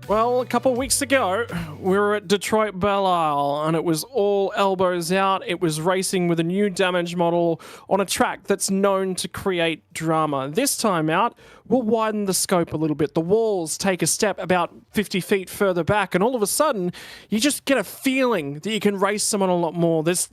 Well, a couple of weeks ago, we were at Detroit Belle Isle, and it was all elbows out. It was racing with a new damage model on a track that's known to create drama. This time out, we'll widen the scope a little bit. The walls take a step about 50 feet further back, and all of a sudden, you just get a feeling that you can race someone a lot more. There's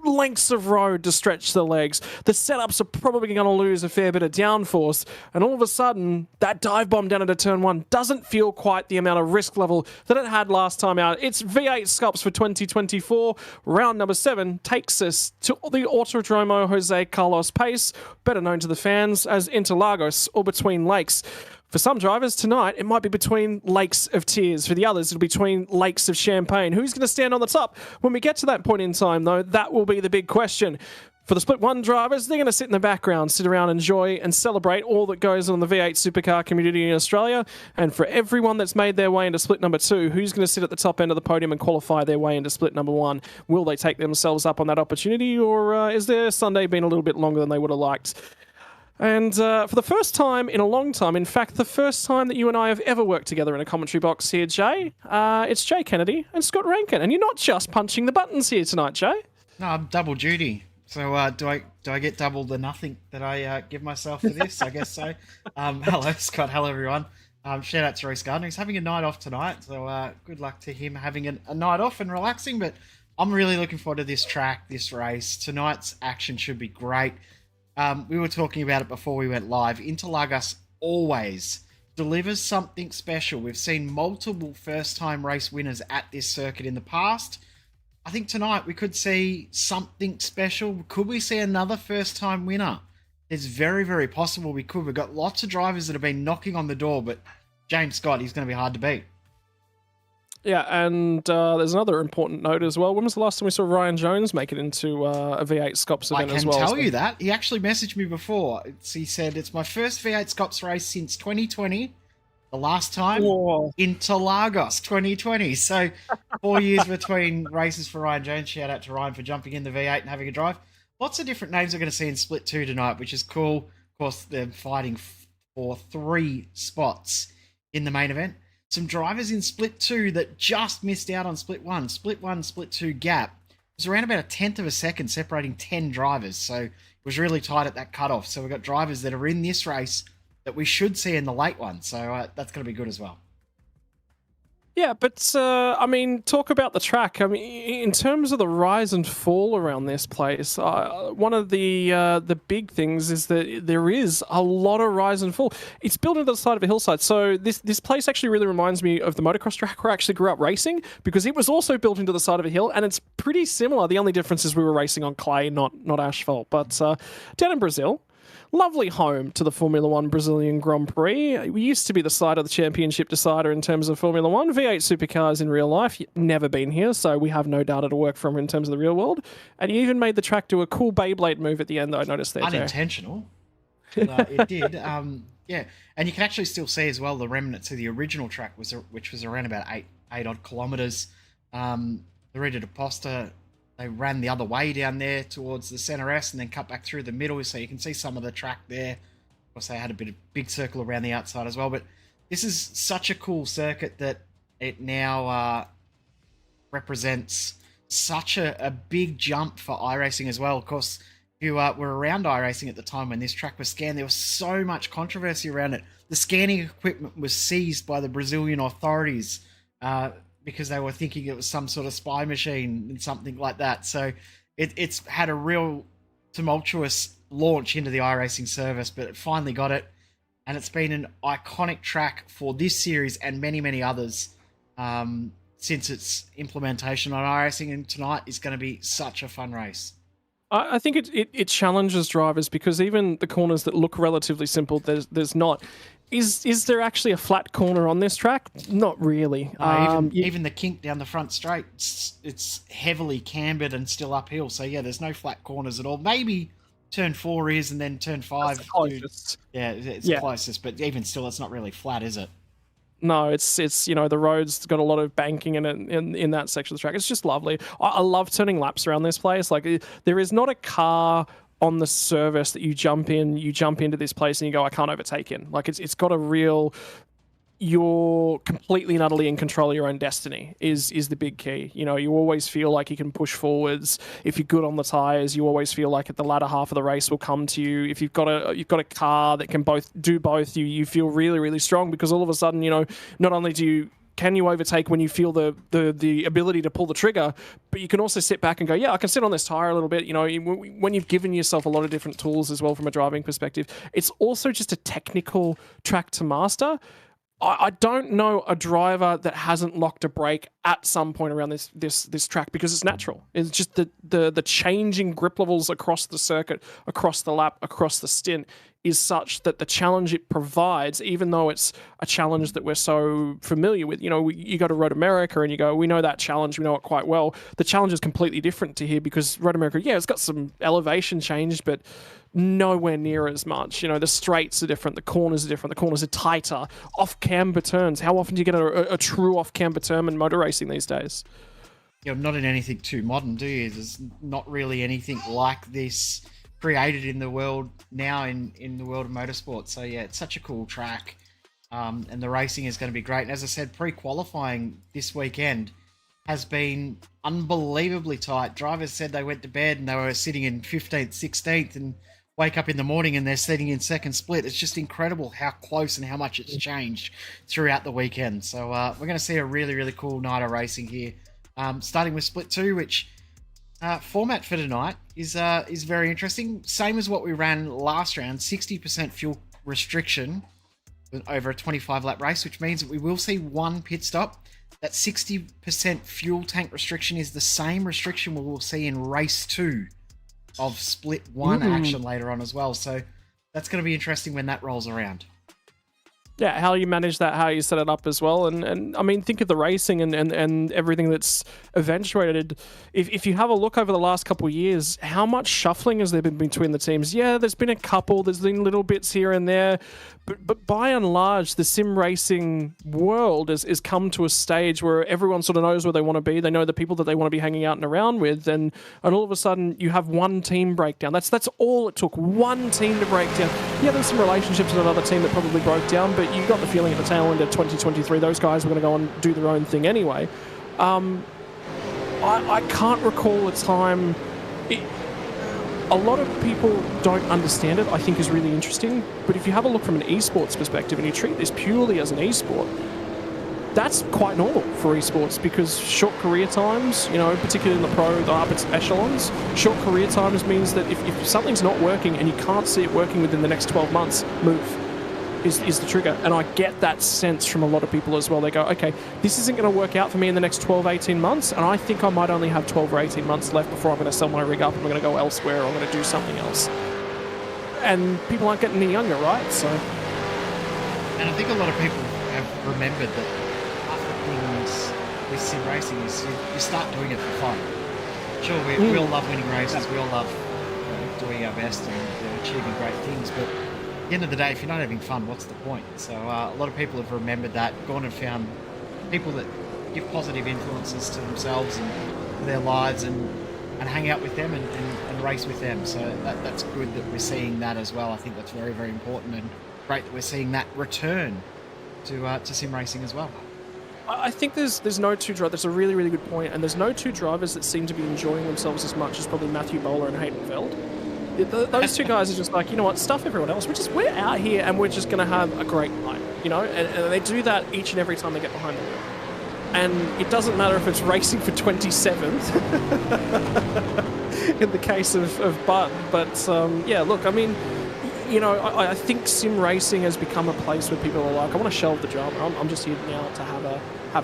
lengths of road to stretch the legs. The setups are probably going to lose a fair bit of downforce, and all of a sudden, that dive bomb down into turn one doesn't feel quite the amount of risk level that it had last time out. It's V8SCOPS for 2024. Round number 7 takes us to the Autodromo Jose Carlos Pace, better known to the fans as Interlagos, or Between Lakes. For some drivers tonight, it might be between lakes of tears. For the others, it'll be between lakes of champagne. Who's going to stand on the top? When we get to that point in time, though, that will be the big question. For the Split 1 drivers, they're going to sit in the background, sit around, enjoy and celebrate all that goes on in the V8 supercar community in Australia. And for everyone that's made their way into Split number 2, who's going to sit at the top end of the podium and qualify their way into Split number 1? Will they take themselves up on that opportunity, or is their Sunday been a little bit longer than they would have liked? And for the first time in a long time, in fact, the first time that you and I have ever worked together in a commentary box here, Jay, it's Jay Kennedy and Scott Rankin. And you're not just punching the buttons here tonight, Jay. No, I'm double duty. So do I get double the nothing that I give myself for this? I guess so. Hello, Scott. Hello, everyone. Shout out to Reese Gardner. He's having a night off tonight. So good luck to him having a night off and relaxing. But I'm really looking forward to this track, this race. Tonight's action should be great. We were talking about it before we went live. Interlagos always delivers something special. We've seen multiple first-time race winners at this circuit in the past. I think tonight we could see something special. Could we see another first-time winner? It's very, very possible we could. We've got lots of drivers that have been knocking on the door, but James Scott, he's going to be hard to beat. Yeah, and there's another important note as well. When was the last time we saw Ryan Jones make it into a V8SCOPS event as well? I can tell you that. He actually messaged me before. He said, it's my first V8SCOPS race since 2020. The last time, Interlagos 2020. So 4 years between races for Ryan Jones. Shout out to Ryan for jumping in the V8 and having a drive. Lots of different names we're going to see in Split 2 tonight, which is cool. Of course, they're fighting for 3 spots in the main event. Some drivers in Split 2 that just missed out on Split 1. Split 1, Split 2 gap was around about a tenth of a second separating 10 drivers. So it was really tight at that cutoff. So we've got drivers that are in this race that we should see in the late one. So that's going to be good as well. Yeah, but I mean, talk about the track. I mean, in terms of the rise and fall around this place, one of the big things is that there is a lot of rise and fall. It's built into the side of a hillside, so this place actually really reminds me of the motocross track where I actually grew up racing, because it was also built into the side of a hill, and it's pretty similar. The only difference is we were racing on clay, not asphalt. But down in Brazil. Lovely home to the Formula One Brazilian Grand Prix. We used to be the side of the championship decider in terms of Formula One. V8 supercars in real life, never been here, so we have no data to work from in terms of the real world. And you even made the track do a cool Beyblade move at the end that I noticed there. Unintentional. It did. Yeah, and you can actually still see as well the remnants of the original track, which was around about 8 odd kilometres. The Rita de Posta, they ran the other way down there towards the Center S and then cut back through the middle, so you can see some of the track there. Of course, they had a bit of big circle around the outside as well, but this is such a cool circuit that it now represents such a big jump for iRacing as well. Of course, if you were around iRacing at the time when this track was scanned, there was so much controversy around it. The scanning equipment was seized by the Brazilian authorities because they were thinking it was some sort of spy machine and something like that. So it's had a real tumultuous launch into the iRacing service, but it finally got it. And it's been an iconic track for this series and many, many others since its implementation on iRacing. And tonight is going to be such a fun race. I think it challenges drivers, because even the corners that look relatively simple, there's not. Is there actually a flat corner on this track? Not really. Even the kink down the front straight, it's heavily cambered and still uphill. So yeah, there's no flat corners at all. Maybe turn 4 is, and then turn 5. That's closest. It's closest, but even still, it's not really flat, is it? No, it's the road's got a lot of banking in it in that section of the track. It's just lovely. I love turning laps around this place. Like, there is not a car on the service that you jump into this place and you go, I can't overtake him. Like, it's got a real you're completely and utterly in control of your own destiny is the big key. You know, you always feel like you can push forwards. If you're good on the tires, you always feel like at the latter half of the race will come to you. If you've got a car that can do both, you feel really, really strong, because all of a sudden, you know, not only can you overtake when you feel the ability to pull the trigger, but you can also sit back and go, yeah, I can sit on this tire a little bit. You know, when you've given yourself a lot of different tools as well from a driving perspective, it's also just a technical track to master. I don't know a driver that hasn't locked a brake at some point around this track, because it's natural. It's just the changing grip levels across the circuit, across the lap, across the stint is such that the challenge it provides, even though it's a challenge that we're so familiar with, you know, you go to Road America and you go, we know that challenge, we know it quite well. The challenge is completely different to here, because Road America, yeah, it's got some elevation change, but nowhere near as much. You know, the straights are different, the corners are different, the corners are tighter, off-camber turns. How often do you get a true off-camber turn in motor racing these days? Yeah, not in anything too modern, do you? There's not really anything like this created in the world now, in the world of motorsport. So yeah, it's such a cool track, and the racing is going to be great. And as I said, pre-qualifying this weekend has been unbelievably tight. Drivers said they went to bed and they were sitting in 15th, 16th, and wake up in the morning and they're sitting in second split. It's just incredible how close and how much it's changed throughout the weekend. So we're going to see a really, really cool night of racing here, starting with split 2, which format for tonight is very interesting. Same as what we ran last round, 60% fuel restriction over a 25-lap race, which means that we will see one pit stop. That 60% fuel tank restriction is the same restriction we will see in race 2 of split 1 action later on as well. So that's going to be interesting when that rolls around. Yeah, how you manage that, how you set it up as well. And I mean, think of the racing and everything that's eventuated. If you have a look over the last couple of years, how much shuffling has there been between the teams? Yeah, there's been a couple, there's been little bits here and there, but by and large, the sim racing world has come to a stage where everyone sort of knows where they want to be. They know the people that they want to be hanging out and around with, and all of a sudden you have one team breakdown. That's all it took, one team to break down. Yeah, there's some relationships with another team that probably broke down, but you got the feeling at the tail end of 2023 those guys were going to go and do their own thing anyway. I can't recall a time. A lot of people don't understand it, I think is really interesting, but if you have a look from an esports perspective and you treat this purely as an esport, that's quite normal for esports, because short career times, you know, particularly in the the upper echelons, short career times means that if something's not working and you can't see it working within the next 12 months, move is the trigger. And I get that sense from a lot of people as well. They go, okay, this isn't going to work out for me in the next 12, 18 months, and I think I might only have 12 or 18 months left before I'm going to sell my rig up and I'm going to go elsewhere, or I'm going to do something else. And people aren't getting any younger, right? So, and I think a lot of people have remembered that other things with sim racing is you start doing it for fun. Sure, we all love winning races, we all love doing our best and achieving great things, but at the end of the day, if you're not having fun, what's the point? So a lot of people have remembered that, gone and found people that give positive influences to themselves and their lives, and hang out with them and race with them. So that's good that we're seeing that as well. I think that's very, very important, and great that we're seeing that return to sim racing as well. I think there's no two drivers. That's a really, really good point, and there's no two drivers that seem to be enjoying themselves as much as probably Matthew Bowler and Hayden Feld. Those two guys are just like, you know what, stuff everyone else. We're out here and we're just going to have a great night, you know? And they do that each and every time they get behind the wheel. And it doesn't matter if it's racing for 27th in the case of Bud. But, yeah, look, I mean, you know, I think sim racing has become a place where people are like, I want to shelve the drama. I'm just here now to have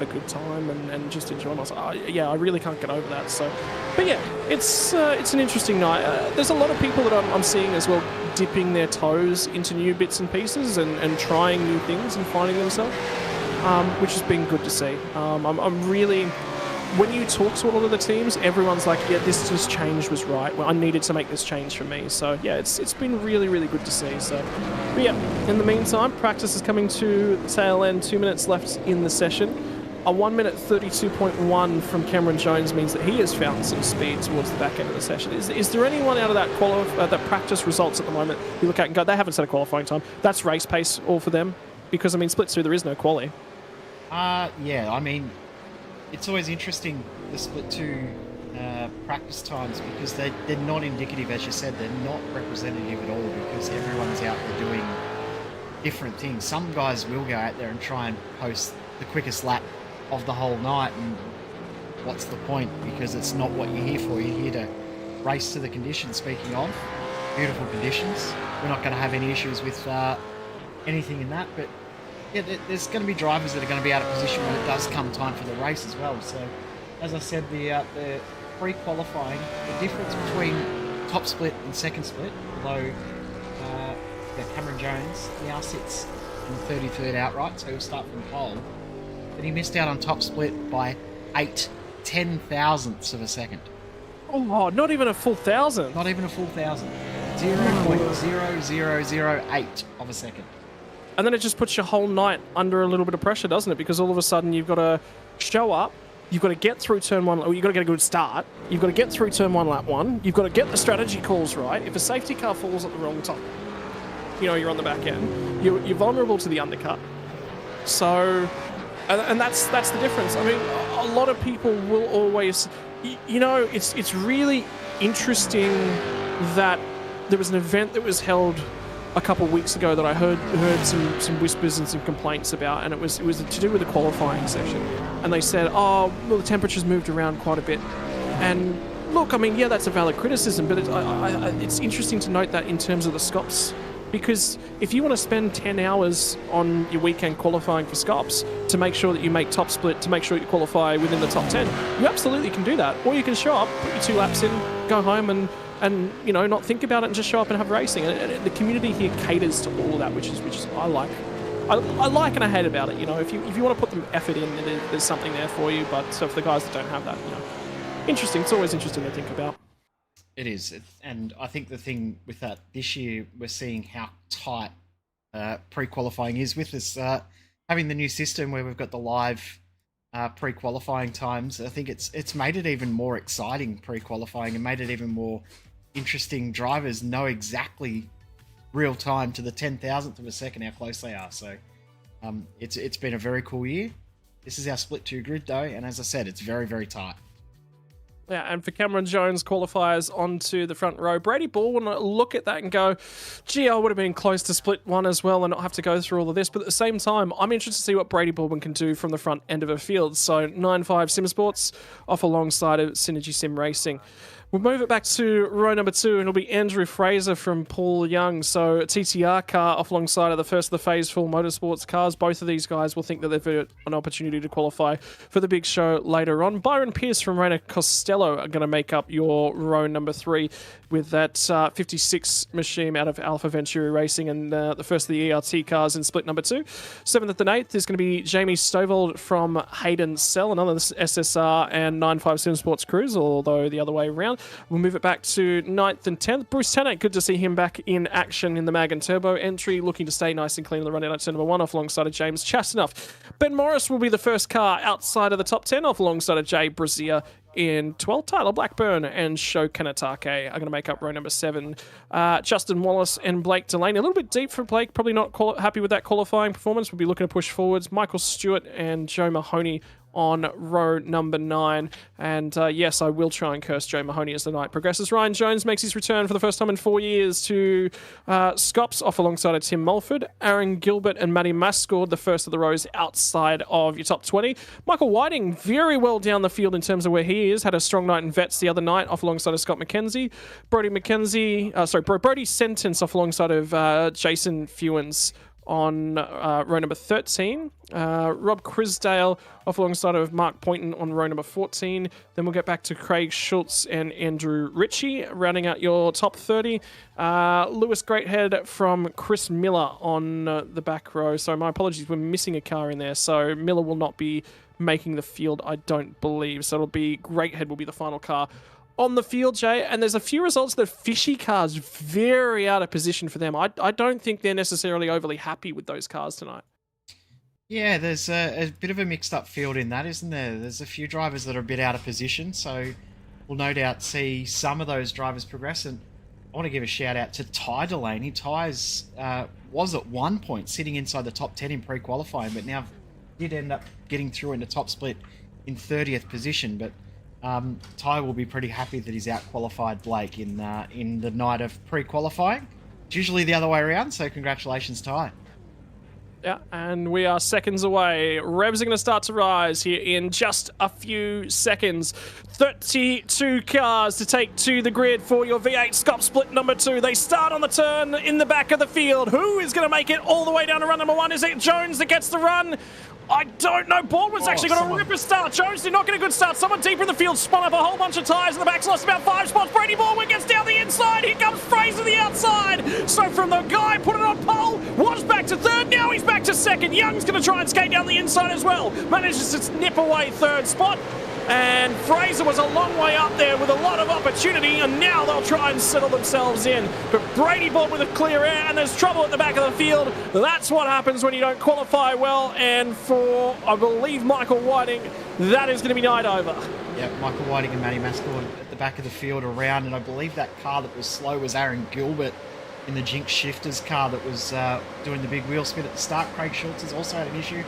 a good time and just enjoy myself. Yeah, I really can't get over that. So, but yeah, it's an interesting night. There's a lot of people that I'm seeing as well dipping their toes into new bits and pieces and trying new things and finding themselves, which has been good to see. I'm really, when you talk to a lot of the teams, everyone's like, yeah, this change was right. Well, I needed to make this change for me. So yeah, it's been really, really good to see. So, but yeah, in the meantime, practice is coming to the tail end. 2 minutes left in the session. A 1 minute 32.1 from Cameron Jones means that he has found some speed towards the back end of the session. Is there anyone out of that that practice results at the moment you look at and go, they haven't set a qualifying time? That's race pace all for them? Because, I mean, Split 2, there is no quali. Yeah, I mean, it's always interesting, the Split 2 practice times, because they're not indicative, as you said, they're not representative at all, because everyone's out there doing different things. Some guys will go out there and try and post the quickest lap of the whole night, and what's the point? Because it's not what you're here for. You're here to race to the conditions. Speaking of beautiful conditions, we're not going to have any issues with anything in that, but yeah, there's going to be drivers that are going to be out of position when it does come time for the race as well. So, as I said, the pre-qualifying, the difference between top split and second split, although Cameron Jones now sits in the 33rd outright, so he'll start from pole, but he missed out on top split by 10 thousandths of a second. Oh, not even a full thousand. Not even a full thousand. 0.0008 of a second. And then it just puts your whole night under a little bit of pressure, doesn't it? Because all of a sudden you've got to show up, you've got to get through turn one, or you've got to get a good start, you've got to get through turn one, lap one, you've got to get the strategy calls right. If a safety car falls at the wrong time, you're on the back end, you're vulnerable to the undercut. So, and that's the difference. I mean, a lot of people will always, it's really interesting that there was an event that was held a couple of weeks ago that I heard some whispers and some complaints about, and it was to do with the qualifying session. And they said, oh, well, the temperature's moved around quite a bit. And look, I mean, yeah, that's a valid criticism, but it's interesting to note that in terms of the SCOPS, because if you want to spend 10 hours on your weekend qualifying for SCOPS to make sure that you make top split, to make sure you qualify within the top 10, you absolutely can do that. Or you can show up, put your 2 laps in, go home and not think about it and just show up and have racing. And the community here caters to all of that, which is I like. I like and I hate about it. If you want to put the effort in, there's something there for you. But so for the guys that don't have that, interesting. It's always interesting to think about. It is, and I think the thing with that this year, we're seeing how tight pre-qualifying is with this having the new system where we've got the live pre-qualifying times. I think it's made it even more exciting pre-qualifying and made it even more interesting. Drivers know exactly real time to the 10,000th of a second how close they are. So it's been a very cool year. This is our split 2 grid though, and as I said, it's very, very tight. Yeah, and for Cameron Jones qualifiers onto the front row, Brady Baldwin look at that and go, gee, I would have been close to split 1 as well and not have to go through all of this. But at the same time, I'm interested to see what Brady Baldwin can do from the front end of a field. So 9.5 Sim Sports off alongside of Synergy Sim Racing. We'll move it back to row number 2, and it'll be Andrew Fraser from Paul Young. So a TTR car off alongside of the first of the Phase Full Motorsports cars. Both of these guys will think that they've got an opportunity to qualify for the big show later on. Byron Pierce from Reina Costello are going to make up your row number 3 with that 56 machine out of Alpha Venturi Racing and the first of the ERT cars in split number 2. 7th and 8th is going to be Jamie Stovall from Hayden Cell, another SSR and 9.5 Sim Sports Cruise, although the other way around. We'll move it back to 9th and 10th. Bruce Tennant, good to see him back in action in the Mag and Turbo entry, looking to stay nice and clean on the run out to number 1 off alongside of James Chastanoff. Ben Morris will be the first car outside of the top 10 off alongside of Jay Brazier in 12th. Tyler Blackburn and Sho Kanatake are going to make up row number 7. Justin Wallace and Blake Delaney. A little bit deep for Blake, probably not happy with that qualifying performance. We'll be looking to push forwards. Michael Stewart and Joe Mahoney on row number 9. And yes, I will try and curse Joe Mahoney as the night progresses. Ryan Jones makes his return for the first time in 4 years to SCOPS off alongside of Tim Mulford. Aaron Gilbert and Matty Mass scored the first of the rows outside of your top 20. Michael Whiting very well down the field in terms of where he is. Had a strong night in Vets the other night off alongside of Scott McKenzie. Brody Sentence off alongside of Jason Fewens on row number 13. Rob Crisdale off alongside of Mark Poynton on row number 14. Then we'll get back to Craig Schultz and Andrew Ritchie, rounding out your top 30. Lewis Greathead from Chris Miller on the back row. So my apologies, we're missing a car in there. So Miller will not be making the field, I don't believe. So it'll be Greathead will be the final car on the field, Jay, and there's a few results that fishy cars very out of position for them. I don't think they're necessarily overly happy with those cars tonight. Yeah, there's a bit of a mixed up field in that, isn't there? There's a few drivers that are a bit out of position, so we'll no doubt see some of those drivers progress. And I want to give a shout out to Ty Delaney. Ty's was at one point sitting inside the top 10 in pre-qualifying, but now did end up getting through into top split in 30th position. But Ty will be pretty happy that he's out-qualified Blake in the night of pre-qualifying. It's usually the other way around, so congratulations, Ty. Yeah, and we are seconds away. Revs are going to start to rise here in just a few seconds. 32 cars to take to the grid for your V8SCOPS split number 2. They start on the turn in the back of the field. Who is going to make it all the way down to run number 1? Is it Jones that gets the run? I don't know. Baldwin's actually got a ripper start. Jones did not get a good start. Someone deeper in the field spun up a whole bunch of tyres in the back. Lost about 5 spots. Brady Baldwin gets down the inside. Here comes Fraser the outside. So from the guy put it on pole, was back to third. Now he's back to second. Young's going to try and skate down the inside as well. Manages to nip away third spot. And Fraser was a long way up there with a lot of opportunity, and now they'll try and settle themselves in. But Brady Baldwin with a clear air, and there's trouble at the back of the field. That's what happens when you don't qualify well. And for, I believe, Michael Whiting, that is going to be night over. Yeah, Michael Whiting and Matty Maskell at the back of the field around, and I believe that car that was slow was Aaron Gilbert in the Jinx Shifters car that was doing the big wheel spin at the start. Craig Schultz has also had an issue.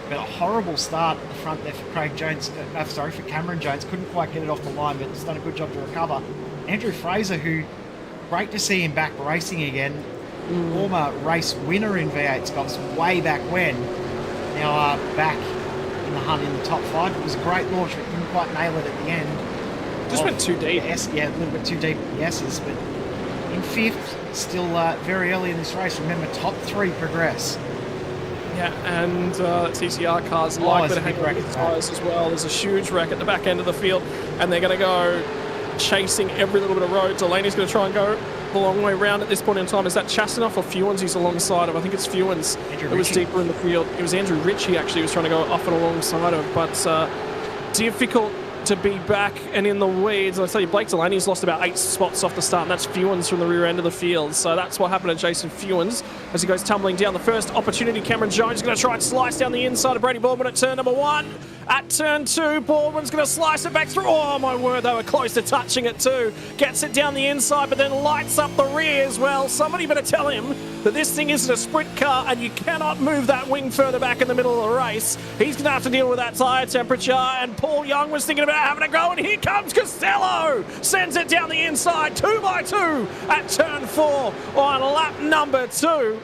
But a horrible start at the front there for Craig Jones, for Cameron Jones. Couldn't quite get it off the line, but has done a good job to recover. Andrew Fraser, who, great to see him back racing again. Former race winner in V8SCOPS way back when. Now back in the hunt in the top 5. It was a great launch, but couldn't quite nail it at the end. Just went too deep. Yeah, a little bit too deep with the S's, but in 5th, still very early in this race. Remember, top 3 progress. Yeah, and TCR cars like to hang on the tyres as well. There's a huge wreck at the back end of the field, and they're going to go chasing every little bit of road. Delaney's going to try and go the long way round at this point in time. Is that Chastanoff or Fewens he's alongside of? I think it's Fewens that was deeper in the field. It was Andrew Ritchie actually was trying to go off and alongside of, but difficult to be back and in the weeds. I tell you, Blake Delaney's lost about 8 spots off the start, and that's Fewens from the rear end of the field. So that's what happened to Jason Fewens as he goes tumbling down. The first opportunity, Cameron Jones is going to try and slice down the inside of Brady Baldwin at turn number 1. At turn 2, Baldwin's going to slice it back through. Oh, my word, they were close to touching it too. Gets it down the inside, but then lights up the rear as well. Somebody better tell him that this thing isn't a sprint car and you cannot move that wing further back in the middle of the race. He's going to have to deal with that tyre temperature, and Paul Young was thinking about having a go, and here comes Costello. Sends it down the inside, 2x2 at turn 4 on lap number 2.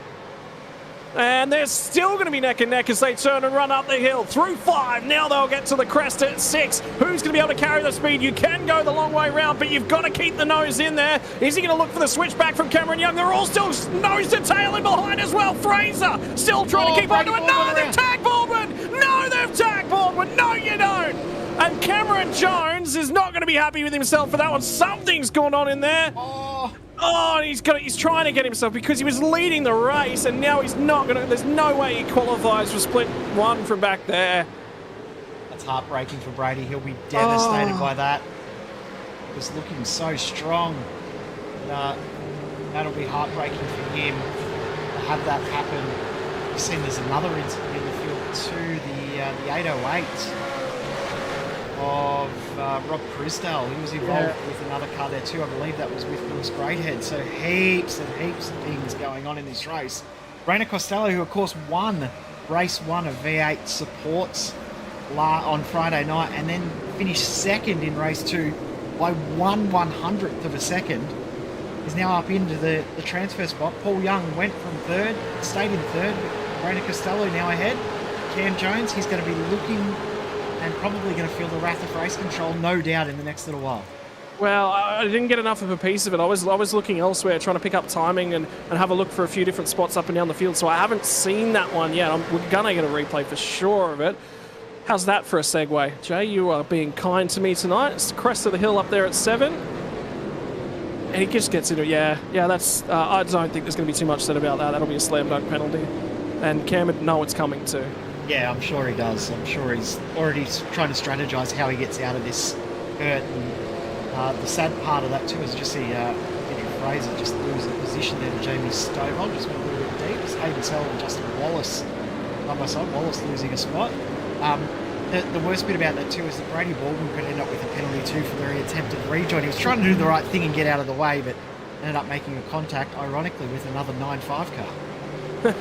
And they're still going to be neck and neck as they turn and run up the hill through 5. Now they'll get to the crest at 6. Who's going to be able to carry the speed? You can go the long way round, but you've got to keep the nose in there. Is he going to look for the switchback from Cameron Young? They're all still nose to tail in behind as well. Fraser still trying to keep on to it. No, they've tagged Baldwin. No, they've tagged Baldwin. No, you don't. And Cameron Jones is not going to be happy with himself for that one. Something's going on in there. Oh, he's trying to get himself because he was leading the race, and now he's not going to. There's no way he qualifies for split 1 from back there. That's heartbreaking for Brady. He'll be devastated by that. He was looking so strong. That'll be heartbreaking for him to have that happen. You've seen there's another incident in the field too. The 808 of Rob Crisdale. He was involved with another car there too. I believe that was with Lewis Greathead. So heaps and heaps of things going on in this race. Rainer Costello, who of course won race 1 of V8 Supports on Friday night, and then finished second in race 2 by 1/100th of a second, is now up into the transfer spot. Paul Young went from 3rd, stayed in 3rd. Rainer Costello now ahead. Cam Jones, he's going to be looking and probably going to feel the wrath of race control, no doubt, in the next little while. Well, I didn't get enough of a piece of it. I was looking elsewhere, trying to pick up timing and have a look for a few different spots up and down the field, so I haven't seen that one yet. We're going to get a replay for sure of it. How's that for a segue? Jay, you are being kind to me tonight. It's the crest of the hill up there at 7. And he just gets into it. Yeah, that's... I don't think there's going to be too much said about that. That'll be a slam dunk penalty. And Cam would know it's coming too. Yeah, I'm sure he does. I'm sure he's already trying to strategise how he gets out of this hurt. And the sad part of that too is just see Andrew Fraser just lose the position there to Jamie Stovall. Just went a little bit deep. It's Hayden Sell and Justin Wallace by side. Wallace losing a spot. The worst bit about that too is that Brady Baldwin could end up with a penalty too for the very attempted rejoin. He was trying to do the right thing and get out of the way, but ended up making a contact, ironically, with another 9.5 car.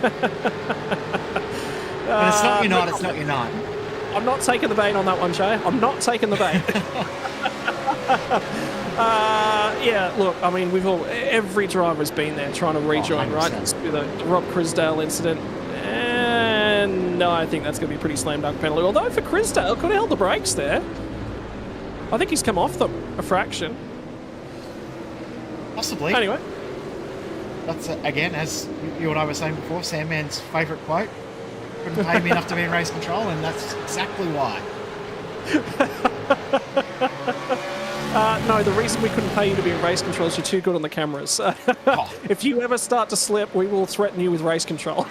But it's not Unite, it's not Unite. I'm not taking the bait on that one, Jay. I'm not taking the bait. Yeah, look, I mean, every driver's been there trying to rejoin, right? With the Rob Crisdale incident. And no, I think that's going to be a pretty slam dunk penalty. Although for Crisdale, could have held the brakes there. I think he's come off them a fraction. Possibly. Anyway. That's, again, as you and I were saying before, Sandman's favourite quote. Couldn't pay me enough to be in race control, and that's exactly why. No, the reason we couldn't pay you to be in race control is you're too good on the cameras. If you ever start to slip, we will threaten you with race control.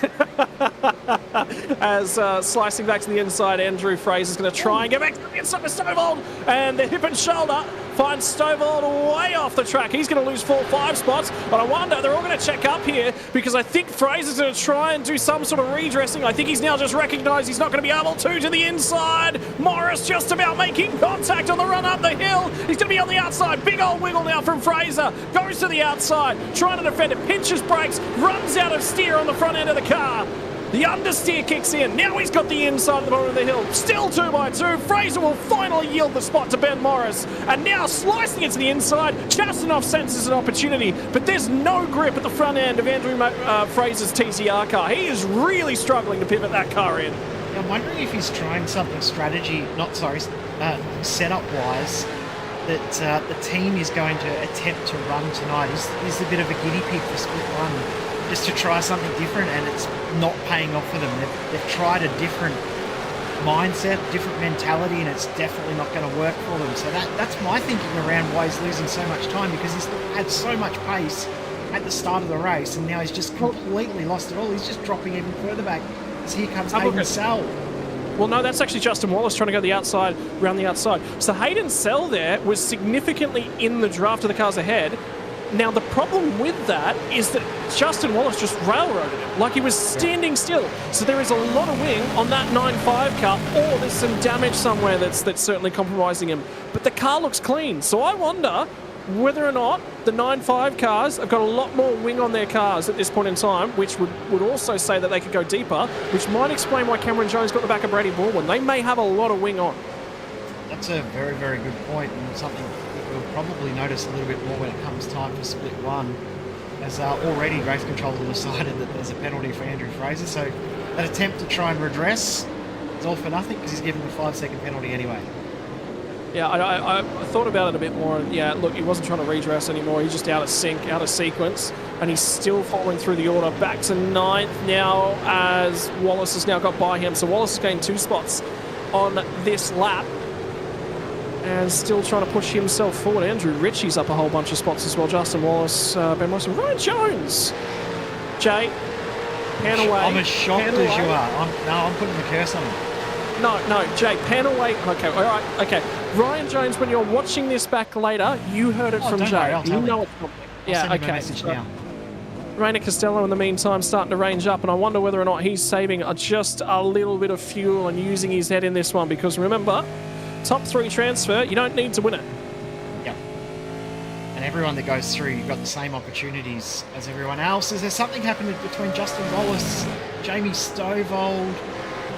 As slicing back to the inside, Andrew Fraser's going to try and get back to the inside of Stovall, and the hip and shoulder finds Stovall way off the track. He's going to lose 4-5 spots, but I wonder, they're all going to check up here because I think Fraser's going to try and do some sort of redressing. I think he's now just recognised he's not going to be able to the inside. Morris just about making contact on the run up the hill. He's going to be on the outside. Big old wiggle now from Fraser. Goes to the outside, trying to defend it, pinches brakes, runs out of steer on the front end of the car. The understeer kicks in. Now he's got the inside of the bottom of the hill. Still 2x2. Fraser will finally yield the spot to Ben Morris. And now slicing it to the inside. Chastanoff senses an opportunity, but there's no grip at the front end of Andrew Fraser's TCR car. He is really struggling to pivot that car in. I'm wondering if he's trying something setup-wise that the team is going to attempt to run tonight. He's a bit of a guinea pig for split one, just to try something different, and it's not paying off for them. They've tried a different mindset, different mentality, and it's definitely not going to work for them. So that's my thinking around why he's losing so much time, because he's had so much pace at the start of the race, and now he's just completely lost it all. He's just dropping even further back. As here comes Hayden Sell. Well, no, that's actually Justin Wallace trying to go the outside, around the outside. So Hayden Sell there was significantly in the draft of the cars ahead. Now, the problem with that is that Justin Wallace just railroaded it, like he was standing still. So there is a lot of wing on that 9.5 car, or there's some damage somewhere that's certainly compromising him. But the car looks clean, so I wonder whether or not the 9.5 cars have got a lot more wing on their cars at this point in time, which would also say that they could go deeper, which might explain why Cameron Jones got the back of Brady Baldwin. They may have a lot of wing on. That's a very, very good point, and something we'll probably notice a little bit more when it comes time for split one, as already race control have decided that there's a penalty for Andrew Fraser, so that attempt to try and redress is all for nothing because he's given a 5-second penalty anyway. Yeah, I thought about it a bit more. Yeah, look, he wasn't trying to redress anymore. He's just out of sync, out of sequence, and he's still following through the order. Back to 9th now as Wallace has now got by him. So Wallace has gained 2 spots on this lap and still trying to push himself forward. Andrew Ritchie's up a whole bunch of spots as well. Justin Wallace, Ben Morrison, Ryan Jones. Jay, pan away. I'm as shocked as you are. I'm putting the curse on him. No, Jay, pan away. Okay, all right, okay. Ryan Jones, when you're watching this back later, you heard it from Jay. You know it's coming. Yeah, okay. So, Rainer Costello, in the meantime, starting to range up, and I wonder whether or not he's saving just a little bit of fuel and using his head in this one, because remember, top 3 transfer, you don't need to win it. Yep. And everyone that goes through, you've got the same opportunities as everyone else. Is there something happening between Justin Wallace, Jamie Stovold,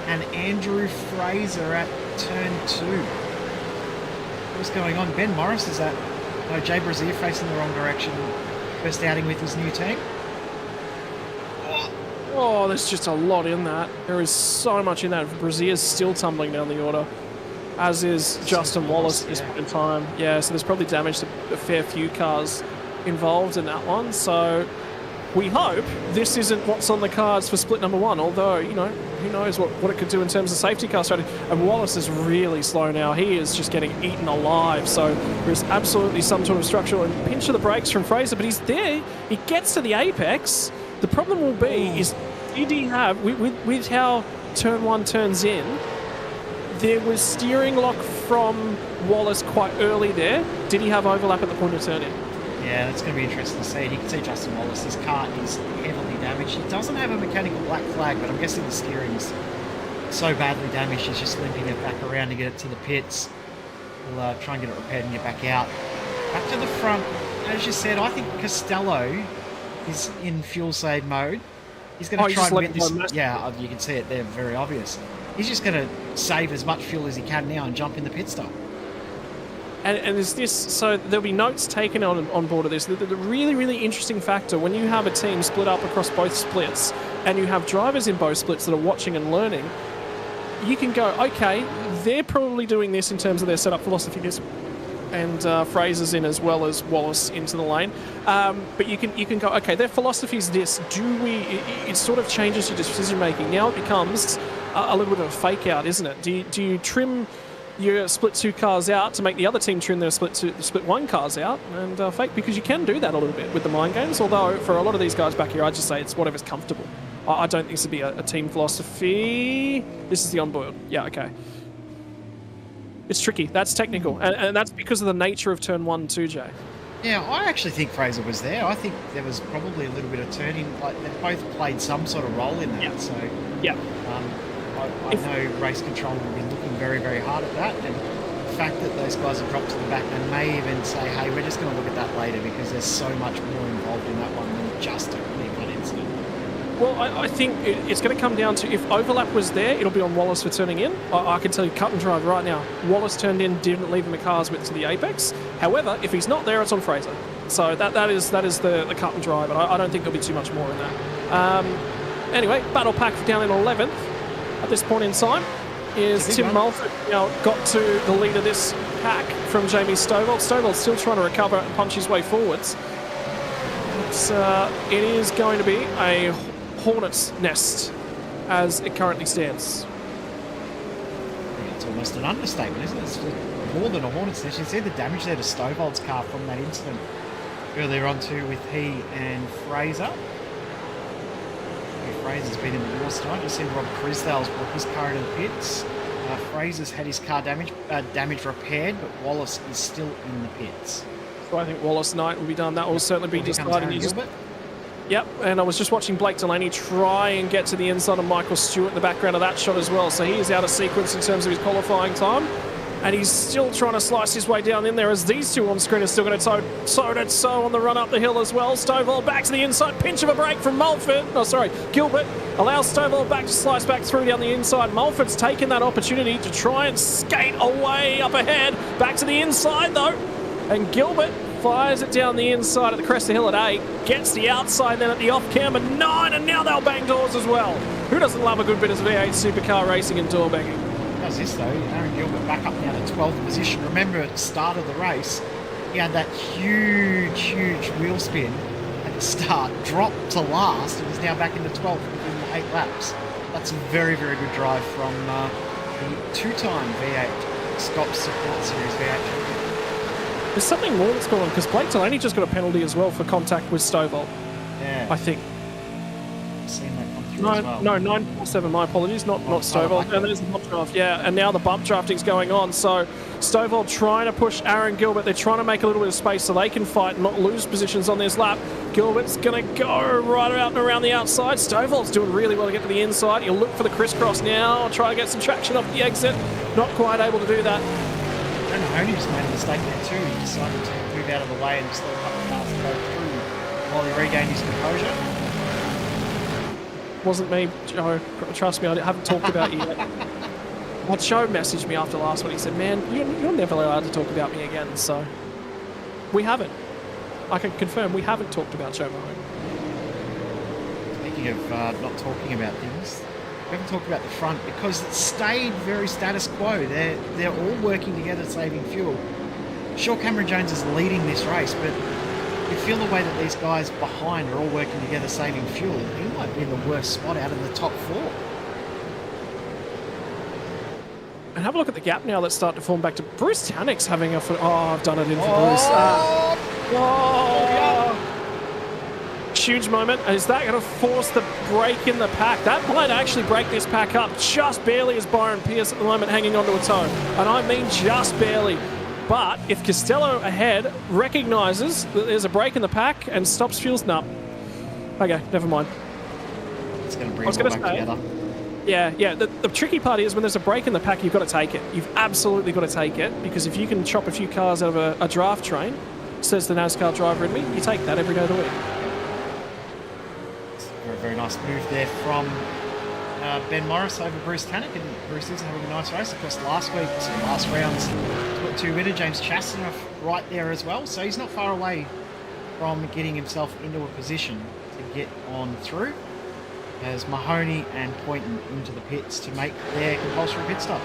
and Andrew Fraser at turn 2? What's going on? Ben Morris is at Jay Brazier facing the wrong direction. First outing with his new team. Oh, there's just a lot in that. There is so much in that. Brazier's still tumbling down the order, as is Justin Wallace at this point in time. Yeah, so there's probably damage to a fair few cars involved in that one. So we hope this isn't what's on the cards for split number 1, although, you know, who knows what it could do in terms of safety car strategy. And Wallace is really slow now. He is just getting eaten alive. So there's absolutely some sort of structural and pinch of the brakes from Fraser, but he's there. He gets to the apex. The problem will be is, did he have, with how turn 1 turns in, there was steering lock from Wallace quite early there. Did he have overlap at the point of turning? Yeah, that's going to be interesting to see. You can see Justin Wallace, his car is heavily damaged. He doesn't have a mechanical black flag, but I'm guessing the steering's so badly damaged, he's just limping it back around to get it to the pits. We'll try and get it repaired and get back out. Back to the front as you said, I think Costello is in fuel save mode. He's going to he's try just and get letting this. go Yeah, you can see it there, very obvious. He's just going to save as much fuel as he can now and jump in the pit stop. And is this, so there'll be notes taken on board of this. The really, really interesting factor, when you have a team split up across both splits and you have drivers in both splits that are watching and learning, you can go, okay, they're probably doing this in terms of their setup philosophy, this, and Fraser's in as well as Wallace into the lane. But you can go, okay, their philosophy is this. It sort of changes your decision making. Now it becomes a little bit of a fake out, isn't it? Do you trim your split 2 cars out to make the other team trim their split 1 cars out and fake? Because you can do that a little bit with the mind games. Although for a lot of these guys back here, I'd just say it's whatever's comfortable. I don't think this would be a team philosophy. This is the onboard. Yeah, okay. It's tricky. That's technical. And that's because of the nature of turn 1 too, Jay. Yeah, I actually think Fraser was there. I think there was probably a little bit of turning. Like, they both played some sort of role in that. Yeah. So, yeah. I know race control will be looking very, very hard at that. And the fact that those guys have dropped to the back, they may even say, hey, we're just going to look at that later because there's so much more involved in that one than just a one incident. Well, I think it's going to come down to, if overlap was there, it'll be on Wallace for turning in. I can tell you cut and drive right now. Wallace turned in, didn't leave him a car's width to the apex. However, if he's not there, it's on Fraser. So that is the cut and drive, and I don't think there'll be too much more in that. Anyway, battle pack down in 11th at this point in time is Tim Mulford. Now got to the lead of this pack from Jamie Stovall. Stovall's still trying to recover and punch his way forwards. It is going to be a hornet's nest as it currently stands. It's almost an understatement, isn't it? It's more than a hornet's nest. You see the damage there to Stovall's car from that incident earlier on too with he and Fraser. Fraser's been in the wars tonight. You see Rob Crisdale's brought his car into the pits. Fraser's had his car damage repaired, but Wallace is still in the pits. So I think Wallace Knight will be done. That will certainly be decided. Yep, and I was just watching Blake Delaney try and get to the inside of Michael Stewart in the background of that shot as well. So he is out of sequence in terms of his qualifying time. And he's still trying to slice his way down in there as these two on screen are still going to toe on the run up the hill as well. Stovall back to the inside, pinch of a break from Mulford. Oh, sorry, Gilbert allows Stovall back to slice back through down the inside. Mulford's taken that opportunity to try and skate away up ahead. Back to the inside though. And Gilbert fires it down the inside at the crest of the hill at 8. Gets the outside then at the off cam at 9. And now they'll bang doors as well. Who doesn't love a good bit of V8 supercar racing and door banging? Does this though, Aaron Gilbert back up now to 12th position. Remember at the start of the race, he had that huge wheel spin at the start, dropped to last, and is now back into 12th within 8 laps. That's a very, very good drive from the 2-time V8 SCOPS Support Series V8. There's something more that's going on, because Blake Delaney just got a penalty as well for contact with Stovall. Yeah. I think. Seen that come through as well. No, 947, my apologies, not Stovall. And there's the bump draft, yeah, and now the bump drafting's going on. So Stovall trying to push Aaron Gilbert. They're trying to make a little bit of space so they can fight and not lose positions on this lap. Gilbert's going to go right out and around the outside. Stovall's doing really well to get to the inside. He'll look for the crisscross now, try to get some traction off the exit. Not quite able to do that. And Mahoney's made a mistake there too. He decided to move out of the way and just let a couple of cars go through while he regained his composure. Wasn't me, Joe. Trust me, I haven't talked about you yet. But Joe messaged me after last one. He said, man, you're never allowed to talk about me again. So we haven't. I can confirm we haven't talked about Joe Mahoney. Speaking of not talking about things, we haven't talked about the front because it stayed very status quo. They're all working together saving fuel. Sure, Cameron Jones is leading this race, but you feel the way that these guys behind are all working together saving fuel. He might be in the worst spot out of the top 4. And have a look at the gap now that's starting to form back to Bruce Tannick's having a foot. Oh, I've done it in for Bruce. Huge moment. Is that going to force the break in the pack? That might actually break this pack up just barely as Byron Pierce at the moment hanging onto a toe. And I mean just barely. But if Costello ahead recognises that there's a break in the pack and stops fuels, no. Okay, never mind. It's going to bring it all back together. Yeah. The tricky part is when there's a break in the pack, you've got to take it. You've absolutely got to take it, because if you can chop a few cars out of a draft train, says the NASCAR driver in me. You take that every day of the week. Very, very nice move there from Ben Morris over Bruce Tannock, and Bruce is having a nice race. Of course, last round's got 2 winner, James Chastanoff right there as well, so he's not far away from getting himself into a position to get on through as Mahoney and Poynton into the pits to make their compulsory pit stop.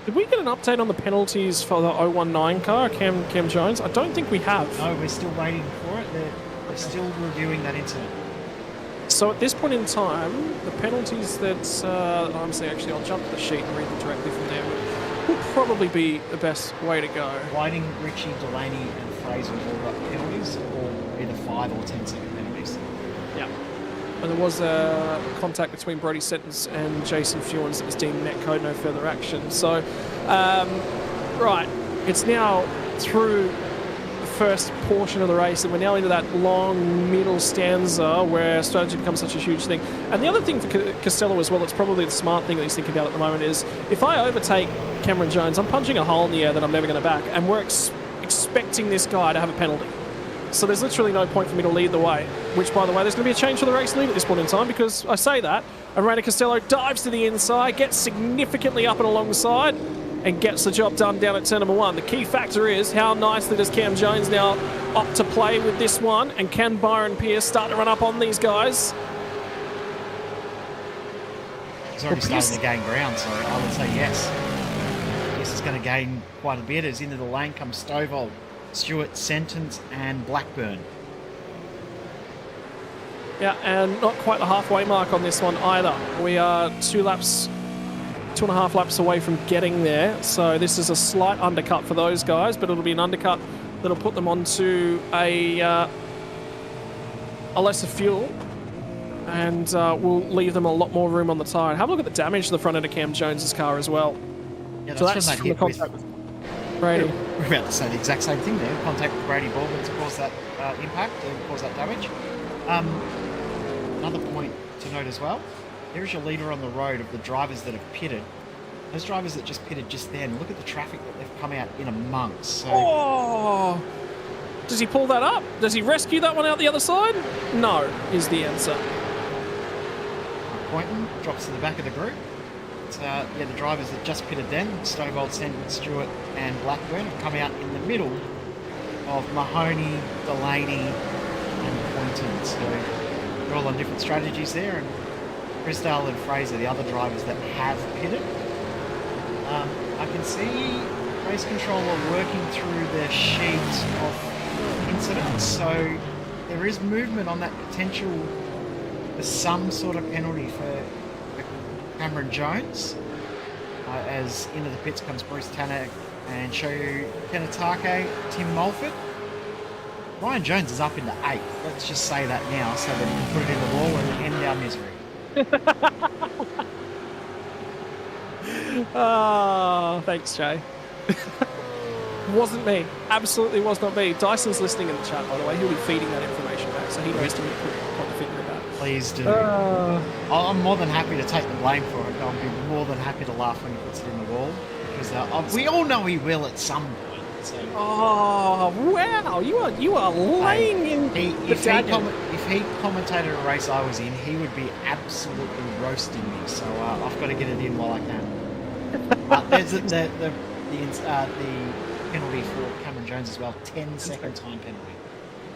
Did we get an update on the penalties for the 019 car, Cam Jones? I don't think we have. No, we're still waiting for it. They're still reviewing that incident. So at this point in time, the penalties that I'm saying, actually, I'll jump to the sheet and read them directly from there. Would probably be the best way to go. Whiting, Ritchie, Delaney, and Fraser all got penalties, or either 5 or 10-second penalties. Yeah. And there was a contact between Brody Sentence and Jason Fewens that was deemed net code, no further action. So, right, it's now through the first portion of the race, and we're now into that long middle stanza where strategy becomes such a huge thing. And the other thing for Costello as well, it's probably the smart thing that he's thinking about at the moment, is if I overtake Cameron Jones, I'm punching a hole in the air that I'm never going to back, and we're expecting this guy to have a penalty. So there's literally no point for me to lead the way, which, by the way, there's going to be a change for the race lead at this point in time, because I say that, and Rainer Costello dives to the inside, gets significantly up and alongside, and gets the job done down at turn number 1. The key factor is how nicely does Cam Jones now opt to play with this one, and can Byron Pierce start to run up on these guys? He's already starting to gain ground, so I would say yes. This is going to gain quite a bit as into the lane comes Stovall, Stewart, Sentence, and Blackburn. Yeah, and not quite the halfway mark on this one either. We are 2.5 laps away from getting there, so this is a slight undercut for those guys, but it'll be an undercut that'll put them onto a lesser fuel, and will leave them a lot more room on the tyre. And have a look at the damage to the front end of Cam Jones's car as well. Yeah, so that's from the contact with Brady. We're about to say the exact same thing there. Contact with Brady Baldwin to cause that impact and cause that damage. Another point to note as well, there's your leader on the road of the drivers that have pitted. Those drivers that just pitted just then, look at the traffic that they've come out in amongst. So... Oh! Does he pull that up? Does he rescue that one out the other side? No, is the answer. Poynton drops to the back of the group. Yeah, the drivers that just pitted then, Stovall, Sentence, Stewart, and Blackburn, have come out in the middle of Mahoney, Delaney, and Poynton. So they're all on different strategies there, and Chrisdale and Fraser, the other drivers that have pitted. I can see race control are working through their sheet of incidents, so there is movement on that potential for some sort of penalty for Cameron Jones. As into the pits comes Bruce Tanner and Shoyu Kenatake, Tim Mulford. Ryan Jones is up into 8. Let's just say that now so that we can put it in the wall and end our misery. Thanks, Jay. Wasn't me. Absolutely was not me. Dyson's listening in the chat, by the way. He'll be feeding that information back, so he knows to what to figure it out. Please do. I'm more than happy to take the blame for it. I'll be more than happy to laugh when he puts it in the wall, because we all know he will at some point. So. Oh wow! You are laying in. If he commentated a race I was in, he would be absolutely roasting me. So I've got to get it in while I can. There's the penalty for Cameron Jones as well. 10-second time penalty,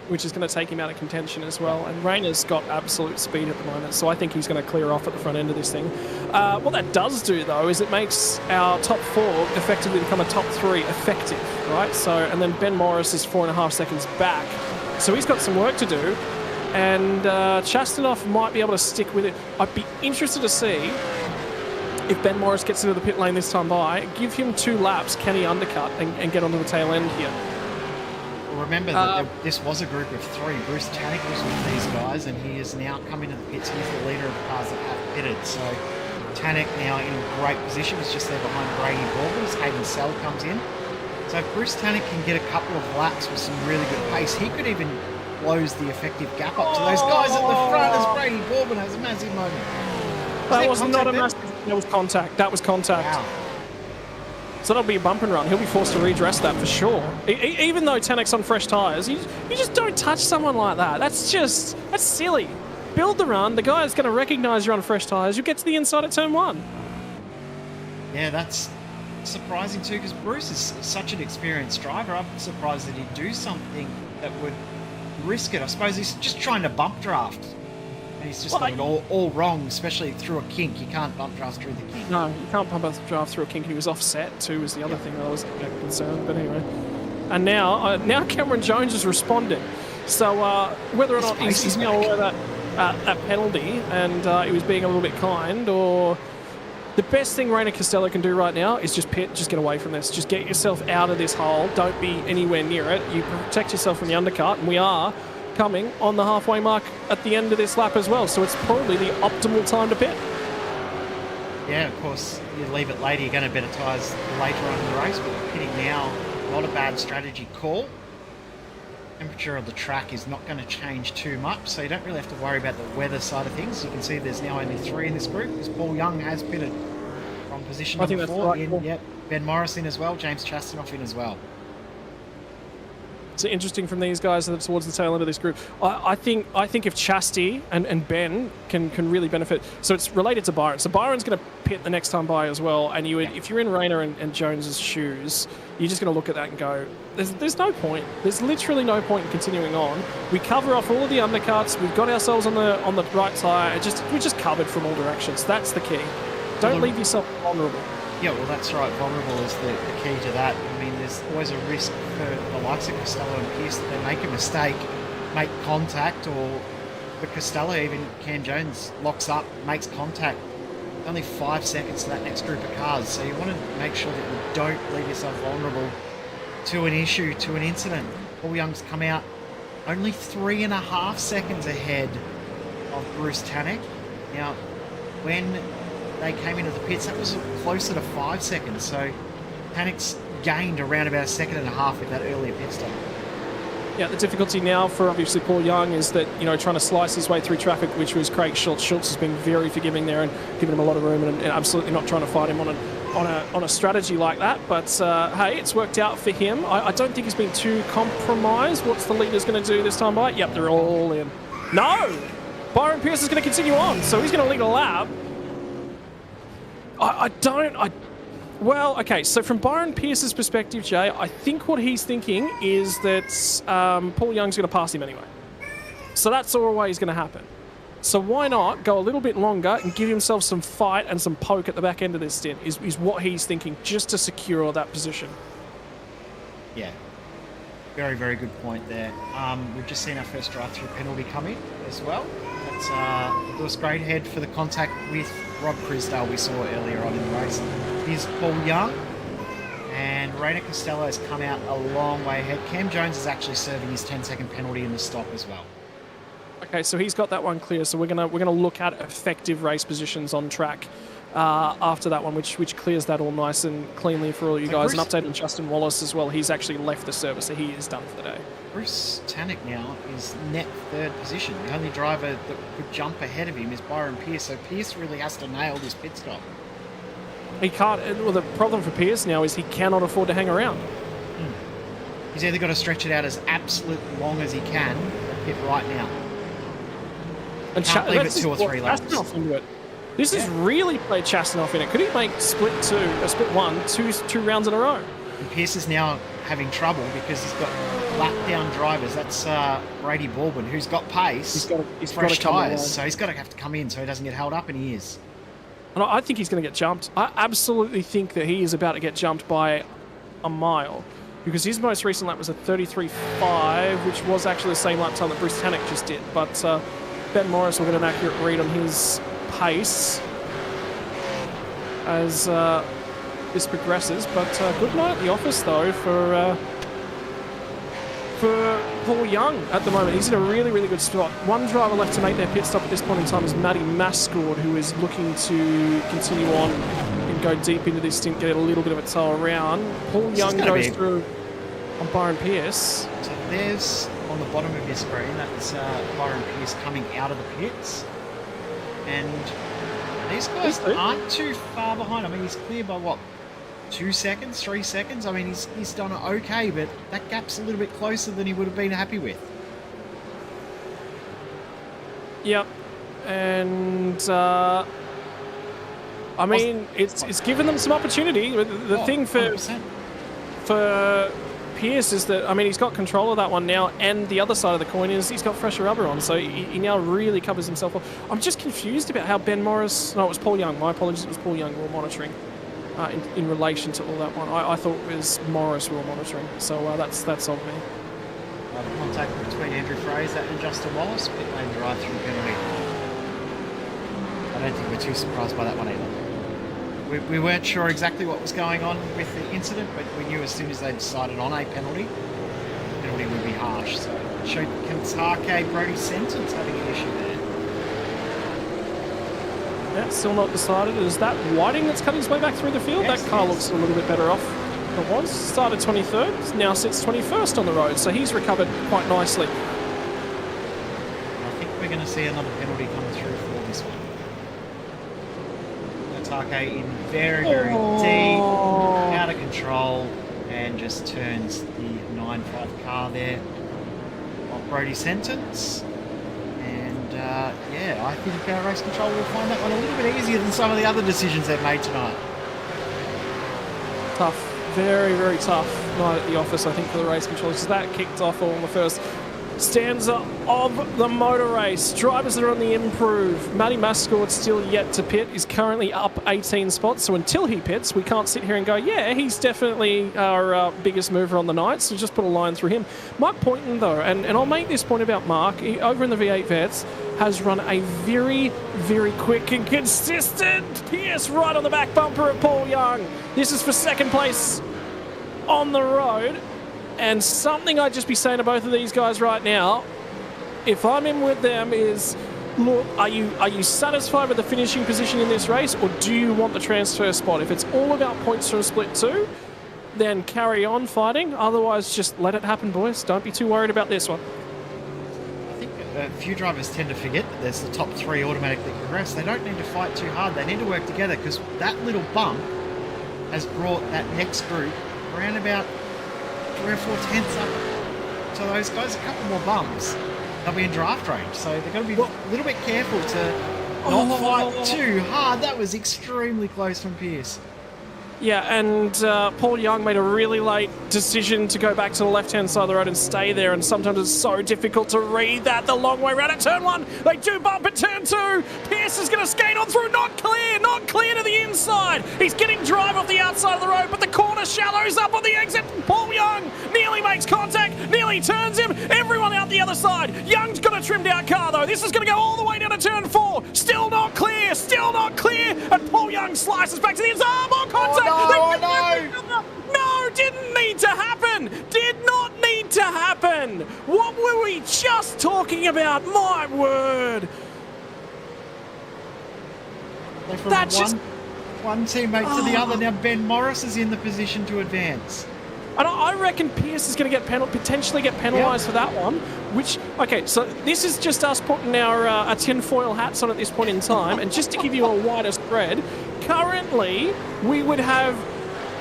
which is going to take him out of contention as well. And Rayner's got absolute speed at the moment, so I think he's going to clear off at the front end of this thing. What that does do, though, is it makes our top 4 effectively become a top 3 effective, right? So, and then Ben Morris is 4.5 seconds back, so he's got some work to do. And Chastanoff might be able to stick with it. I'd be interested to see if Ben Morris gets into the pit lane this time by. Give him 2 laps, can he undercut and get onto the tail end here? Remember that this was a group of 3. Bruce Tannock was with these guys, and he is now coming to the pits. He's the leader of the cars that have pitted. So Tannock now in a great position. He's just there behind Brady Baldwin as Hayden Sell comes in. So if Bruce Tannock can get a couple of laps with some really good pace, he could even close the effective gap up to those guys at the front as Brady Baldwin has a massive moment. That was not a massive... That was contact. That was contact. Wow. So that'll be a bump and run. He'll be forced to redress that for sure. Even though Tanek's on fresh tyres, you just don't touch someone like that. That's silly. Build the run. The guy's going to recognise you're on fresh tyres. You'll get to the inside at turn 1. Yeah, that's surprising too, because Bruce is such an experienced driver. I'm surprised that he'd do something that would risk it. I suppose he's just trying to bump draft. And he's just got it all wrong, especially through a kink. You can't bump draft through the kink. No, you can't pump draft through a kink. And he was offset too, was the other thing I was concerned. But anyway. And now Cameron Jones has responded. So whether or not he's now aware of that penalty and he was being a little bit kind, or the best thing Reina Costello can do right now is just pit, just get away from this. Just get yourself out of this hole. Don't be anywhere near it. You protect yourself from the undercut, and we are coming on the halfway mark at the end of this lap as well, so it's probably the optimal time to pit. Yeah, of course, you leave it later, you're going to better tyres later on in the race, but pitting now, not a bad strategy call. Temperature of the track is not going to change too much, so you don't really have to worry about the weather side of things. You can see there's now only 3 in this group, because Paul Young has pitted from position number 4. Yep, Ben Morris in as well, James Chastanoff in as well. It's interesting from these guys towards the tail end of this group. I think if Chasty and Ben can really benefit. So it's related to Byron. So Byron's going to pit the next time by as well. And if you're in Reina and Jones's shoes, you're just going to look at that and go, there's no point. There's literally no point in continuing on. We cover off all of the undercuts. We've got ourselves on the right tyre. We're just covered from all directions. That's the key. Don't leave yourself vulnerable. Yeah, well, that's right. Vulnerable is the key to that. I mean, there's always a risk for the likes of Costello and Pierce that they make a mistake, make contact, or for Costello, even Cam Jones locks up, makes contact. Only 5 seconds to that next group of cars, so you want to make sure that you don't leave yourself vulnerable to an issue, to an incident. Paul Young's come out only 3.5 seconds ahead of Bruce Tanek. Now, when they came into the pits, that was closer to 5 seconds, so Tanek's gained around about 1.5 seconds with that earlier pit stop. Yeah, the difficulty now for obviously Paul Young is that, trying to slice his way through traffic, which was Craig Schultz. Schultz has been very forgiving there and giving him a lot of room, and absolutely not trying to fight him on a strategy like that. But hey, it's worked out for him. I don't think he's been too compromised. What's the leaders going to do this time by? Yep, they're all in. No! Byron Pierce is going to continue on, so he's going to lead a lap. Well, okay, so from Byron Pierce's perspective, Jay, I think what he's thinking is that Paul Young's going to pass him anyway. So that's always going to happen. So why not go a little bit longer and give himself some fight and some poke at the back end of this stint is what he's thinking, just to secure that position. Yeah. Very, very good point there. We've just seen our first drive-through penalty come in as well. That's Lewis Greathead for the contact with Rob Crisdale we saw earlier on in the race. Here's Paul Young, and Reina Costello has come out a long way ahead. Cam Jones is actually serving his 10-second penalty in the stop as well. Okay, so he's got that one clear. So we're gonna look at effective race positions on track after that one, which clears that all nice and cleanly for all you guys. An update on Justin Wallace as well. He's actually left the service, so he is done for the day. Bruce Tanek now is net 3rd position. The only driver that could jump ahead of him is Byron Pierce, so Pierce really has to nail this pit stop. He can't. Well, the problem for Pierce now is he cannot afford to hang around. He's either got to stretch it out as absolutely long as he can, or pit right now. And can't leave it 2 or 3 laps. This has really played Chastanoff in it. Could he make split 1, two rounds in a row? And Pierce is now having trouble because he's got lap-down drivers. That's Brady Baldwin, who's got pace, he's fresh tyres, so he's got to have to come in so he doesn't get held up, and he is. And I think he's going to get jumped. I absolutely think that he is about to get jumped by a mile, because his most recent lap was a 33.5, which was actually the same lap time that Bruce Tanek just did. But Ben Morris will get an accurate read on his pace as this progresses. But good night at the office, though, for Paul Young at the moment. He's in a really, really good spot. One driver left to make their pit stop at this point in time is Matty Mascord, who is looking to continue on and go deep into this stint, get a little bit of a tow around. Paul Young goes through on Byron Pierce. So there's, on the bottom of your screen, that's Byron Pierce coming out of the pits. And these guys aren't too far behind. I mean, he's clear by what? 2 seconds, 3 seconds. I mean, he's done it okay, but that gap's a little bit closer than he would have been happy with. Yep. And I mean, it's given them some opportunity. The thing for 100%. Pierce is that, I mean, he's got control of that one now, and the other side of the coin is he's got fresher rubber on, so he now really covers himself off. I'm just confused about how Ben Morris... No, it was Paul Young. My apologies, it was Paul Young we were monitoring in relation to all that one. I thought it was Morris we were monitoring, so that's on me. Contact between Andrew Fraser and Justin Wallace, pit lane drive-through penalty. I don't think we're too surprised by that one either. We weren't sure exactly what was going on with the incident, but we knew as soon as they decided on a penalty, the penalty would be harsh. So it showed Kentake Brody sentence having an issue there. Yeah, still not decided. Is that Whiting that's cut his way back through the field? Yes, that car yes. looks a little bit better off than it was. Started 23rd, now sits 21st on the road, so he's recovered quite nicely. I think we're going to see another penalty come through for this one. Kentake in very, very deep, out of control, and just turns the 9.5 car there off Brody's sentence. And yeah, I think Race Control will find that one a little bit easier than some of the other decisions they've made tonight. Tough, very, very tough night at the office, I think, for the race controllers. That kicked off on the first stanza of the motor race. Drivers that are on the improve. Matty Mascord's still yet to pit, is currently up 18 spots, so until he pits, we can't sit here and go, yeah, he's definitely our biggest mover on the night, so just put a line through him. Mark Poynton, though, and I'll make this point about Mark, he, over in the V8 Vets, has run a very, very quick and consistent Pierce right on the back bumper of Paul Young. This is for second place on the road. And something I'd just be saying to both of these guys right now, if I'm in with them, is, look, are you satisfied with the finishing position in this race, or do you want the transfer spot? If it's all about points from split 2, then carry on fighting. Otherwise, just let it happen, boys. Don't be too worried about this one. I think a few drivers tend to forget that there's the top 3 automatically progress. They don't need to fight too hard. They need to work together, because that little bump has brought that next group around about 3 or 4 tenths up. So those guys, a couple more bumps, they'll be in draft range. So they've got to be a little bit careful to not fight too hard. That was extremely close from Pierce. Yeah, and Paul Young made a really late decision to go back to the left-hand side of the road and stay there, and sometimes it's so difficult to read that the long way around at turn 1. They do bump at turn 2. Pierce is going to skate on through, not clear to the inside. He's getting drive off the outside of the road, but the corner shallows up on the exit. Paul Young nearly makes contact, nearly turns him. Everyone out the other side. Young's got a trimmed out car, though. This is going to go all the way down to turn 4. Still not clear, and Paul Young slices back to the inside. More contact. No, no, didn't need to happen. Did not need to happen. What were we just talking about? My word. That's one teammate to the other. Now Ben Morris is in the position to advance. And I reckon Pierce is going to potentially get penalised for that one. Which, okay, so this is just us putting our tinfoil hats on at this point in time. And just to give you a wider spread, currently we would have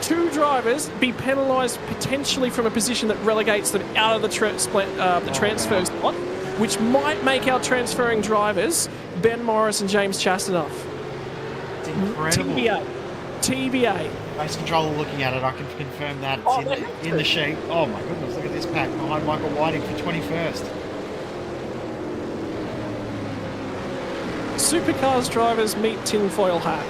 2 drivers be penalised potentially from a position that relegates them out of the transfer spot, which might make our transferring drivers Ben Morris and James Chastanoff. It's incredible. TBA. Race controller looking at it, I can confirm that it's in the sheet. Oh my goodness, look at this pack behind Michael Whiting for 21st. Supercars drivers meet tinfoil hat.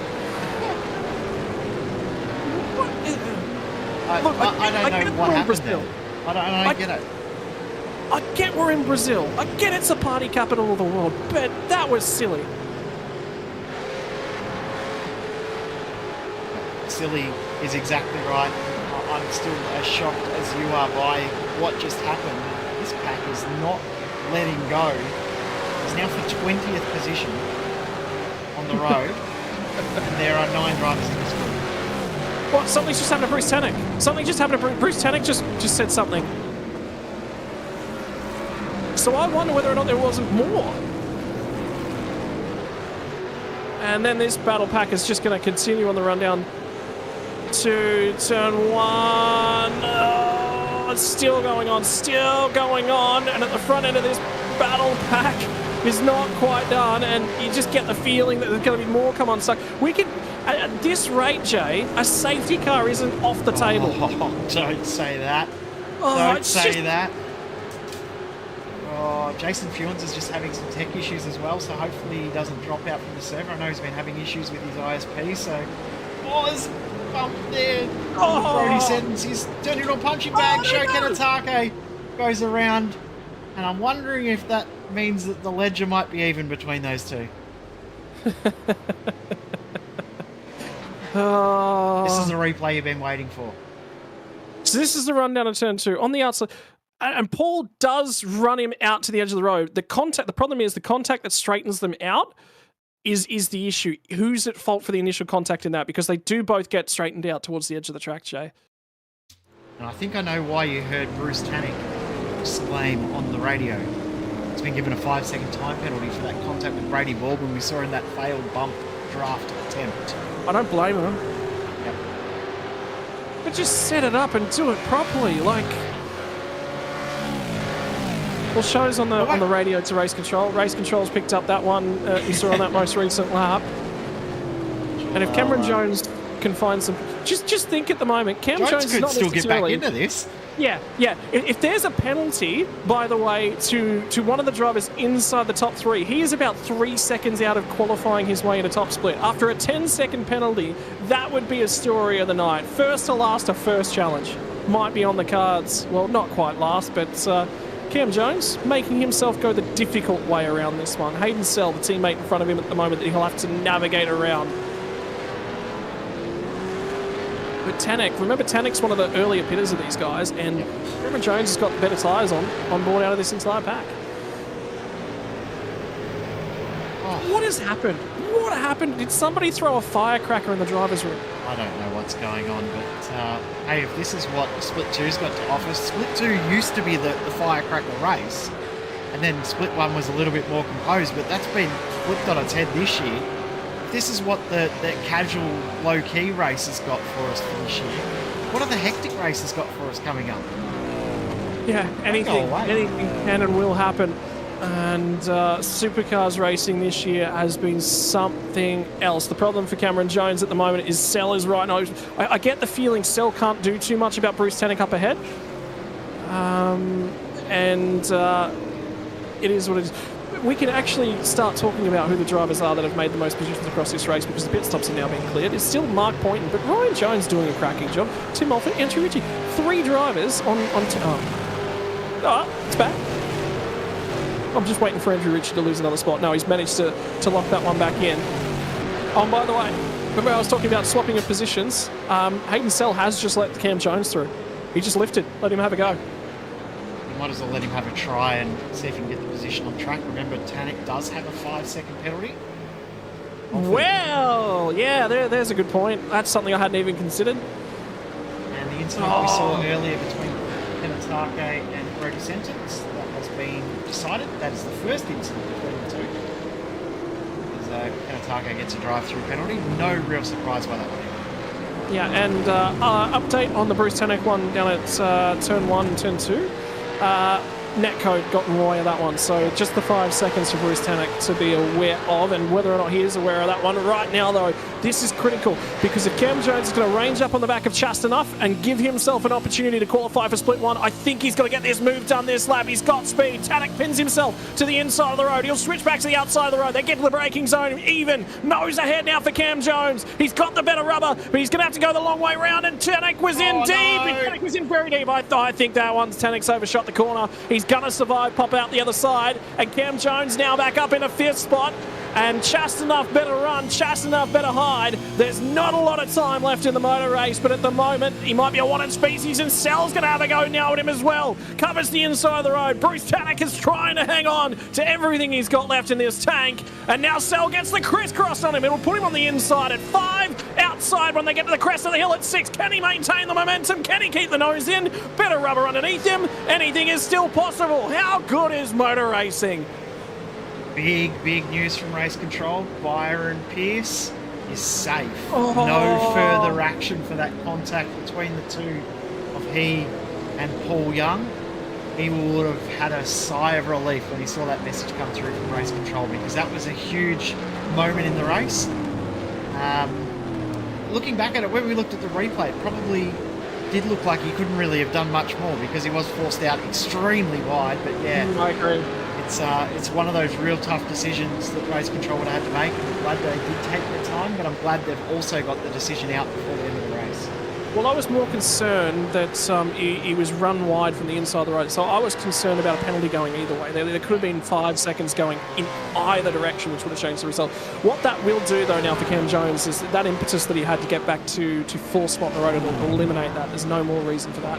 I don't know what happened there. I don't get it. I get we're in Brazil. I get it's the party capital of the world, but that was silly. Silly is exactly right. I'm still as shocked as you are by what just happened. This pack is not letting go. He's now for 20th position on the road, and there are 9 drivers in this group. What? Something's just happened to Bruce Tannock. Something just happened to Bruce Tannock. Just said something. So I wonder whether or not there wasn't more. And then this battle pack is just going to continue on the rundown 2, turn 1. Oh, it's still going on, and at the front end of this battle pack is not quite done, and you just get the feeling that there's going to be more come unstuck. We can, at this rate, Jay, a safety car isn't off the table. Oh, don't say that. Oh, Don't say that. Oh, Jason Funes is just having some tech issues as well, so hopefully he doesn't drop out from the server. I know he's been having issues with his ISP, so... Oh, there's a bump there. Oh. Brody Sentence, he's turned into a punching bag. Sho Kanatake goes around, and I'm wondering if that means that the ledger might be even between those two. Oh. This is the replay you've been waiting for. So this is the run down to turn 2 on the outside, and Paul does run him out to the edge of the road. The problem is the contact that straightens them out is the issue. Who's at fault for the initial contact in that? Because they do both get straightened out towards the edge of the track, Jay. And I think I know why you heard Bruce Tannick exclaim on the radio. He's been given a 5-second time penalty for that contact with Brady Baldwin we saw in that failed bump draft attempt. I don't blame him. Yep. But just set it up and do it properly, like... Well, Sho's on the radio to Race Control. Race Control's picked up that one you saw on that most recent lap. And if Cameron Jones can find some... Just think at the moment, Cam Jones could not still get back necessarily... into this. Yeah. If there's a penalty, by the way, to one of the drivers inside the top 3, he is about 3 seconds out of qualifying his way into top split. After a 10-second penalty, that would be a story of the night. First to last, a first challenge might be on the cards. Well, not quite last, but Cam Jones making himself go the difficult way around this one. Hayden Sell, the teammate in front of him at the moment, that he'll have to navigate around. But Tanak, remember Tanak's one of the earlier pitters of these guys, and Cameron Jones has got better tyres on board out of this entire pack. Oh. What has happened? What happened? Did somebody throw a firecracker in the driver's room? I don't know what's going on, but hey, if this is what Split 2's got to offer, Split 2 used to be the firecracker race, and then Split 1 was a little bit more composed, but that's been flipped on its head this year. This is what the casual, low-key race has got for us for this year. What are the hectic races got for us coming up? Yeah, anything can and will happen. And Supercars racing this year has been something else. The problem for Cameron Jones at the moment is Sell is right now. I get the feeling Sell can't do too much about Bruce Tannick up ahead. It is what it is. We can actually start talking about who the drivers are that have made the most positions across this race because the pit stops are now being cleared. It's still Mark Poynton, but Ryan Jones doing a cracking job. Tim Moffat, Andrew Ritchie. 3 drivers on it's back. I'm just waiting for Andrew Ritchie to lose another spot. No, he's managed to lock that one back in. Oh, by the way, remember I was talking about swapping of positions? Hayden Sell has just let Cam Jones through. He just lifted. Let him have a go. Might as well let him have a try and see if he can get the position on track. Remember, Tannick does have a 5-second penalty. Well, yeah, there's a good point. That's something I hadn't even considered. And the incident we saw earlier between Kanatake and Brody Sentence, that has been decided. That is the first incident between the two. As Kanatake gets a drive-through penalty. No real surprise by that one. Yeah, and update on the Bruce Tannick one down at turn 1 and turn 2. Netcode got in the way of that one, so just the 5 seconds for Bruce Tannick to be aware of, and whether or not he is aware of that one right now, though, this is critical, because if Cam Jones is going to range up on the back of Chastanuff and give himself an opportunity to qualify for Split 1, I think he's going to get this move done this lap. He's got speed. Tannick pins himself to the inside of the road. He'll switch back to the outside of the road. They get to the braking zone even. Nose ahead now for Cam Jones. He's got the better rubber, but he's going to have to go the long way round, and Tannick was in deep. No. Tannick was in very deep. I think that one's Tannick's overshot the corner. He's going to survive, pop out the other side, and Cam Jones now back up in a 5th spot. And Chastanuff better run, Chastanuff better hide. There's not a lot of time left in the motor race, but at the moment, he might be a wanted species, and Sell's going to have a go now at him as well. Covers the inside of the road. Bruce Tannick is trying to hang on to everything he's got left in this tank, and now Sell gets the crisscross on him. It'll put him on the inside at 5, outside when they get to the crest of the hill at 6. Can he maintain the momentum? Can he keep the nose in? Better rubber underneath him. Anything is still possible. How good is motor racing? Big news from Race Control. Byron Pierce is safe. Oh. No further action for that contact between the two of he and Paul Young. He would have had a sigh of relief when he saw that message come through from race control, because that was a huge moment in the race. Looking back at it, when we looked at the replay, it probably did look like he couldn't really have done much more, because he was forced out extremely wide. But yeah, I agree. It's one of those real tough decisions that race control would have had to make. I'm glad they did take their time, but I'm glad they've also got the decision out before the end of the race. Well, I was more concerned that he was run wide from the inside of the road, so I was concerned about a penalty going either way. There could have been 5 seconds going in either direction, which would have changed the result. What that will do, though, now for Cam Jones is that impetus that he had to get back to full spot in the road, it'll eliminate that. There's no more reason for that.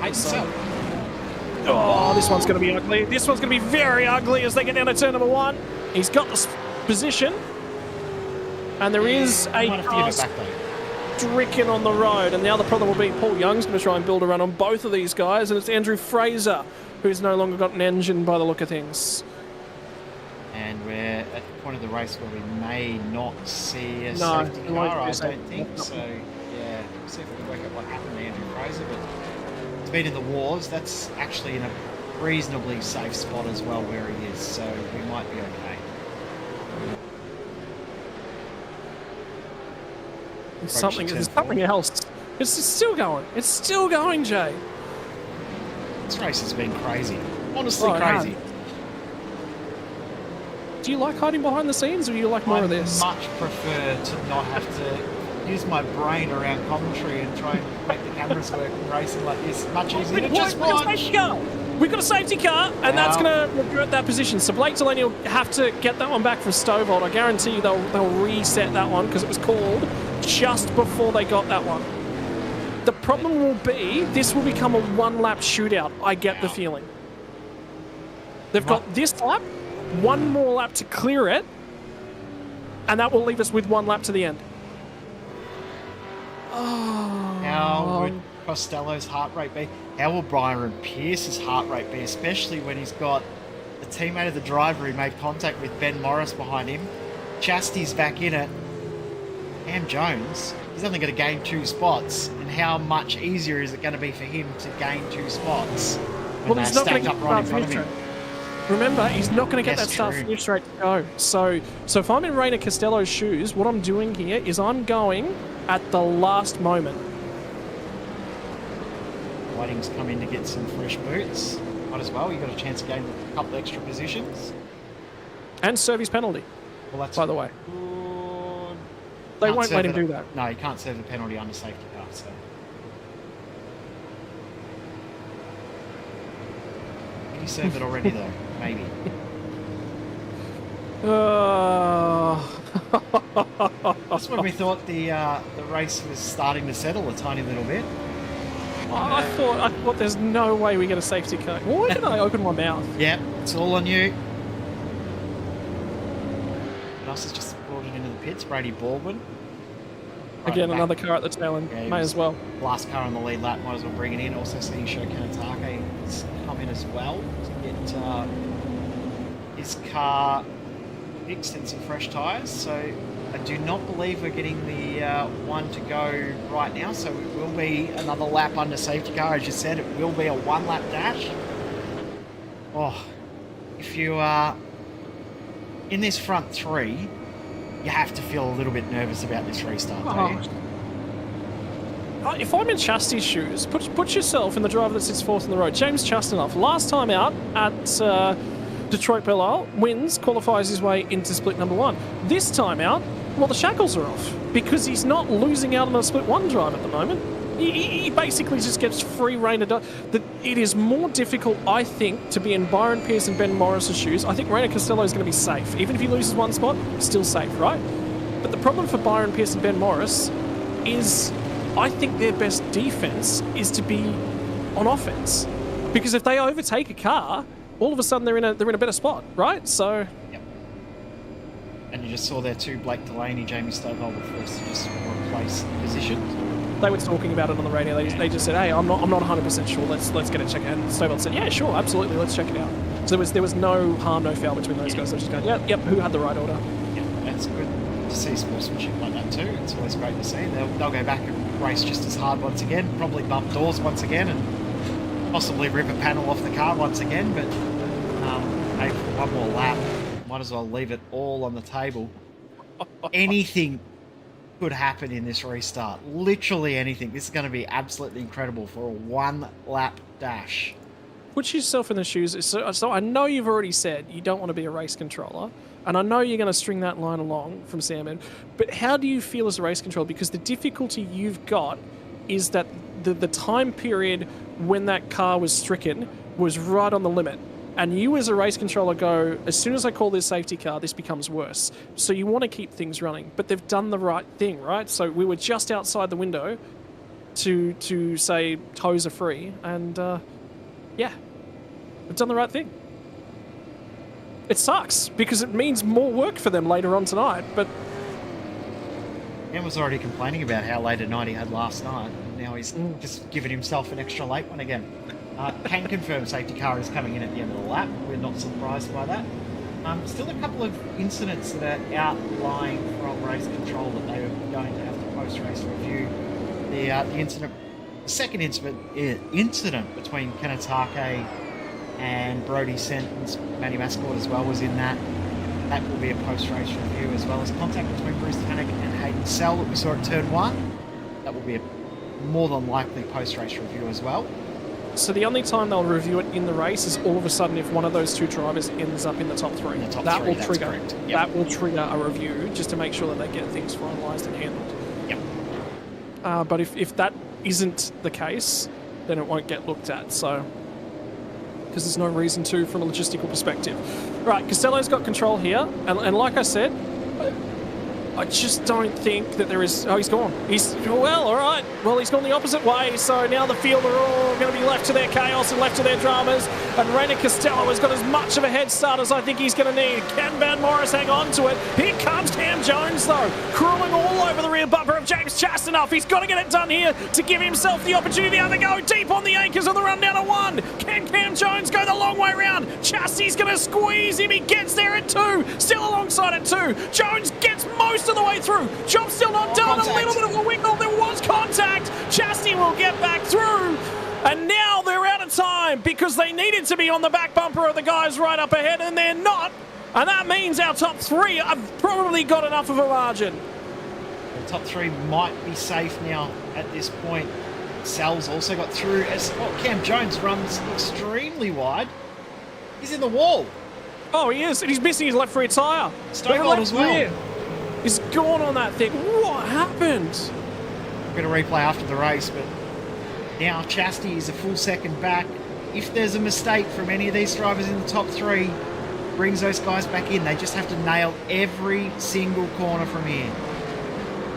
Oh, this one's going to be ugly. This one's going to be very ugly as they get down to turn number 1. He's got the position, and there is a car stricken on the road, and the other problem will be Paul Young's going to try and build a run on both of these guys, and it's Andrew Fraser who's no longer got an engine by the look of things. And we're at the point of the race where we may not see a safety car, I don't think. So, yeah, we'll see if we can work out what happened to Andrew Fraser, but he's been in the wars. That's actually in a reasonably safe spot as well where he is, so we might be okay. There's something else. It's still going. It's still going, Jay. This race has been crazy. Honestly, crazy. Do you like hiding behind the scenes, or do you like more of this? I much prefer to not have to use my brain around commentary and try and make the cameras work in racing like this. Much easier to just watch. We've got a safety car, and that's going to revert that position. So Blake Delaney will have to get that one back from Stovall. I guarantee you they'll reset that one, because it was called just before they got that one. The problem will be, this will become a one-lap shootout. I get the feeling. They've got this lap, one more lap to clear it, and that will leave us with 1 lap to the end. Oh. How would Costello's heart rate be? How will Byron Pierce's heart rate be, especially when he's got the teammate of the driver who made contact with Ben Morris behind him? Chastity's back in it. Cam Jones, he's only going to gain 2 spots, and how much easier is it going to be for him to gain 2 spots when they're stacked up right in front of him? Remember, he's not going to get that start finish straight to go. So if I'm in Reina Costello's shoes, what I'm doing here is I'm going at the last moment. Whiting's come in to get some fresh boots. Might as well. You've got a chance to gain a couple extra positions. And serve his penalty, well, that's by the way. They won't let him do that. No, you can't serve the penalty under safety car, so. Can you serve it already, though? Maybe. That's when we thought the race was starting to settle a tiny little bit. I thought there's no way we get a safety car. Why did I open my mouth? Yep, it's all on you. Ross has just brought it into the pits. Brady Baldwin. Again, another car at the tail end. Yeah, May as well. Last car on the lead lap, might as well bring it in. Also seeing Sho Kanatake has come in as well to get his car fixed and some fresh tyres. So I do not believe we're getting the one to go right now. So it will be another lap under safety car. As you said, it will be a 1-lap dash. Oh, if you are in this front 3, you have to feel a little bit nervous about this restart, don't you? If I'm in Chastity's shoes, put yourself in the driver that sits 4th on the road. James Chastanoff, last time out at Detroit Belle Isle, wins, qualifies his way into split number 1. This time out, well, the shackles are off because he's not losing out on a split 1 drive at the moment. He basically just gets free rein of it is more difficult, I think, to be in Byron Pierce and Ben Morris's shoes. I think Reina Costello is going to be safe. Even if he loses 1 spot, still safe, right? But the problem for Byron Pierce and Ben Morris is I think their best defense is to be on offense. Because if they overtake a car, all of a sudden they're in a better spot, right? So... Yep. And you just saw there too, Blake Delaney, Jamie Stovall were forced to just replace positions. They were talking about it on the radio. They just said, "Hey, I'm not 100% sure. Let's get a check out." And Stovall said, "Yeah, sure, absolutely. Let's check it out." So there was no harm, no foul between those guys. They're just going, "Yep. Who had the right order?" Yeah, that's good. to see sportsmanship like that too. It's always great to see. They'll go back and race just as hard once again, probably bump doors once again, and possibly rip a panel off the car once again. But hey, for one more lap, might as well leave it all on the table. Anything could happen in this restart. Literally anything. This is going to be absolutely incredible for a one-lap dash. Put yourself in the shoes. So I know you've already said you don't want to be a race controller, and I know you're going to string that line along from Salmon, but how do you feel as a race controller? Because the difficulty you've got is that the time period when that car was stricken was right on the limit. And you as a race controller go, as soon as I call this safety car, this becomes worse. So you want to keep things running, but they've done the right thing, right? So we were just outside the window to say toes are free, and yeah, they've done the right thing. It sucks, because it means more work for them later on tonight, but... Ken was already complaining about how late a night he had last night, and now he's just given himself an extra late one again. Can confirm safety car is coming in at the end of the lap. We're not surprised by that. Still a couple of incidents that are outlying from race control that they are going to have to post-race review. The second incident between Kenatake and Brody Sentence, Manny Mascot as well was in that. That will be a post-race review, as well as contact between Bruce Tannock and Hayden Sell that we saw at turn 1. That will be a more than likely post-race review as well. So the only time they'll review it in the race is all of a sudden if one of those two drivers ends up in the top three. That will trigger. Yep. That will trigger a review just to make sure that they get things finalised and handled. Yep. But if that isn't the case, then it won't get looked at. So because there's no reason to from a logistical perspective. Right, Costello's got control here, and like I said, I just don't think that there is... Oh, he's gone. Well, all right. Well, he's gone the opposite way, so now the field are all going to be left to their chaos and left to their dramas, and Reina Costello has got as much of a head start as I think he's going to need. Can Ben Morris hang on to it? Here comes Cam Jones, though, crawling all over the rear bumper of James Chastanoff. He's got to get it done here to give himself the opportunity to have a go deep on the anchors on the run down to 1. Can Cam Jones go the long way round? Chasty's going to squeeze him. He gets there at 2. Still alongside at 2. Jones gets most of the way through. Job still not done. Contact. A little bit of a wiggle. There was contact. Chasty will get back through. And now they're out of time because they needed to be on the back bumper of the guys right up ahead, and they're not. And that means our top 3 have probably got enough of a margin. The top 3 might be safe now at this point. Sal's also got through as Cam Jones runs extremely wide. He's in the wall. Oh, he is. And he's missing his left rear tyre. Stovall as well. He's gone on that thing. What happened? We're going to replay after the race, but now Chasty is a full second back. If there's a mistake from any of these drivers in the top 3, brings those guys back in. They just have to nail every single corner from here.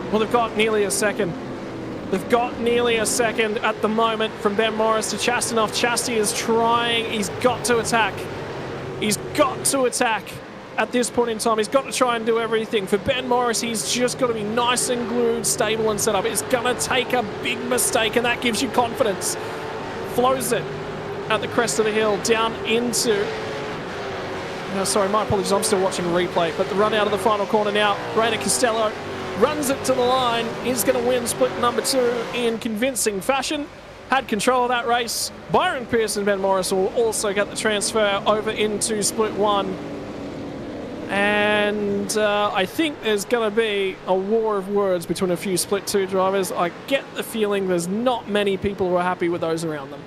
Well, they've got nearly a second. They've got nearly a second at the moment from Ben Morris to Chastanoff. Chasty is trying. He's got to attack. He's got to attack. At this point in time, he's got to try and do everything. For Ben Morris, he's just got to be nice and glued, stable and set up. It's going to take a big mistake, and that gives you confidence. Flows it at the crest of the hill, down into... No, sorry, my apologies, I'm still watching replay. But the run out of the final corner now, Reina Costello runs it to the line, is going to win split number 2 in convincing fashion. Had control of that race. Byron Pearce and Ben Morris will also get the transfer over into split 1. And I think there's going to be a war of words between a few split 2 drivers. I get the feeling there's not many people who are happy with those around them.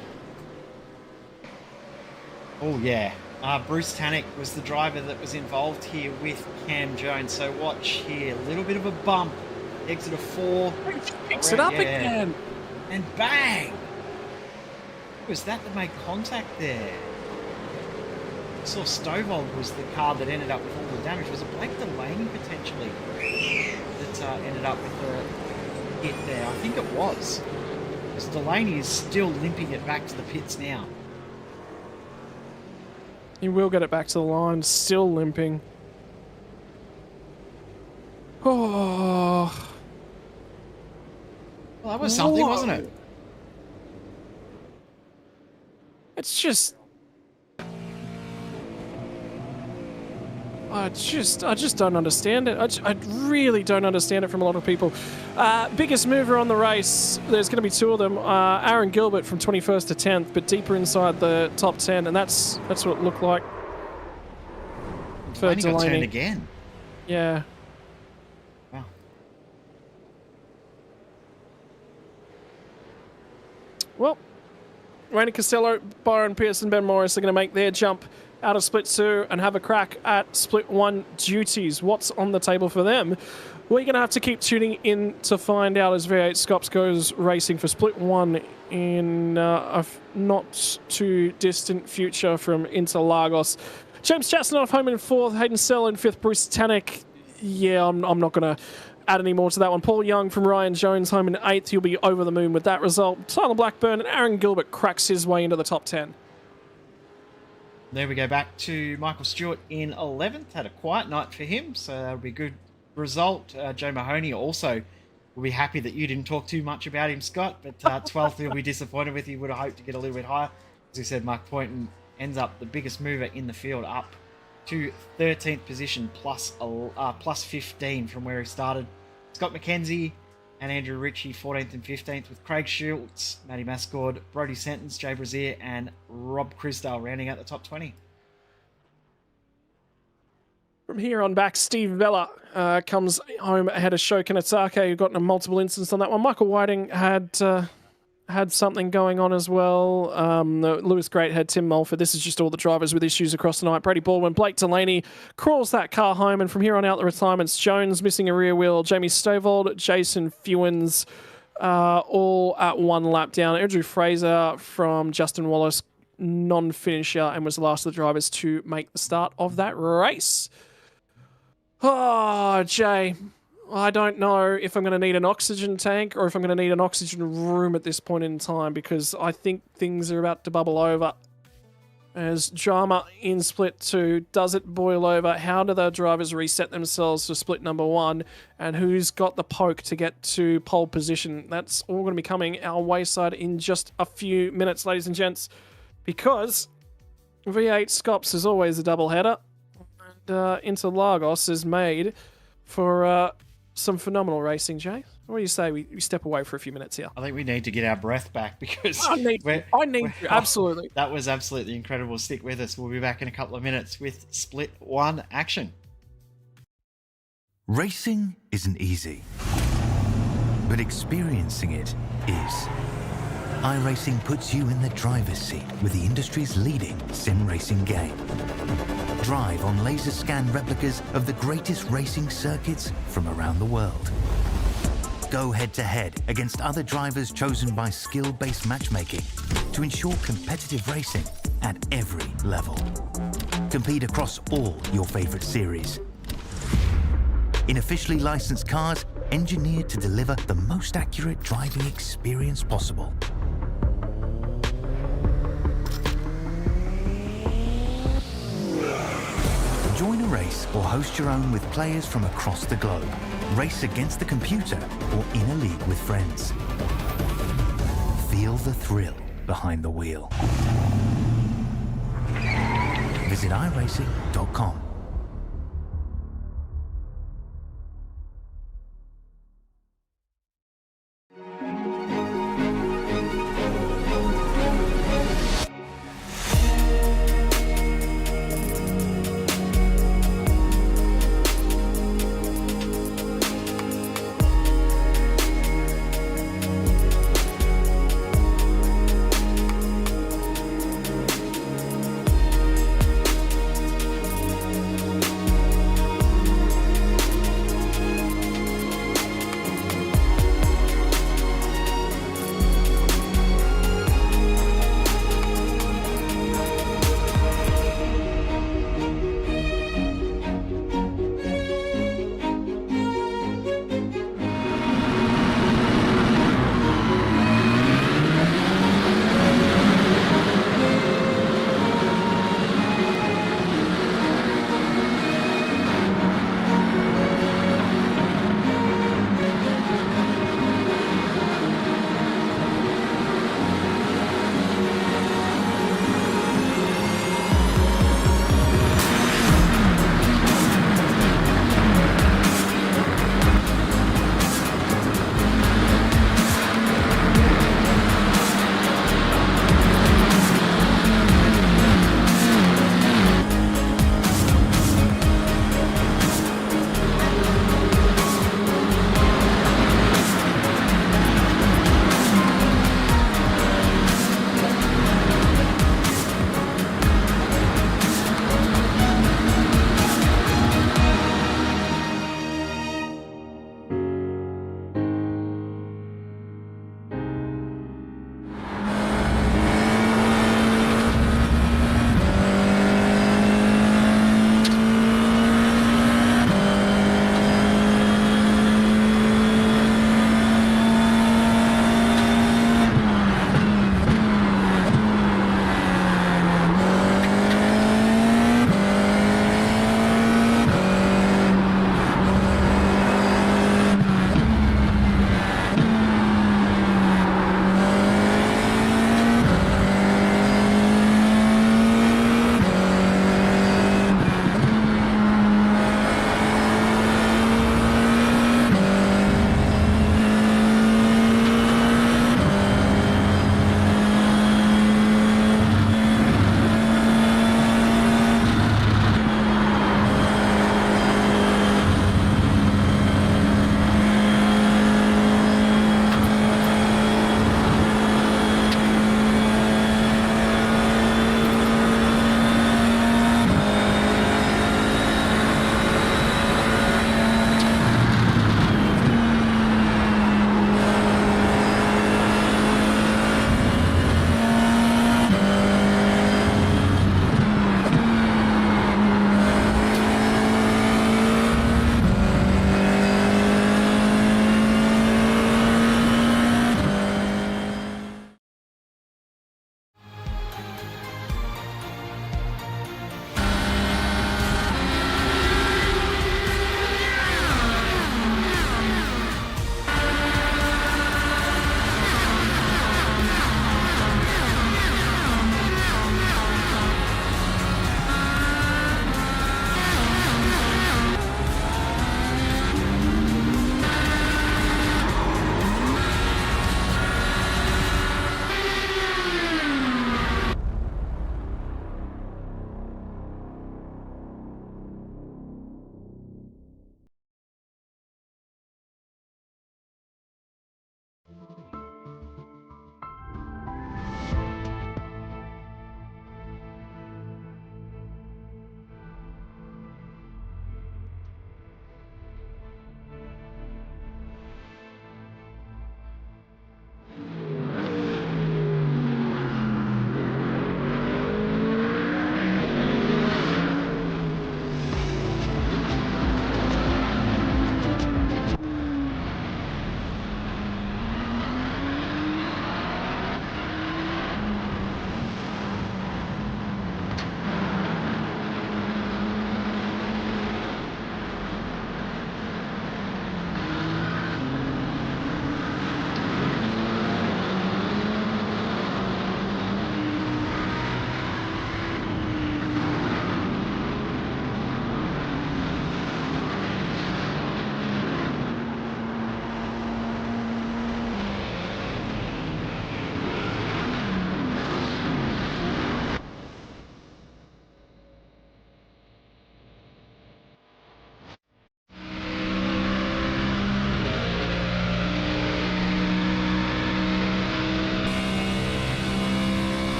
Oh, yeah. Bruce Tannock was the driver that was involved here with Cam Jones. So watch here. A little bit of a bump. Exit of 4. Picks it up again. And bang! Who was that made contact there? I saw Stovall was the car that ended up with all the damage. Was it Blake Delaney potentially that ended up with the hit there? I think it was. Because Delaney is still limping it back to the pits now. He will get it back to the line, still limping. Oh. Well, that was something, wasn't it? It's just... I just don't understand it. I really don't understand it from a lot of people. Biggest mover on the race, there's going to be two of them. Aaron Gilbert from 21st to 10th, but deeper inside the top 10, and that's what it looked like for Delaney got turned Delaney. again. Yeah. Wow. Well, Rainy Costello, Byron Pearson, Ben Morris are going to make their jump out of Split 2 and have a crack at Split 1 duties. What's on the table for them? We're going to have to keep tuning in to find out as V8SCOPS goes racing for Split 1 in a not too distant future from Interlagos. James Chastanoff home in 4th, Hayden Sell in 5th, Bruce Tannick. Yeah, I'm not going to add any more to that one. Paul Young from Ryan Jones home in 8th. He'll be over the moon with that result. Tyler Blackburn and Aaron Gilbert cracks his way into the top 10. There we go, back to Michael Stewart in 11th. Had a quiet night for him, so that'll be a good result. Joe Mahoney also will be happy that you didn't talk too much about him, Scott, but 12th he'll be disappointed with. He would have hoped to get a little bit higher. As we said, Mark Poynton ends up the biggest mover in the field, up to 13th position, plus 15 from where he started. Scott McKenzie and Andrew Ritchie 14th and 15th, with Craig Schultz, Matty Mascord, Brody Sentence, Jay Brazier and Rob Crisdale rounding out the top 20. From here on back, Steve Vella comes home ahead of Sho Kanatake, who got in a multiple instance on that one. Michael Whiting had something going on as well. Lewis Great had Tim Mulford. This is just all the drivers with issues across the night. Brady Baldwin, Blake Delaney crawls that car home, and from here on out, the retirements: Jones missing a rear wheel, Jamie Stovold, Jason Fewens, all at one lap down. Andrew Fraser from Justin Wallace, non-finisher, and was the last of the drivers to make the start of that race. Oh, Jay, I don't know if I'm going to need an oxygen tank or if I'm going to need an oxygen room at this point in time, because I think things are about to bubble over. As drama in Split 2, does it boil over? How do the drivers reset themselves for Split number 1? And who's got the poke to get to pole position? That's all going to be coming our wayside in just a few minutes, ladies and gents, because V8SCOPS is always a double header. And Interlagos is made for some phenomenal racing, Jay. What do you say we step away for a few minutes here? I think we need to get our breath back, because I need to, absolutely. That was absolutely incredible. Stick with us. We'll be back in a couple of minutes with Split 1 action. Racing isn't easy, but experiencing it is. iRacing puts you in the driver's seat with the industry's leading sim racing game. Drive on laser scan replicas of the greatest racing circuits from around the world. Go head-to-head against other drivers chosen by skill-based matchmaking to ensure competitive racing at every level. Compete across all your favorite series. In officially licensed cars, engineered to deliver the most accurate driving experience possible. Join a race or host your own with players from across the globe. Race against the computer or in a league with friends. Feel the thrill behind the wheel. Visit iRacing.com.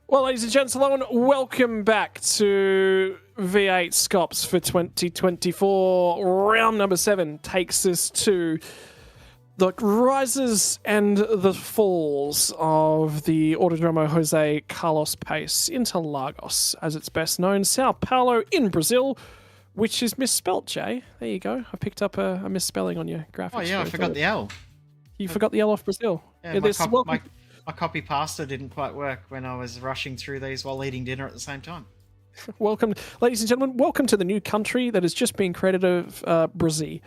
Well, ladies and gentlemen, welcome back to V8SCOPS for 2024. Round number 7 takes us to the rises and the falls of the Autodromo Jose Carlos Pace Interlagos, as it's best known, Sao Paulo in Brazil, which is misspelt, Jay. There you go. I picked up a misspelling on your graphics. Oh, yeah, I forgot the L. You forgot the L off Brazil. Yeah, my copy pasta didn't quite work when I was rushing through these while eating dinner at the same time. Welcome, ladies and gentlemen, welcome to the new country that has just been created of Brazil.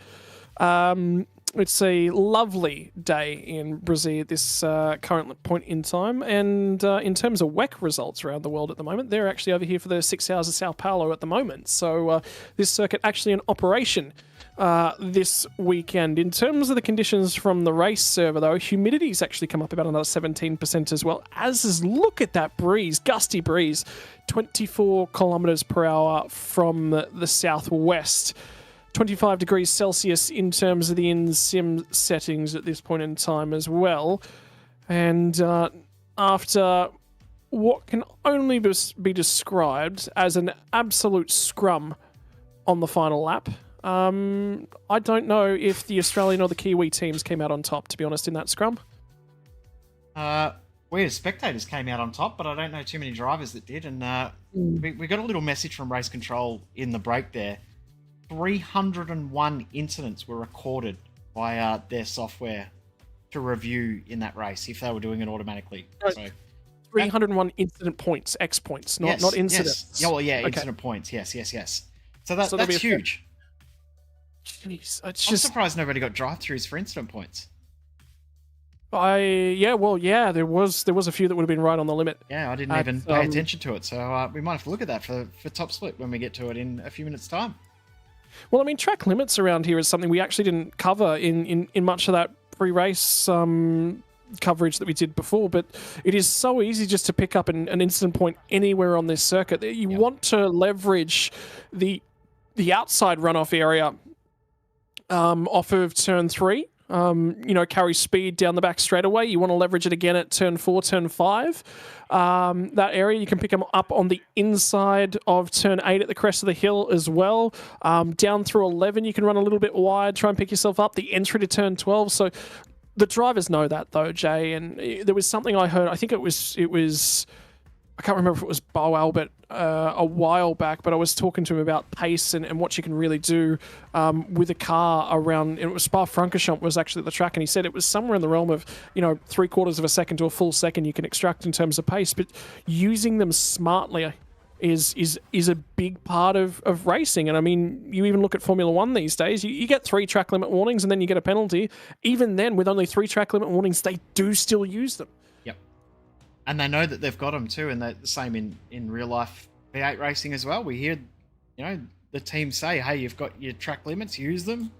It's a lovely day in Brazil at this current point in time. And in terms of WEC results around the world at the moment, they're actually over here for the 6 hours of Sao Paulo at the moment. So this circuit actually in operation this weekend. In terms of the conditions from the race server, though, humidity's actually come up about another 17% as well. As is, look at that breeze, gusty breeze, 24 kilometers per hour from the southwest. 25 degrees Celsius in terms of the in-sim settings at this point in time as well. And after what can only be described as an absolute scrum on the final lap, I don't know if the Australian or the Kiwi teams came out on top, to be honest, in that scrum. We as spectators came out on top, but I don't know too many drivers that did. And we got a little message from race control in the break there. 301 incidents were recorded by their software to review in that race if they were doing it automatically. So 301 incident points, X points, not incidents. Yes. Yeah, well, yeah, okay. Incident points. Yes. So that's huge. Jeez, I'm surprised nobody got drive-throughs for incident points. There was a few that would have been right on the limit. Yeah, I didn't even pay attention to it, so we might have to look at that for top split when we get to it in a few minutes' time. Well, I mean, track limits around here is something we actually didn't cover in much of that pre-race coverage that we did before, but it is so easy just to pick up an incident point anywhere on this circuit. You want to leverage the outside runoff area off of turn 3. Carry speed down the back straightaway. You want to leverage it again at turn 4, turn 5. That area, you can pick them up on the inside of turn 8 at the crest of the hill as well. Down through 11, you can run a little bit wide, try and pick yourself up. The entry to turn 12. So the drivers know that, though, Jay. And there was something I heard. I think it was. I can't remember if it was Bo Albert a while back, but I was talking to him about pace and what you can really do with a car around. And it was Spa-Francorchamps was actually the track, and he said it was somewhere in the realm of 3/4 of a second to a full second you can extract in terms of pace, but using them smartly is a big part of racing. And I mean, you even look at Formula One these days, you get 3 track limit warnings and then you get a penalty. Even then, with only 3 track limit warnings, they do still use them. And they know that they've got them too, and the same in real life V8 racing as well. We hear, the team say, "Hey, you've got your track limits, use them."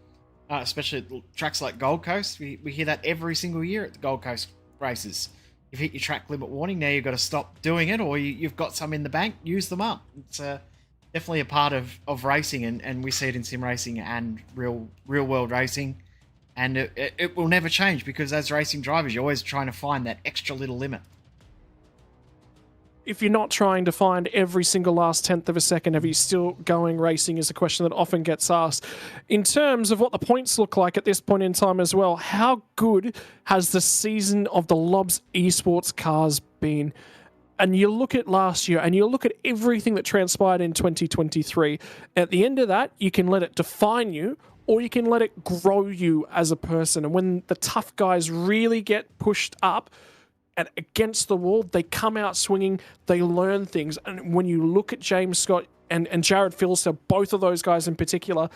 Especially at tracks like Gold Coast, we hear that every single year at the Gold Coast races. You've hit your track limit warning, now you've got to stop doing it, or you've got some in the bank, use them up. It's definitely a part of racing, and we see it in sim racing and real world racing, and it will never change, because as racing drivers, you're always trying to find that extra little limit. If you're not trying to find every single last tenth of a second, are you still going racing, is a question that often gets asked. In terms of what the points look like at this point in time as well, how good has the season of the Lobs esports cars been? And you look at last year and you look at everything that transpired in 2023. At the end of that, you can let it define you, or you can let it grow you as a person. And when the tough guys really get pushed up and against the wall, they come out swinging, they learn things. And when you look at James Scott and Jared Filster, both of those guys in particular,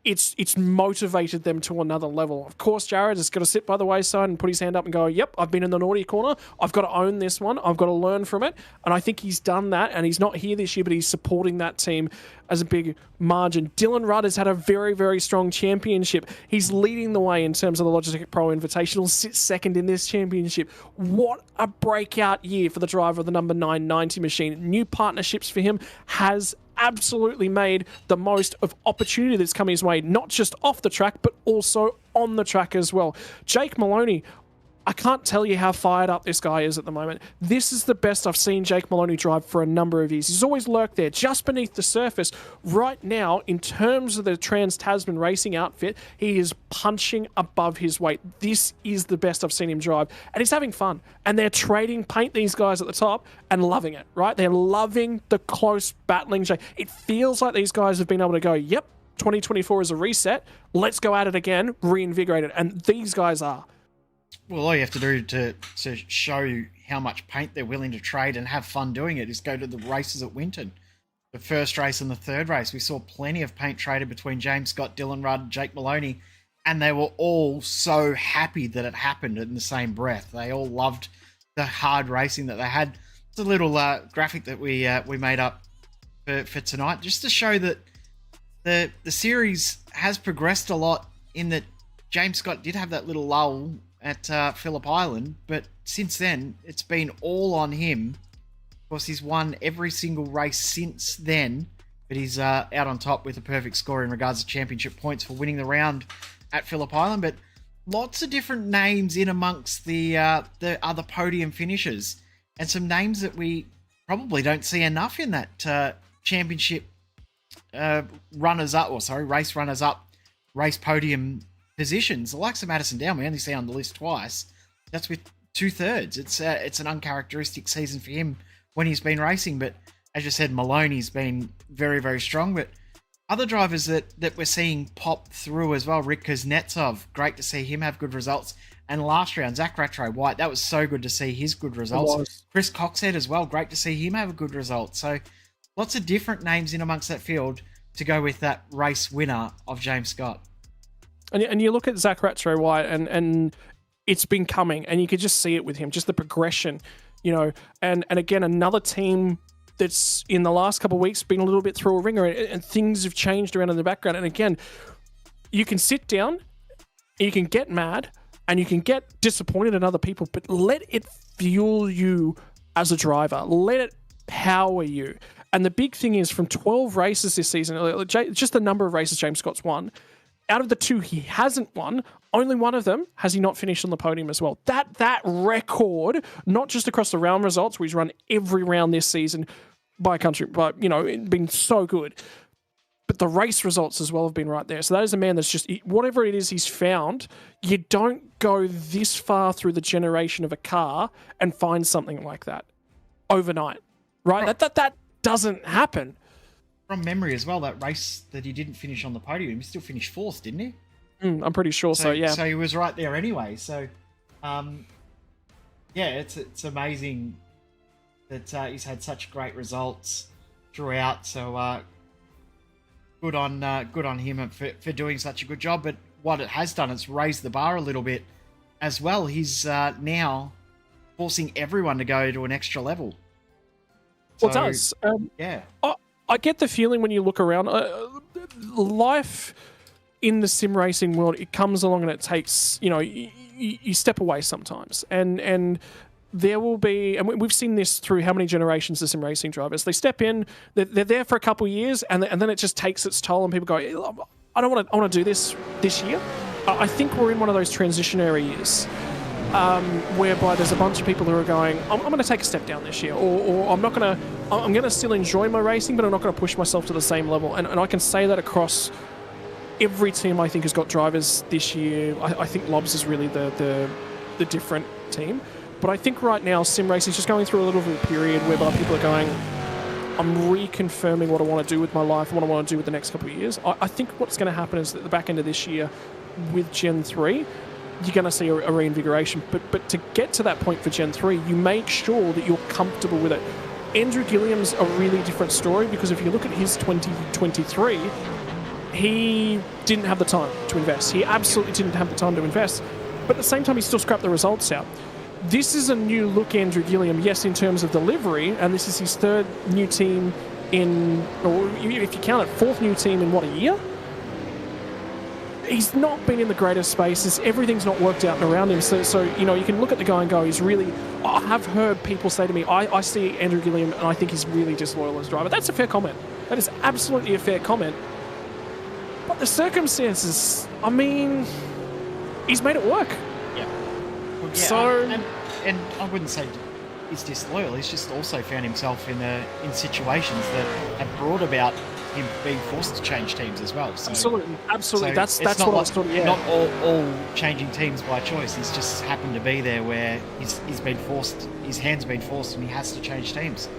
it's motivated them to another level. Of course, Jared has got to sit by the wayside and put his hand up and go, yep, I've been in the naughty corner. I've got to own this one. I've got to learn from it. And I think he's done that, and he's not here this year, but he's supporting that team as a big margin. Dylan Rudd has had a very, very strong championship. He's leading the way in terms of the Logitech Pro Invitational, sits second in this championship. What a breakout year for the driver of the number 990 machine. New partnerships for him, has absolutely made the most of opportunity that's come his way, not just off the track, but also on the track as well. Jake Maloney, I can't tell you how fired up this guy is at the moment. This is the best I've seen Jake Maloney drive for a number of years. He's always lurked there, just beneath the surface. Right now, in terms of the Trans-Tasman racing outfit, he is punching above his weight. This is the best I've seen him drive. And he's having fun. And they're trading paint, these guys at the top, and loving it, right? They're loving the close battling. It feels like these guys have been able to go, yep, 2024 is a reset. Let's go at it again, reinvigorate it. And these guys are. Well, all you have to do to show you how much paint they're willing to trade and have fun doing it is go to the races at Winton. The first race and the third race, we saw plenty of paint traded between James Scott, Dylan Rudd, Jake Maloney, and they were all so happy that it happened in the same breath. They all loved the hard racing that they had. It's a little graphic that we made up for tonight, just to show that the series has progressed a lot in that James Scott did have that little lull at Phillip Island, but since then, it's been all on him. Of course, he's won every single race since then, but he's out on top with a perfect score in regards to championship points for winning the round at Phillip Island, but lots of different names in amongst the other podium finishers, and some names that we probably don't see enough in that championship race runners-up, race podium positions. The likes of Madison Down, we only see on the list twice. That's with 2/3. It's an uncharacteristic season for him when he's been racing. But as you said, Maloney's been very, very strong. But other drivers that we're seeing pop through as well. Rick Kuznetsov, great to see him have good results. And last round, Zach Rattray-White, that was so good to see his good results. Chris Coxhead as well, great to see him have a good result. So lots of different names in amongst that field to go with that race winner of James Scott. And you look at Zach Rattray-White, and it's been coming, and you could just see it with him, just the progression, and again, another team that's in the last couple of weeks been a little bit through a ringer, and things have changed around in the background. And again, you can sit down, you can get mad, and you can get disappointed in other people, but let it fuel you as a driver. Let it power you. And the big thing is, from 12 races this season, just the number of races James Scott's won, out of the 2 he hasn't won, only one of them has he not finished on the podium as well. That record, not just across the round results, where he's run every round this season by country, but been so good, but the race results as well have been right there. So that is a man that's just, whatever it is he's found, you don't go this far through the generation of a car and find something like that overnight, right? That doesn't happen. From memory as well, that race that he didn't finish on the podium, he still finished 4th, didn't he? I'm pretty sure so, yeah. So he was right there anyway. So, it's amazing that he's had such great results throughout. So good on him for doing such a good job. But what it has done is raised the bar a little bit as well. He's now forcing everyone to go to an extra level. Well, it does. Yeah. I get the feeling when you look around, life in the sim racing world, it comes along and it takes, you step away sometimes. And there will be, and we've seen this through how many generations of sim racing drivers. They step in, they're there for a couple of years, and then it just takes its toll, and people go, I want to do this year. I think we're in one of those transitionary years. Whereby there's a bunch of people who are going, I'm going to take a step down this year, or I'm going to still enjoy my racing, but I'm not going to push myself to the same level. And I can say that across every team I think has got drivers this year. I think Lobs is really the different team. But I think right now sim racing is just going through a little bit of a period whereby people are going, I'm reconfirming what I want to do with my life and what I want to do with the next couple of years. I think what's going to happen is at the back end of this year with Gen 3, you're going to see a reinvigoration. But to get to that point for Gen 3, you make sure that you're comfortable with it. Andrew Gilliam's a really different story, because if you look at his 2023, he didn't have the time to invest. He absolutely didn't have the time to invest. But at the same time, he still scrapped the results out. This is a new look Andrew Gilliam, yes, in terms of delivery, and this is his 3rd new team in, or if you count it, 4th new team in, what, a year? He's not been in the greatest spaces. Everything's not worked out and around him. So you can look at the guy and go, he's really... I have heard people say to me, I see Andrew Gilliam and I think he's really disloyal as a driver. That's a fair comment. That is absolutely a fair comment. But the circumstances, I mean, he's made it work. Yeah. Well, yeah, So- and I wouldn't say he's disloyal. He's just also found himself in situations that have brought about him being forced to change teams as well. So, Absolutely. so That's it's what not I was like, talking. Yeah. not all changing teams by choice. He's just happened to be there where he's been forced. His hand's been forced, and he has to change teams.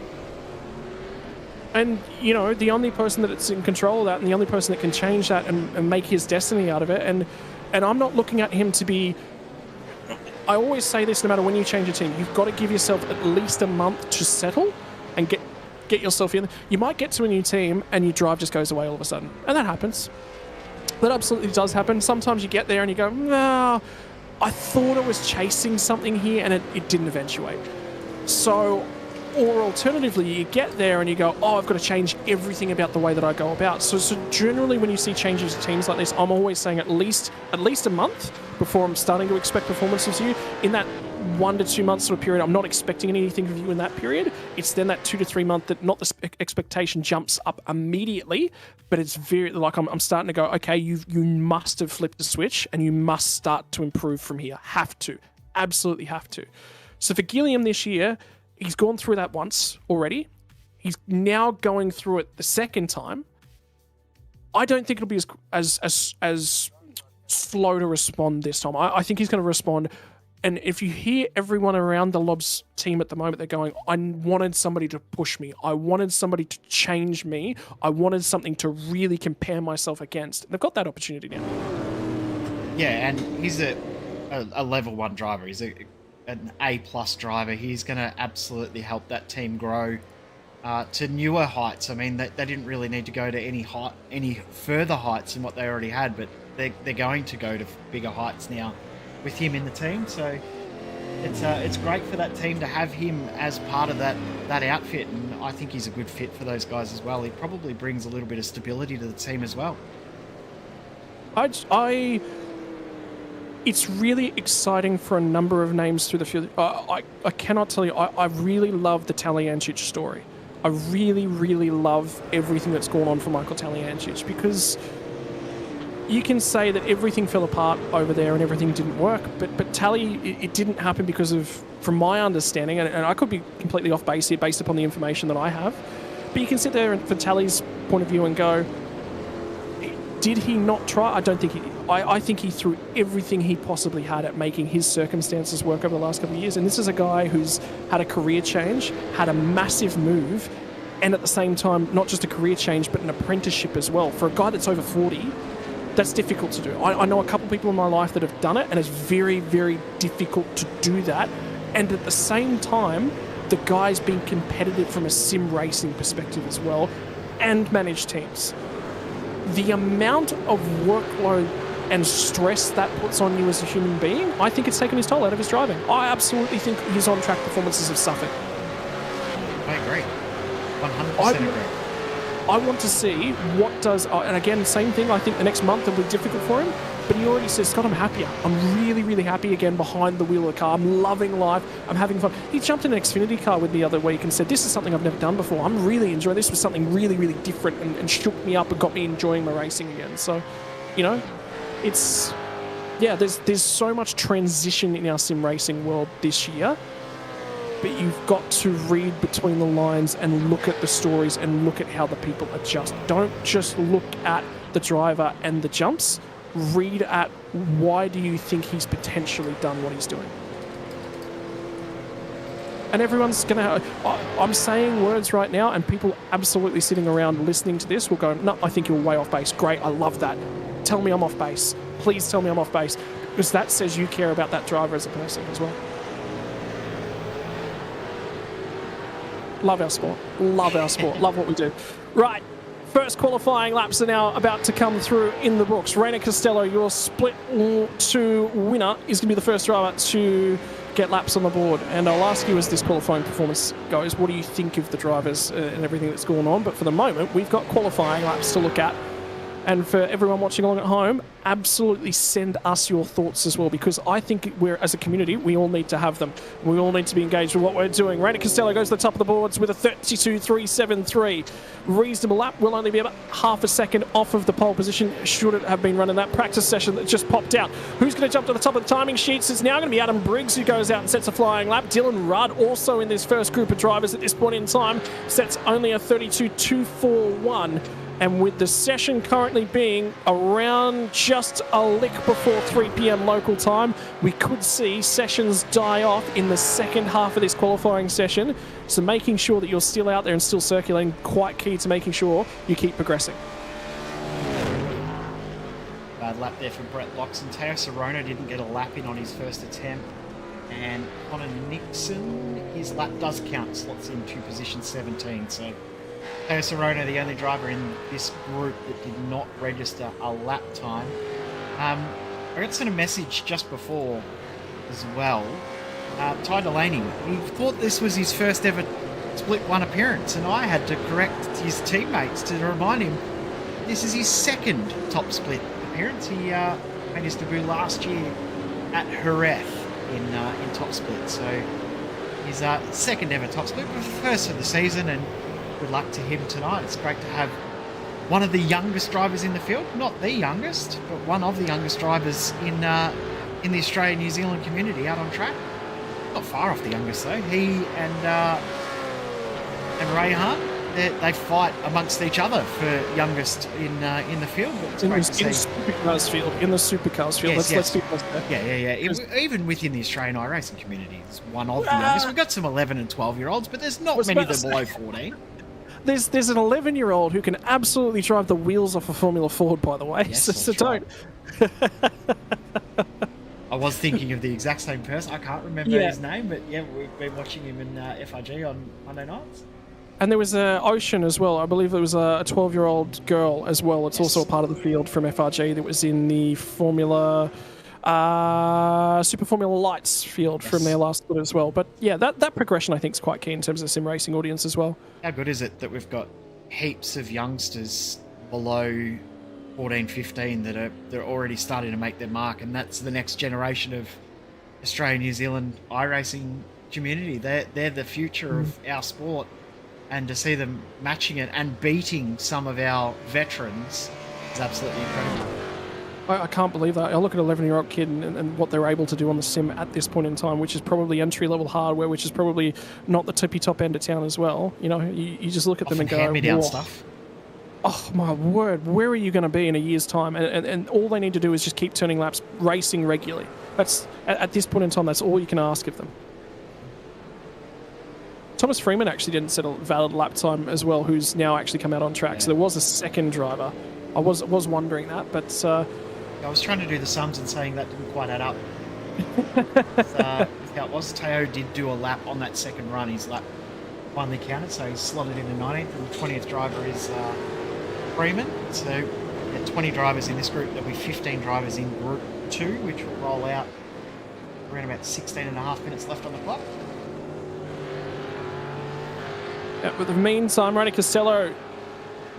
And, you know, the only person that's in control of that and the only person that can change that and make his destiny out of it. And I'm not looking at him to be... I always say this, no matter when you change a team, you've got to give yourself at least a month to settle and get yourself in. You might get to a new team and your drive just goes away all of a sudden. And that happens. That absolutely does happen. Sometimes you get there and you go, no, I thought I was chasing something here and it didn't eventuate. So... Or alternatively, you get there and you go, oh, I've got to change everything about the way that I go about. So generally when you see changes to teams like this, I'm always saying at least a month before I'm starting to expect performances of you. In that 1 to 2 month sort of period, I'm not expecting anything of you in that period. It's then that 2 to 3 month that not the expectation jumps up immediately, but it's very, like I'm starting to go, okay, you must have flipped the switch and you must start to improve from here. Have to. Absolutely have to. So for Gilliam this year, he's gone through that once already. He's now going through it the second time. I don't think it'll be as slow to respond this time. I think he's going to respond. And if you hear everyone around the Lobs team at the moment, they're going, I wanted somebody to push me. I wanted somebody to change me. I wanted something to really compare myself against. They've got that opportunity now. Yeah, and he's a level 1 driver. He's an A+ driver. He's going to absolutely help that team grow to newer heights. I mean, they didn't really need to go to any further heights than what they already had, but they're going to go to bigger heights now with him in the team. So it's great for that team to have him as part of that outfit, and I think he's a good fit for those guys as well. He probably brings a little bit of stability to the team as well. It's really exciting for a number of names through the field. I cannot tell you, I really love the Talyancic story. I really, really love everything that's gone on for Michael Talyancic, because you can say that everything fell apart over there and everything didn't work, but Tally, it didn't happen because of, from my understanding, and I could be completely off base here based upon the information that I have, but you can sit there and, for Tally's point of view, and go, did he not try? I don't think he... I think he threw everything he possibly had at making his circumstances work over the last couple of years. And this is a guy who's had a career change, had a massive move, and at the same time, not just a career change, but an apprenticeship as well. For a guy that's over 40, that's difficult to do. I know a couple of people in my life that have done it, and it's very, very difficult to do that. And at the same time, the guy's been competitive from a sim racing perspective as well, and managed teams. The amount of workload and stress that puts on you as a human being, I think it's taken his toll out of his driving. I absolutely think his on-track performances have suffered. I agree. 100% agree. I want to see what does... and again, same thing, I think the next month will be difficult for him, but he already says, Scott, I'm happier. I'm really, really happy again behind the wheel of the car. I'm loving life. I'm having fun. He jumped in an Xfinity car with me the other week and said, this is something I've never done before. I'm really enjoying this. Was something really, really different and shook me up and got me enjoying my racing again. So, you know, it's... Yeah, there's so much transition in our sim racing world this year, but you've got to read between the lines and look at the stories and look at how the people adjust. Don't just look at the driver and the jumps. Read at why do you think he's potentially done what he's doing. And everyone's going to... I'm saying words right now, and people absolutely sitting around listening to this will go, no, I think you're way off base. Great, I love that. Tell me I'm off base. Please tell me I'm off base. Because that says you care about that driver as a person as well. Love our sport. Love our sport. Love what we do. Right. First qualifying laps are now about to come through in the books. Reina Costello, your split 2 winner, is going to be the first driver to get laps on the board. And I'll ask you as this qualifying performance goes, what do you think of the drivers and everything that's going on? But for the moment, we've got qualifying laps to look at. And for everyone watching along at home, absolutely send us your thoughts as well, because I think we're, as a community, we all need to have them. We all need to be engaged with what we're doing. Randy Costello goes to the top of the boards with a 32.373. Reasonable lap. Will only be about half a second off of the pole position, should it have been running that practice session that just popped out. Who's going to jump to the top of the timing sheets? It's now going to be Adam Briggs who goes out and sets a flying lap. Dylan Rudd, also in this first group of drivers at this point in time, sets only a 32.241. And with the session currently being around just a lick before 3 p.m. local time, we could see sessions die off in the second half of this qualifying session. So making sure that you're still out there and still circulating, quite key to making sure you keep progressing. Bad lap there for Brett Loxon. Teo Serona didn't get a lap in on his first attempt. And Connor Nixon, his lap does count, slots into position 17. So Teo Serona, the only driver in this group that did not register a lap time. I got sent a message just before as well. Ty Delaney, he thought this was his first ever split one appearance, and I had to correct his teammates to remind him this is his second top split appearance. He made his debut last year at Jerez in top split, so his second ever top split, but first of the season, and good luck to him tonight. It's great to have one of the youngest drivers in the field, not the youngest, but one of the youngest drivers in the Australian-New Zealand community out on track. Not far off the youngest though. He and Rayhan, they fight amongst each other for youngest in the field. But it's great to see. In the supercars field. Yes, Let's be honest there. Yeah. Even within the Australian iRacing community, it's one of the youngest. We've got some 11 and 12-year-olds, but there's not many of them below 14. There's an 11-year-old who can absolutely drive the wheels off a Formula Ford, by the way. Yes, so don't. I was thinking of the exact same person. I can't remember his name, but yeah, we've been watching him in FRG on Monday nights. And there was Ocean as well. I believe there was a 12-year-old girl as well. It's also a part of the field from FRG that was in the Formula... Super Formula Lights field from their last split as well. But yeah, that progression I think is quite key in terms of the sim racing audience as well. How good is it that we've got heaps of youngsters below 14, 15 that they're already starting to make their mark, and that's the next generation of Australian, New Zealand iRacing community. They're the future of our sport, and to see them matching it and beating some of our veterans is absolutely incredible. I can't believe that. I look at an 11-year-old kid and what they're able to do on the sim at this point in time, which is probably entry-level hardware, which is probably not the tippy-top end of town as well. You know, you just look at them and go, hand-me-down stuff. Oh, my word, where are you going to be in a year's time? And all they need to do is just keep turning laps, racing regularly. That's at this point in time, that's all you can ask of them. Thomas Freeman actually didn't set a valid lap time as well, who's now actually come out on track. Yeah. So there was a second driver. I was wondering that, but... I was trying to do the sums and saying that didn't quite add up. How it was, Teo did do a lap on that second run. His lap finally counted, so he's slotted in the 19th, and the 20th driver is Freeman. So 20 drivers in this group. There'll be 15 drivers in Group 2, which will roll out around about 16 and a half minutes left on the clock. With the meantime, Ronnie Costello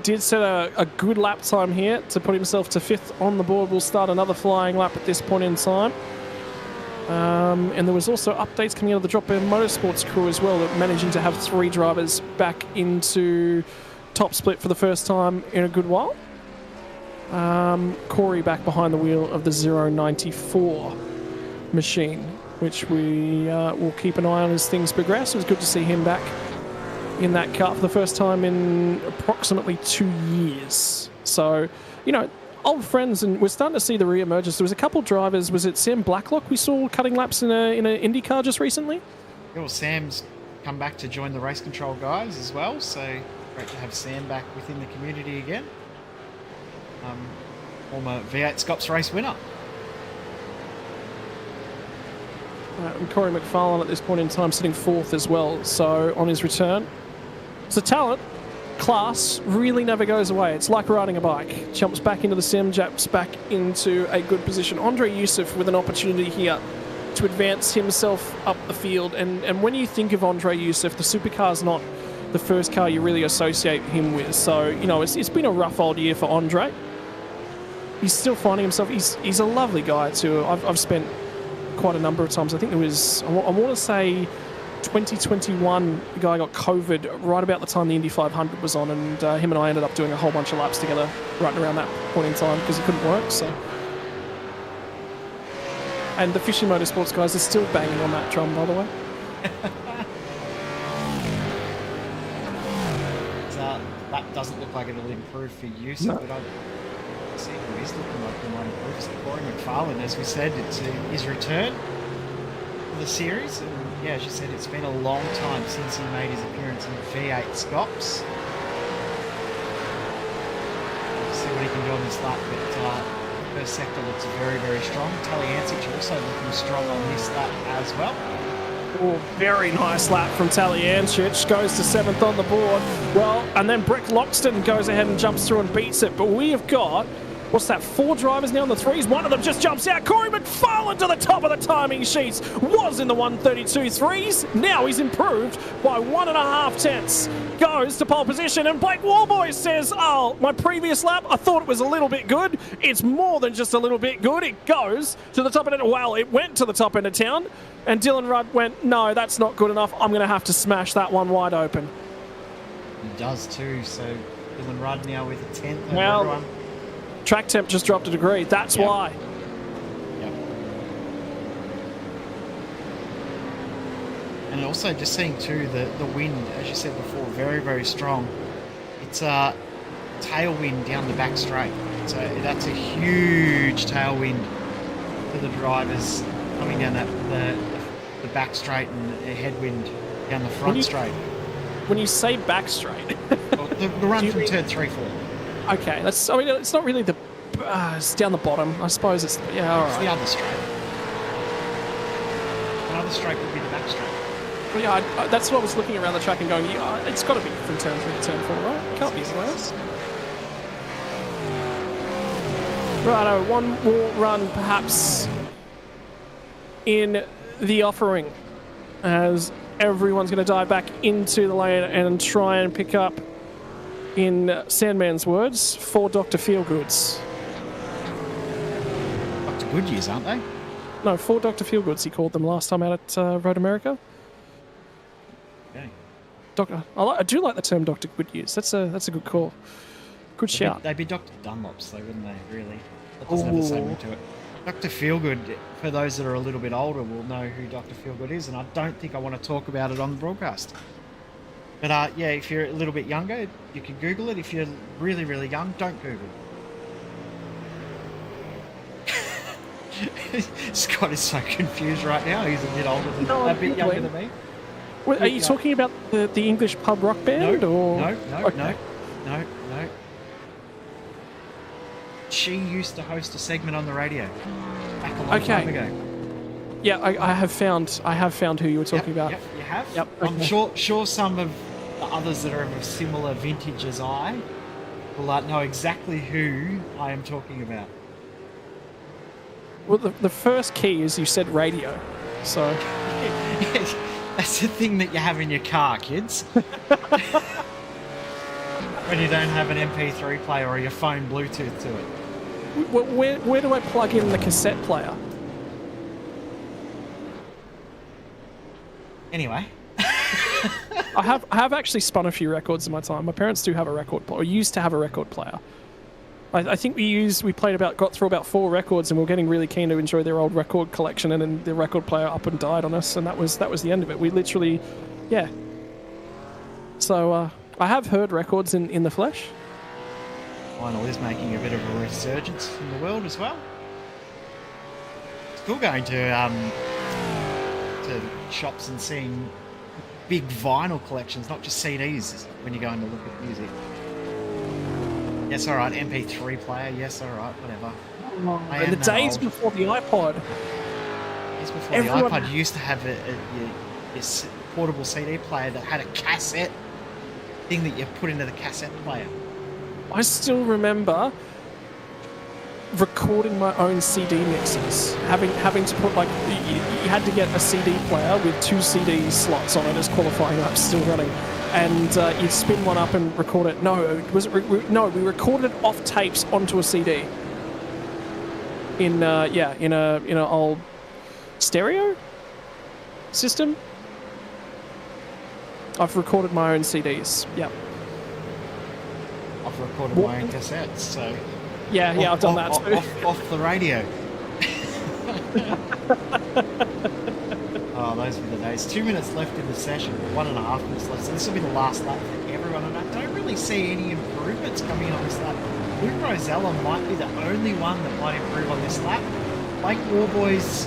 did set a good lap time here to put himself to 5th on the board. We'll start another flying lap at this point in time. And there was also updates coming out of the Drop Bear Motorsports crew as well, that managing to have 3 drivers back into top split for the first time in a good while. Corey back behind the wheel of the 094 machine, which we will keep an eye on as things progress. It was good to see him back in that car for the first time in approximately 2 years. So, you know, old friends, and we're starting to see the re-emergence. There was a couple of drivers. Was it Sam Blacklock we saw cutting laps in an Indy car just recently? Yeah, well, Sam's come back to join the race control guys as well, so great to have Sam back within the community again. Former V8SCOPS race winner. And Corey McFarlane at this point in time sitting 4th as well, so on his return. So talent, class, really never goes away. It's like riding a bike. Jumps back into the sim, jumps back into a good position. Andre Youssef with an opportunity here to advance himself up the field. And when you think of Andre Youssef, the supercar's not the first car you really associate him with. So, you know, it's been a rough old year for Andre. he's still finding himself. He's a lovely guy too. I've spent quite a number of times. I think it was, I want to say 2021, the guy got COVID right about the time the Indy 500 was on, and him and I ended up doing a whole bunch of laps together right around that point in time because he couldn't work. So, and the Fishing Motorsports guys are still banging on that drum, by the way. That doesn't look like it'll improve for you, so but I see who is looking like the might improve. So Corey McFarlane, as we said, it's his return for the series, and yeah, as you said, it's been a long time since he made his appearance in V8SCOPS. We'll see what he can do on this lap, but first sector looks very, very strong. Taliancic also looking strong on this lap as well. Oh, very nice lap from Taliancic, goes to 7th on the board. Well, and then Brick Loxton goes ahead and jumps through and beats it. But we have got, what's that, 4 drivers now in the 3s. One of them just jumps out. Corey McFarlane to the top of the timing sheets. Was in the 132 3s. Now he's improved by 1.5 tenths. Goes to pole position, and Blake Warboy says, oh, my previous lap, I thought it was a little bit good. It's more than just a little bit good. It goes to the top end. Well, it went to the top end of town. And Dylan Rudd went, no, that's not good enough. I'm going to have to smash that one wide open. He does too. So Dylan Rudd now with a 10th. Well, everyone. Track temp just dropped a degree. That's why. Yep. And also just seeing too the wind, as you said before, very, very strong. It's a tailwind down the back straight. So that's a huge tailwind for the drivers coming down the back straight, and a headwind down the front straight. When you say back straight, well, the run from turn 3 4. Okay, that's. I mean, it's not really the. It's down the bottom. I suppose it's. Yeah, all right. It's the other straight. Another straight would be the back straight. Well, yeah, that's what I was looking around the track and going. Yeah, it's got to be from turn 3 to turn 4, right? Can't be anywhere else. Righto, one more run, perhaps, in the offering, as everyone's going to dive back into the lane and try and pick up, in Sandman's words, 4 Dr. Feelgoods. Dr. Goodyears, aren't they? No, 4 Dr. Feelgoods, he called them last time out at Road America. Okay. I do like the term Dr. Goodyears. That's a good call. Good shout. They'd be Dr. Dunlops, though, wouldn't they, really? That doesn't have the same ring to it. Dr. Feelgood, for those that are a little bit older, will know who Dr. Feelgood is, and I don't think I want to talk about it on the broadcast. But yeah, if you're a little bit younger, you can Google it. If you're really, really young, don't Google it. Scott is so confused right now. He's a bit older than a bit younger than me. Well, are you talking about the English pub rock band? No. Okay. No. She used to host a segment on the radio back a long time ago. Yeah, I have found who you were talking about. Yep, you have? Yep. I'm sure some of the others that are of a similar vintage as I will know exactly who I am talking about. Well, the first key is you said radio, so... That's the thing that you have in your car, kids. When you don't have an MP3 player or your phone Bluetooth to it. Where do I plug in the cassette player? Anyway. I have actually spun a few records in my time. My parents do have a record player, or used to have a record player. I think got through about 4 records, and we were getting really keen to enjoy their old record collection, and then the record player up and died on us, and that was the end of it. We literally, yeah. So I have heard records in the flesh. Vinyl is making a bit of a resurgence in the world as well. It's cool going to shops and seeing big vinyl collections, not just CDs, when you're going to look at music. Yes, all right, MP3 player. Yes, all right, whatever. In the days before the iPod. Days before the iPod, you used to have a portable CD player that had a cassette thing that you put into the cassette player. I still remember recording my own CD mixes, having to put, like, you had to get a CD player with 2 CD slots on it as qualifying laps still running, and you'd spin one up and record it. We recorded it off tapes onto a CD. in a old stereo system. I've recorded my own CDs. Yep. I've recorded my own cassettes, so... Yeah, I've done that too. Off the radio. Oh, those were the days. 2 minutes left in the session, 1.5 minutes left. So this will be the last lap for everyone, and I don't really see any improvements coming on this lap. Luke Rosella might be the only one that might improve on this lap. Blake Warboys,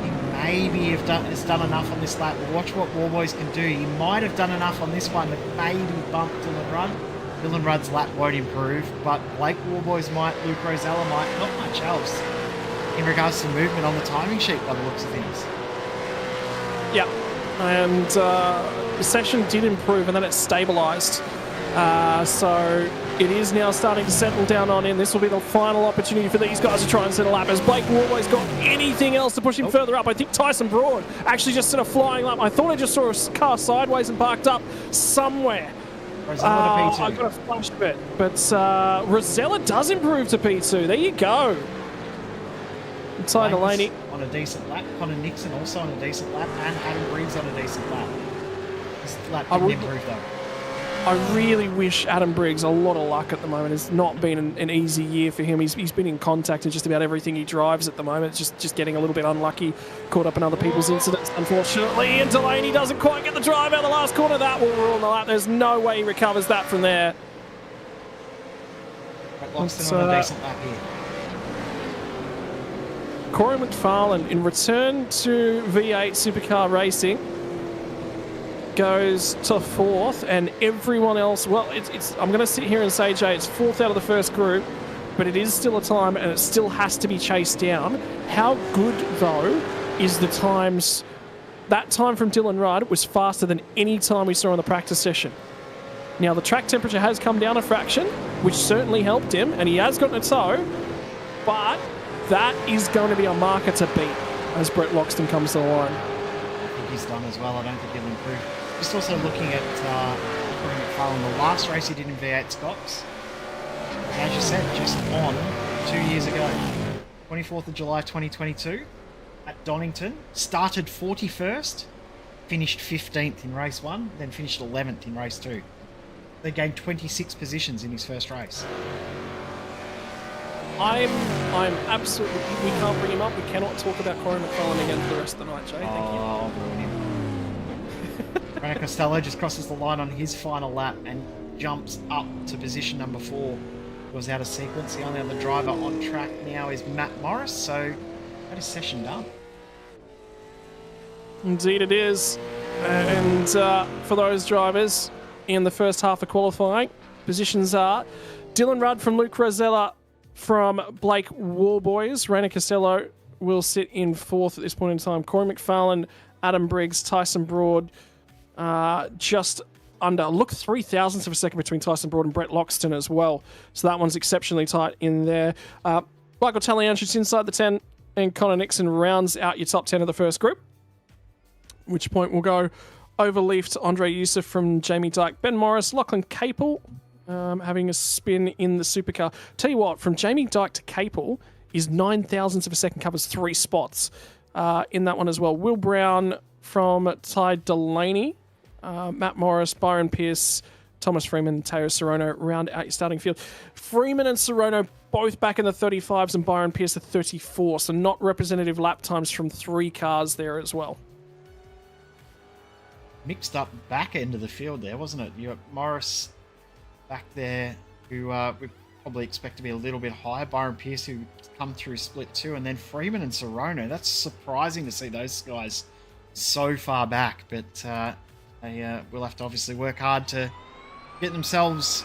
he maybe has done enough on this lap. We'll watch what Warboys can do. He might have done enough on this one to maybe bump Dylan Rudd. Dylan Rudd's lap won't improve, but Blake Warboys might, Luke Rosella might, not much else in regards to movement on the timing sheet by the looks of things. Yeah, and the session did improve and then it stabilised. So it is now starting to settle down on in. This will be the final opportunity for these guys to try and set a lap. Has Blake Warboys got anything else to push him further up? I think Tyson Broad actually just set a flying lap. I thought I just saw a car sideways and parked up somewhere. Rosella to P2. I got a flash of it. But Rosella does improve to P2. There you go. Ty Delaney on a decent lap, Connor Nixon also on a decent lap, and Adam Briggs on a decent lap. This lap didn't improve though. I really wish Adam Briggs a lot of luck at the moment. It's not been an easy year for him. He's been in contact in just about everything he drives at the moment. It's just getting a little bit unlucky, caught up in other people's incidents, unfortunately. And Delaney doesn't quite get the drive out of the last corner. That will rule on the lap. There's no way he recovers that from there. Loxton on a decent lap here. Corey McFarlane, in return to V8 Supercar Racing, goes to 4th, and everyone else, well, I'm going to sit here and say, Jay, it's 4th out of the first group, but it is still a time, and it still has to be chased down. How good, though, is the times... That time from Dylan Rudd was faster than any time we saw in the practice session. Now, the track temperature has come down a fraction, which certainly helped him, and he has gotten a tow, but... that is going to be a marker to beat as Brett Loxton comes to the line. I think he's done as well. I don't think he'll improve. Just also looking at Corey McFarlane, the last race he did in V8SCOPS, as you said, just on 2 years ago, 24th of July 2022 at Donington. Started 41st, finished 15th in race 1, then finished 11th in race 2. They gained 26 positions in his first race. I'm absolutely... We can't bring him up. We cannot talk about Corey McFarlane again for the rest of the night, Jay. Thank you. I'll ruin him. Renato Costello just crosses the line on his final lap and jumps up to position number 4. Was out of sequence. The only other driver on track now is Matt Morris, so that is session done. Indeed it is. And for those drivers in the first half of qualifying, positions are Dylan Rudd from Luke Rosella from Blake Warboys. Reina Costello will sit in 4th at this point in time. Corey McFarlane, Adam Briggs, Tyson Broad, just under. Look, 3 thousandths of a second between Tyson Broad and Brett Loxton as well. So that one's exceptionally tight in there. Michael Talianchit's inside the 10, and Connor Nixon rounds out your top 10 of the first group. At which point we'll go overleaf to Andre Youssef from Jamie Dyke, Ben Morris, Lachlan Capel, having a spin in the supercar. Tell you what, from Jamie Dyke to Capel is 9 thousandths of a second, covers 3 spots in that one as well. Will Brown from Ty Delaney, Matt Morris, Byron Pierce, Thomas Freeman, Teo Sorono round out your starting field. Freeman and Sorono both back in the 35s and Byron Pierce the 34, so not representative lap times from 3 cars there as well. Mixed up back end of the field there, wasn't it? You got Morris back there, who we probably expect to be a little bit higher. Byron Pierce, who come through split 2, and then Freeman and Sorono. That's surprising to see those guys so far back, but they will have to obviously work hard to get themselves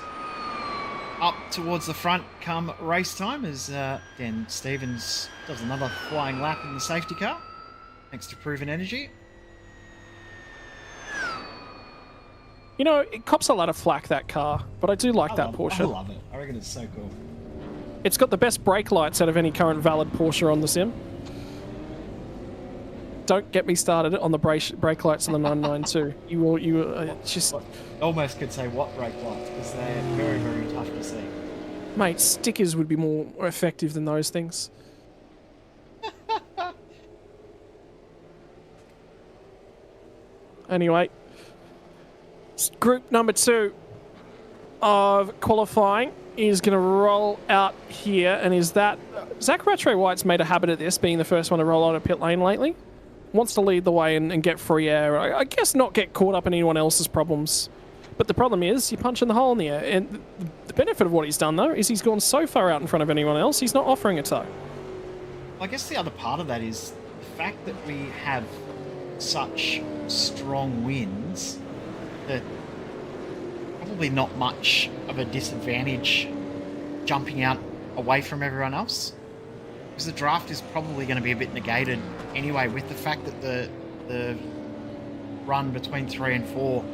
up towards the front come race time, as Dan Stevens does another flying lap in the safety car, thanks to Proven Energy. You know, it cops a lot of flack, that car, but I do like that Porsche. I love it. I reckon it's so cool. It's got the best brake lights out of any current valid Porsche on the sim. Don't get me started on the brake lights on the 992. You just... Almost could say what brake lights, because they're very, very tough to see. Mate, stickers would be more effective than those things. Anyway, group number 2 of qualifying is going to roll out here, and is that Zach Rattray White's made a habit of this, being the first one to roll out of pit lane lately. Wants to lead the way and get free air. I guess not get caught up in anyone else's problems. But the problem is, you're punching the hole in the air. And the benefit of what he's done, though, is he's gone so far out in front of anyone else, he's not offering a tow. I guess the other part of that is the fact that we have such strong winds that probably not much of a disadvantage jumping out away from everyone else. Because the draft is probably going to be a bit negated anyway, with the fact that the run between 3 and 4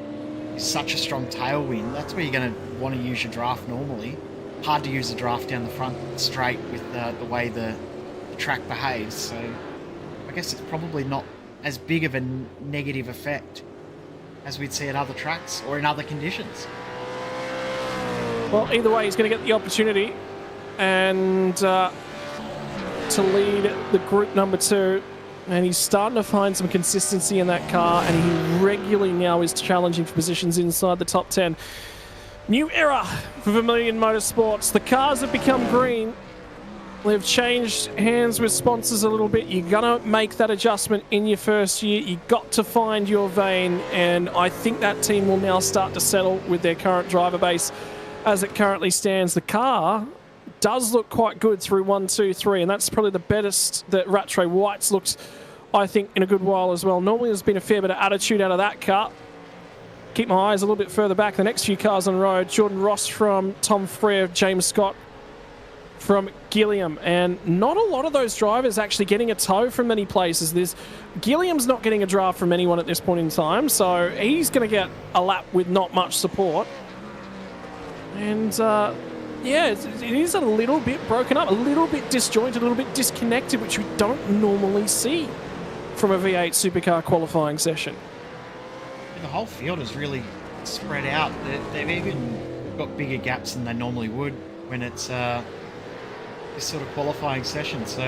is such a strong tailwind. That's where you're going to want to use your draft normally. Hard to use the draft down the front straight with the way the track behaves. So I guess it's probably not as big of a negative effect as we'd see at other tracks or in other conditions. Well, either way, he's going to get the opportunity and to lead the group number 2. And he's starting to find some consistency in that car, and he regularly now is challenging for positions inside the top 10. New era for Vermilion Motorsports. The cars have become green. They've changed hands with sponsors a little bit. You're going to make that adjustment in your first year. You've got to find your vein, and I think that team will now start to settle with their current driver base as it currently stands. The car does look quite good through 1, 2, 3, and that's probably the best that Rattray White's looked, I think, in a good while as well. Normally there's been a fair bit of attitude out of that car. Keep my eyes a little bit further back. The next few cars on the road, Jordan Ross from Tom Frere, James Scott from Gilliam, and not a lot of those drivers actually getting a tow from many places. Gilliam's not getting a draft from anyone at this point in time, so he's going to get a lap with not much support. And yeah, it is a little bit broken up, a little bit disjointed, a little bit disconnected, which we don't normally see from a V8 supercar qualifying session. The whole field is really spread out. They've even got bigger gaps than they normally would when it's this sort of qualifying session. So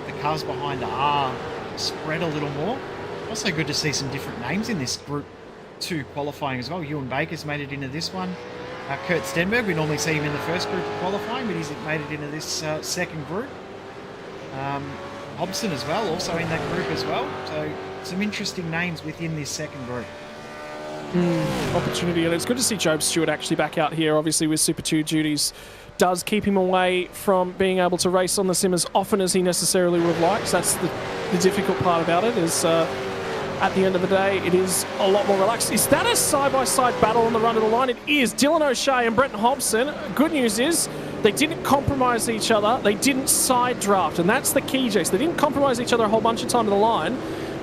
the cars behind are spread a little more. Also good to see some different names in this Group 2 qualifying as well. Ewan Baker's made it into this one. Kurt Stenberg, we normally see him in the first group of qualifying, but he's made it into this second group. Hobson as well, also in that group as well. So some interesting names within this second group. Opportunity, and it's good to see Job Stewart actually back out here, obviously with Super 2 duties. Does keep him away from being able to race on the sim as often as he necessarily would like. So that's the difficult part about it, is at the end of the day, it is a lot more relaxed. Is that a side-by-side battle on the run of the line? It is. Dylan O'Shea and Brenton Hobson. Good news is they didn't compromise each other. They didn't side draft, and that's the key, Jace. They didn't compromise each other a whole bunch of time in the line,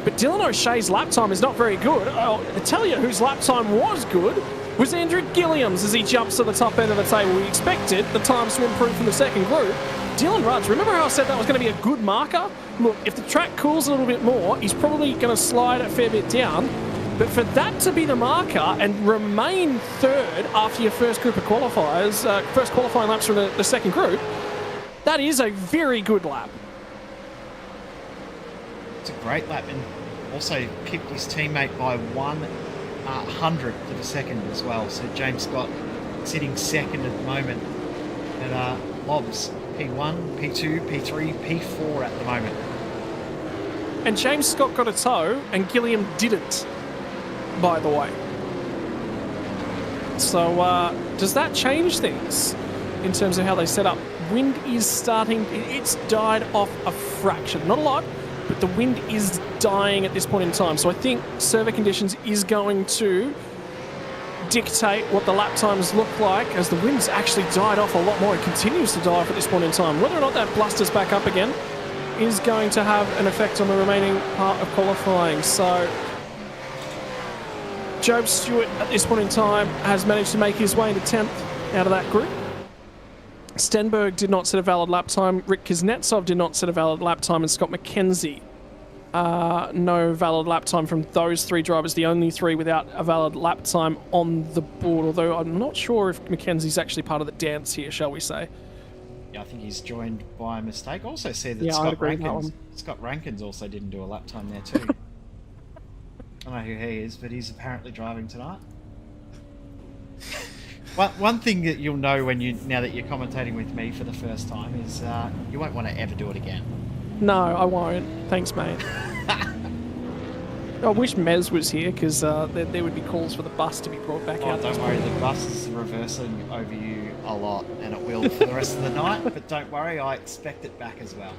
but Dylan O'Shea's lap time is not very good. I'll tell you whose lap time was good was Andrew Gilliam's as he jumps to the top end of the table. We expected the times to improve from the second group. Dylan Rudge, remember how I said that was going to be a good marker? Look, if the track cools a little bit more, he's probably going to slide a fair bit down. But for that to be the marker and remain third after your first group of qualifiers, first qualifying laps from the second group, that is a very good lap. It's a great lap, and also pipped his teammate by 1/100th of a second as well. So James Scott sitting second at the moment at Lobs. P1, P2, P3, P4 at the moment. And James Scott got a tow, and Gilliam didn't, by the way. So does that change things in terms of how they set up? Wind is starting, it's died off a fraction. Not a lot, but the wind is dying at this point in time. So I think server conditions is going to dictate what the lap times look like, as the wind's actually died off a lot more. It continues to die off at this point in time. Whether or not that blusters back up again is going to have an effect on the remaining part of qualifying. So Job Stewart at this point in time has managed to make his way into 10th out of that group. Stenberg did not set a valid lap time. Rick Kuznetsov did not set a valid lap time, and Scott McKenzie No valid lap time from those 3 drivers, the only 3 without a valid lap time on the board, although I'm not sure if Mackenzie's actually part of the dance here, shall we say. Yeah, I think he's joined by mistake. I also see that Yeah, Scott Rankins also didn't do a lap time there too. I don't know who he is, but he's apparently driving tonight. One thing that you'll know now that you're commentating with me for the first time is you won't want to ever do it again. No, I won't. Thanks, mate. I wish Mez was here, because there would be calls for the bus to be brought back out. Don't worry, the bus is reversing over you a lot, and it will for the rest of the night, but don't worry, I expect it back as well.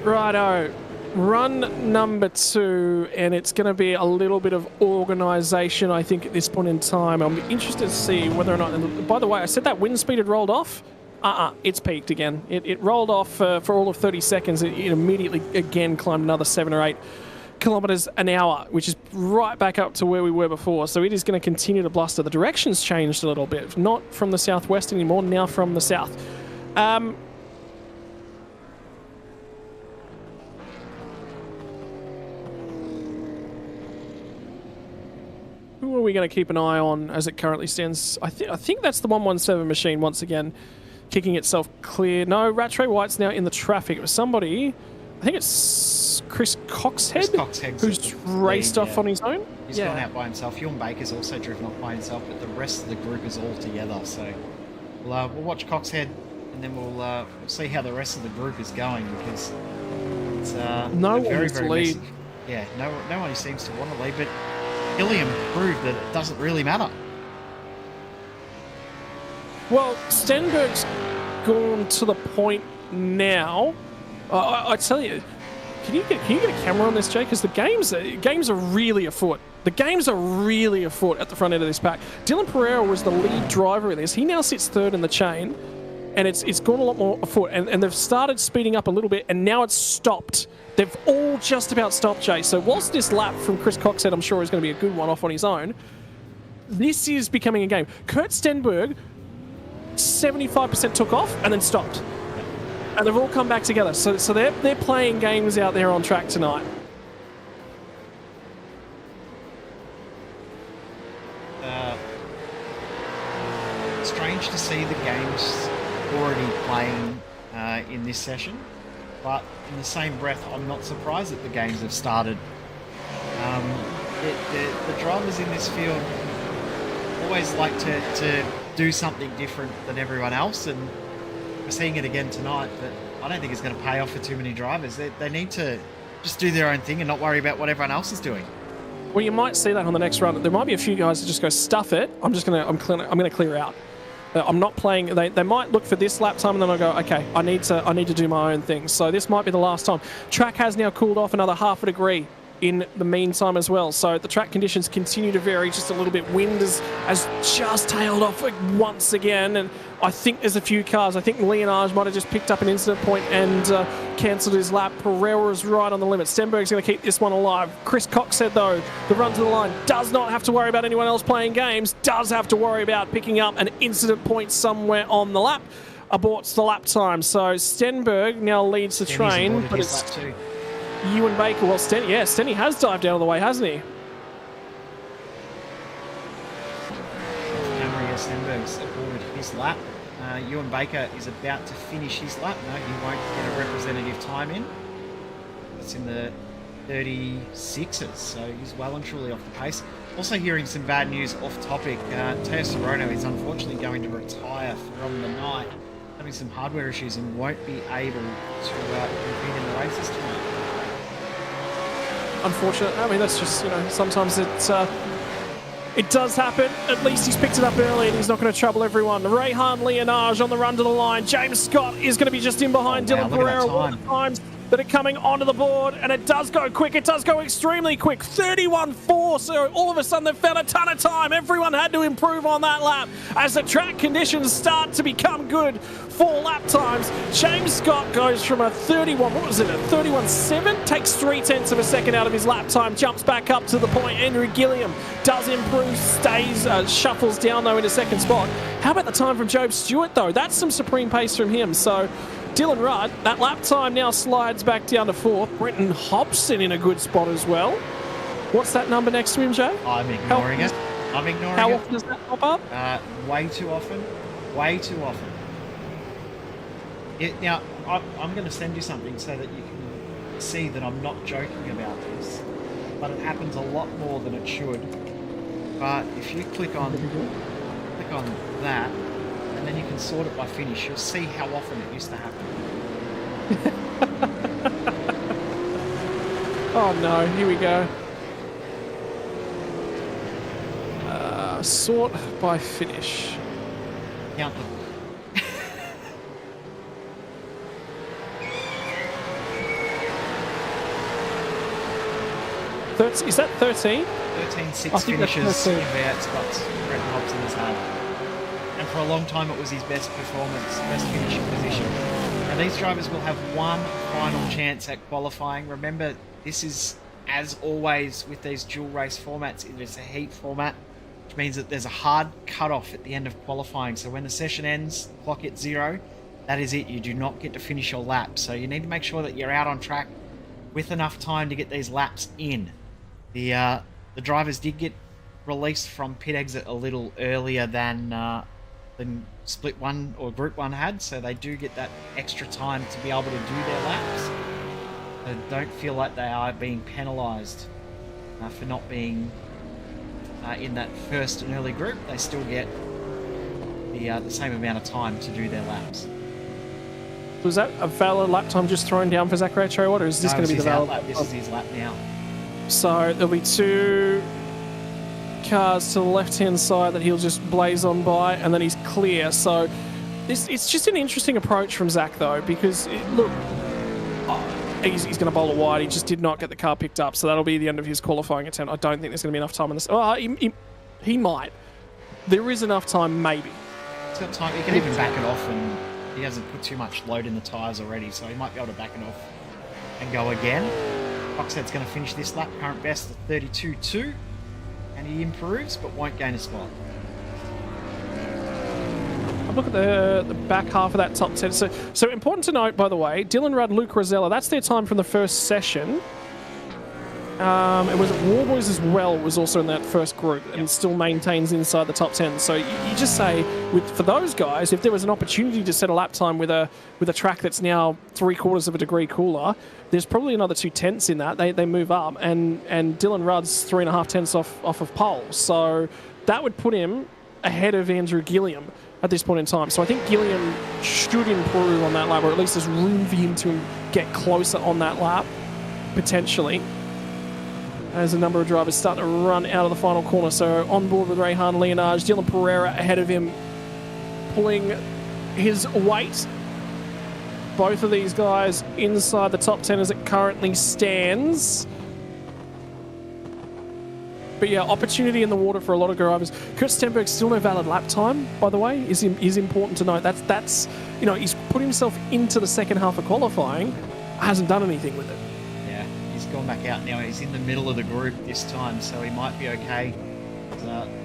Righto. Run number 2, and it's going to be a little bit of organisation, I think, at this point in time. I'm interested to see whether or not... By the way, I said that wind speed had rolled off. It's peaked again. It rolled off for all of 30 seconds. It immediately, again, climbed another 7 or 8 kilometres an hour, which is right back up to where we were before. So it is going to continue to bluster. The direction's changed a little bit. Not from the southwest anymore, now from the south. Who are we going to keep an eye on as it currently stands? I think that's the 117 machine once again kicking itself clear. No, Rattray White's now in the traffic. It was somebody, I think it's Chris Coxhead, who's raced off on his own. He's gone out by himself. Ewan Baker's also driven off by himself, but the rest of the group is all together. So we'll watch Coxhead, and then we'll see how the rest of the group is going, because it's no one very, to very lead. messy. Yeah, no one who seems to want to lead, but Gilliam proved that it doesn't really matter. Well, Stenberg's gone to the point now. I tell you, can you get a camera on this, Jay? Because the games are really afoot. The games are really afoot at the front end of this pack. Dylan Pereira was the lead driver in this. He now sits 3rd in the chain, and it's gone a lot more afoot. And they've started speeding up a little bit, and now it's stopped. They've all just about stopped, Jay. So whilst this lap from Chris Coxhead, I'm sure, is going to be a good one off on his own, this is becoming a game. Kurt Stenberg, 75% took off and then stopped. And they've all come back together. So they're playing games out there on track tonight. Strange to see the games already playing in this session, but in the same breath, I'm not surprised that the games have started. The drivers in this field always like to do something different than everyone else, and we're seeing it again tonight, but I don't think it's going to pay off for too many drivers. They need to just do their own thing and not worry about what everyone else is doing. Well, you might see that on the next run. There might be a few guys that just go, stuff it. I'm going to clear out. I'm not playing. They might look for this lap time, and then I go, okay, I need to do my own thing. So this might be the last time. Track has now cooled off another half a degree in the meantime as well. So the track conditions continue to vary just a little bit. Wind has just tailed off once again, and I think there's a few cars. I think Leonage might have just picked up an incident point and cancelled his lap. Pereira is right on the limit. Stenberg's going to keep this one alive. Chris Cox said, though, the run to the line does not have to worry about anyone else playing games, does have to worry about picking up an incident point somewhere on the lap. Aborts the lap time. So Stenberg now leads the train, but it's Ewan Baker. Well, Stenny has dived out of the way, hasn't he? Stenberg's aborted his lap. Ewan Baker is about to finish his lap. No, he won't get a representative time in. That's in the 36s, so he's well and truly off the pace. Also hearing some bad news off topic. Teo Sorono is unfortunately going to retire from the night, having some hardware issues, and won't be able to compete in the races tonight. Unfortunate. I mean, that's just, sometimes it does happen. At least he's picked it up early and he's not going to trouble everyone. Rayhan Leonage on the run to the line. James Scott is going to be just in behind Dylan Pereira. All the times that are coming onto the board, and it does go quick. It does go extremely quick. 31.4, so all of a sudden they've found a ton of time. Everyone had to improve on that lap as the track conditions start to become good for lap times. James Scott goes from a 31.7, takes 0.3 of a second out of his lap time, jumps back up to the point. Andrew Gilliam does improve, shuffles down though into second spot. How about the time from Job Stewart though? That's some supreme pace from him. So Dylan Rudd, that lap time now slides back down to 4th. Brenton Hobson in a good spot as well. What's that number next to him, Jay? I'm ignoring it. How often does that pop up? Way too often. Way too often. Now, I'm going to send you something so that you can see that I'm not joking about this, but it happens a lot more than it should. But if you click on that, and then you can sort it by finish, you'll see how often it used to happen. Oh no, here we go. Sort by finish. Count them. Is that 13? 13-6 finishes in V8SCOPS. Brenton Hobson has had. And for a long time, it was his best performance, best finishing position. Now, these drivers will have one final chance at qualifying. Remember, this is, as always, with these dual race formats, it is a heat format, which means that there's a hard cut-off at the end of qualifying. So when the session ends, clock hits 0, that is it. You do not get to finish your lap. So you need to make sure that you're out on track with enough time to get these laps in. The drivers did get released from pit exit a little earlier than Split 1 or Group 1 had, so they do get that extra time to be able to do their laps. So don't feel like they are being penalised for not being in that first and early group. They still get the same amount of time to do their laps. Was that a valid lap time just thrown down for Zachary Cherrywater, or is this going to be the valid lap? This is his lap now. So there'll be 2 cars to the left-hand side that he'll just blaze on by, and then he's clear. So it's just an interesting approach from Zach, though, because, he's going to bowl it wide. He just did not get the car picked up, so that'll be the end of his qualifying attempt. I don't think there's going to be enough time on this. Oh, he might. There is enough time, maybe. He's got time. He can even back it off, and he hasn't put too much load in the tyres already, so he might be able to back it off and go again. Foxhead's going to finish this lap, current best at 32.2, and he improves but won't gain a spot. I'll look at the back half of that top 10. So important to note, by the way, Dylan Rudd, Luke Rosella, that's their time from the first session. It was Warboys as well, was also in that first group, and still maintains inside the top 10. So you just say, for those guys, if there was an opportunity to set a lap time with a track that's now 3/4 of a degree cooler, there's probably another 2 tenths in that. They move up, and Dylan Rudd's 3.5 tenths off of pole. So that would put him ahead of Andrew Gilliam at this point in time. So I think Gilliam should improve on that lap, or at least there's room for him to get closer on that lap, potentially, as a number of drivers start to run out of the final corner. So on board with Rehan Leonage, Dylan Pereira ahead of him, pulling his weight. Both of these guys inside the top 10 as it currently stands. But yeah, opportunity in the water for a lot of drivers. Kurt Stenberg still no valid lap time, by the way, is important to note. That's he's put himself into the second half of qualifying, hasn't done anything with it. Yeah, he's gone back out now. He's in the middle of the group this time, so he might be okay.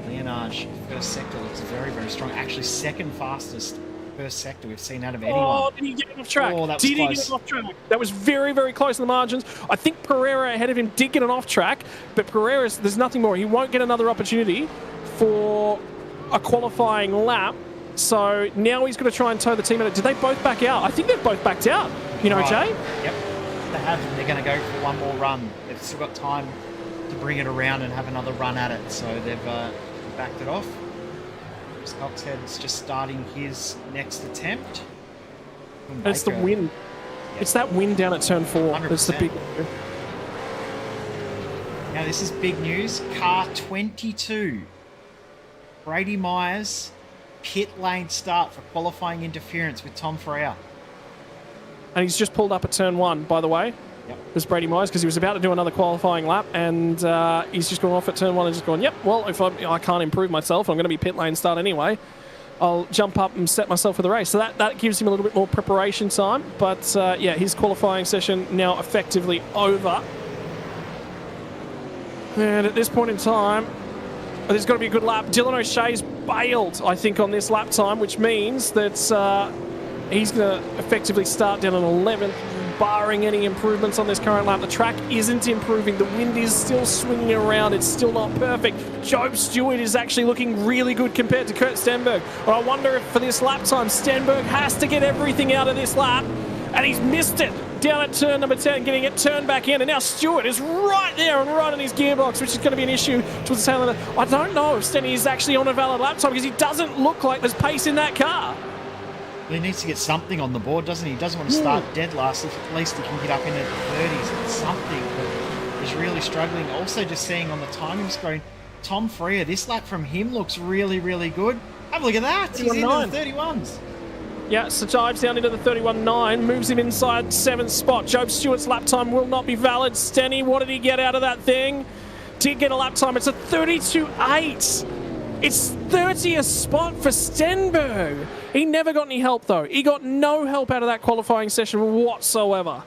Leonage, first sector, looks very, very strong. Actually, second fastest first sector we've seen out of anyone. Oh, did he get it off track? Oh, that was did close. He get it off track? That was very, very close in the margins. I think Pereira ahead of him did get it off track, but Pereira's, there's nothing more. He won't get another opportunity for a qualifying lap. So now he's going to try and tow the team out. Did they both back out? I think they've both backed out. Jay? Yep. They have. They're going to go for one more run. They've still got time to bring it around and have another run at it. So they've backed it off. Coxhead's just starting his next attempt. It's the wind. Yep. It's that wind down at turn 4. 100%. It's the big. Now this is big news. Car 22. Brady Myers, pit lane start for qualifying interference with Tom Freya. And he's just pulled up at turn 1, by the way. Yep. Was Brady Myers, because he was about to do another qualifying lap, and he's just gone off at turn 1 and just gone, yep, well, if I can't improve myself, I'm going to be pit lane start anyway. I'll jump up and set myself for the race. So that gives him a little bit more preparation time. But yeah, his qualifying session now effectively over. And at this point in time, there's got to be a good lap. Dylan O'Shea's bailed, I think, on this lap time, which means that He's going to effectively start down on 11th, barring any improvements on this current lap. The track isn't improving. The wind is still swinging around. It's still not perfect. Job Stewart is actually looking really good compared to Kurt Stenberg. But I wonder if for this lap time, Stenberg has to get everything out of this lap, and he's missed it. Down at turn number 10, getting it turned back in, and now Stewart is right there and right in his gearbox, which is going to be an issue towards the tail end. I don't know if Stenny is actually on a valid lap time because he doesn't look like there's pace in that car. He needs to get something on the board, doesn't he? He doesn't want to start dead last if at least he can get up into the 30s. It's something, but he's really struggling. Also, just seeing on the timing screen, Tom Freer, this lap from him looks really, really good. Have a look at that. He's into the 31s. Yeah, so dives down into the 31.9, moves him inside 7th spot. Job Stewart's lap time will not be valid. Stenny, what did he get out of that thing? Did get a lap time. It's a 32.8. It's 30th spot for Stenberg. He never got any help, though. He got no help out of that qualifying session whatsoever.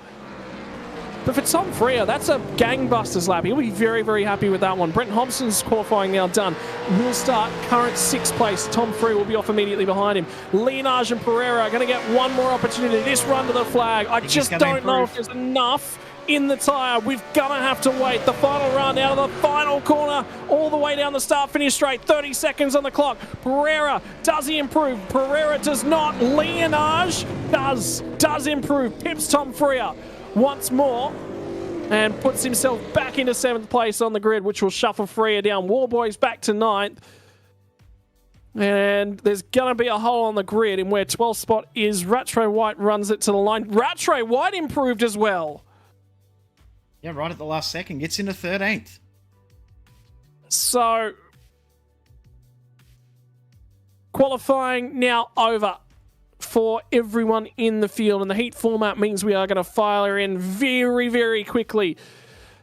But for Tom Freer, that's a gangbusters lap. He'll be very, very happy with that one. Brent Hobson's qualifying now done. He'll start current 6th place. Tom Freer will be off immediately behind him. Leonage and Pereira are going to get one more opportunity. This run to the flag. I just don't know if there's enough in the tyre. We're going to have to wait. The final run out of the final corner, all the way down the start-finish straight. 30 seconds on the clock. Pereira, does he improve? Pereira does not. Leonage does improve. Pips Tom Freer once more and puts himself back into 7th place on the grid, which will shuffle Freer down. Warboys back to 9th. And there's going to be a hole on the grid in where 12th spot is. Rattray White runs it to the line. Rattray White improved as well. Yeah, right at the last second. Gets into 13th. So, qualifying now over for everyone in the field, and the heat format means we are going to fire in very, very quickly.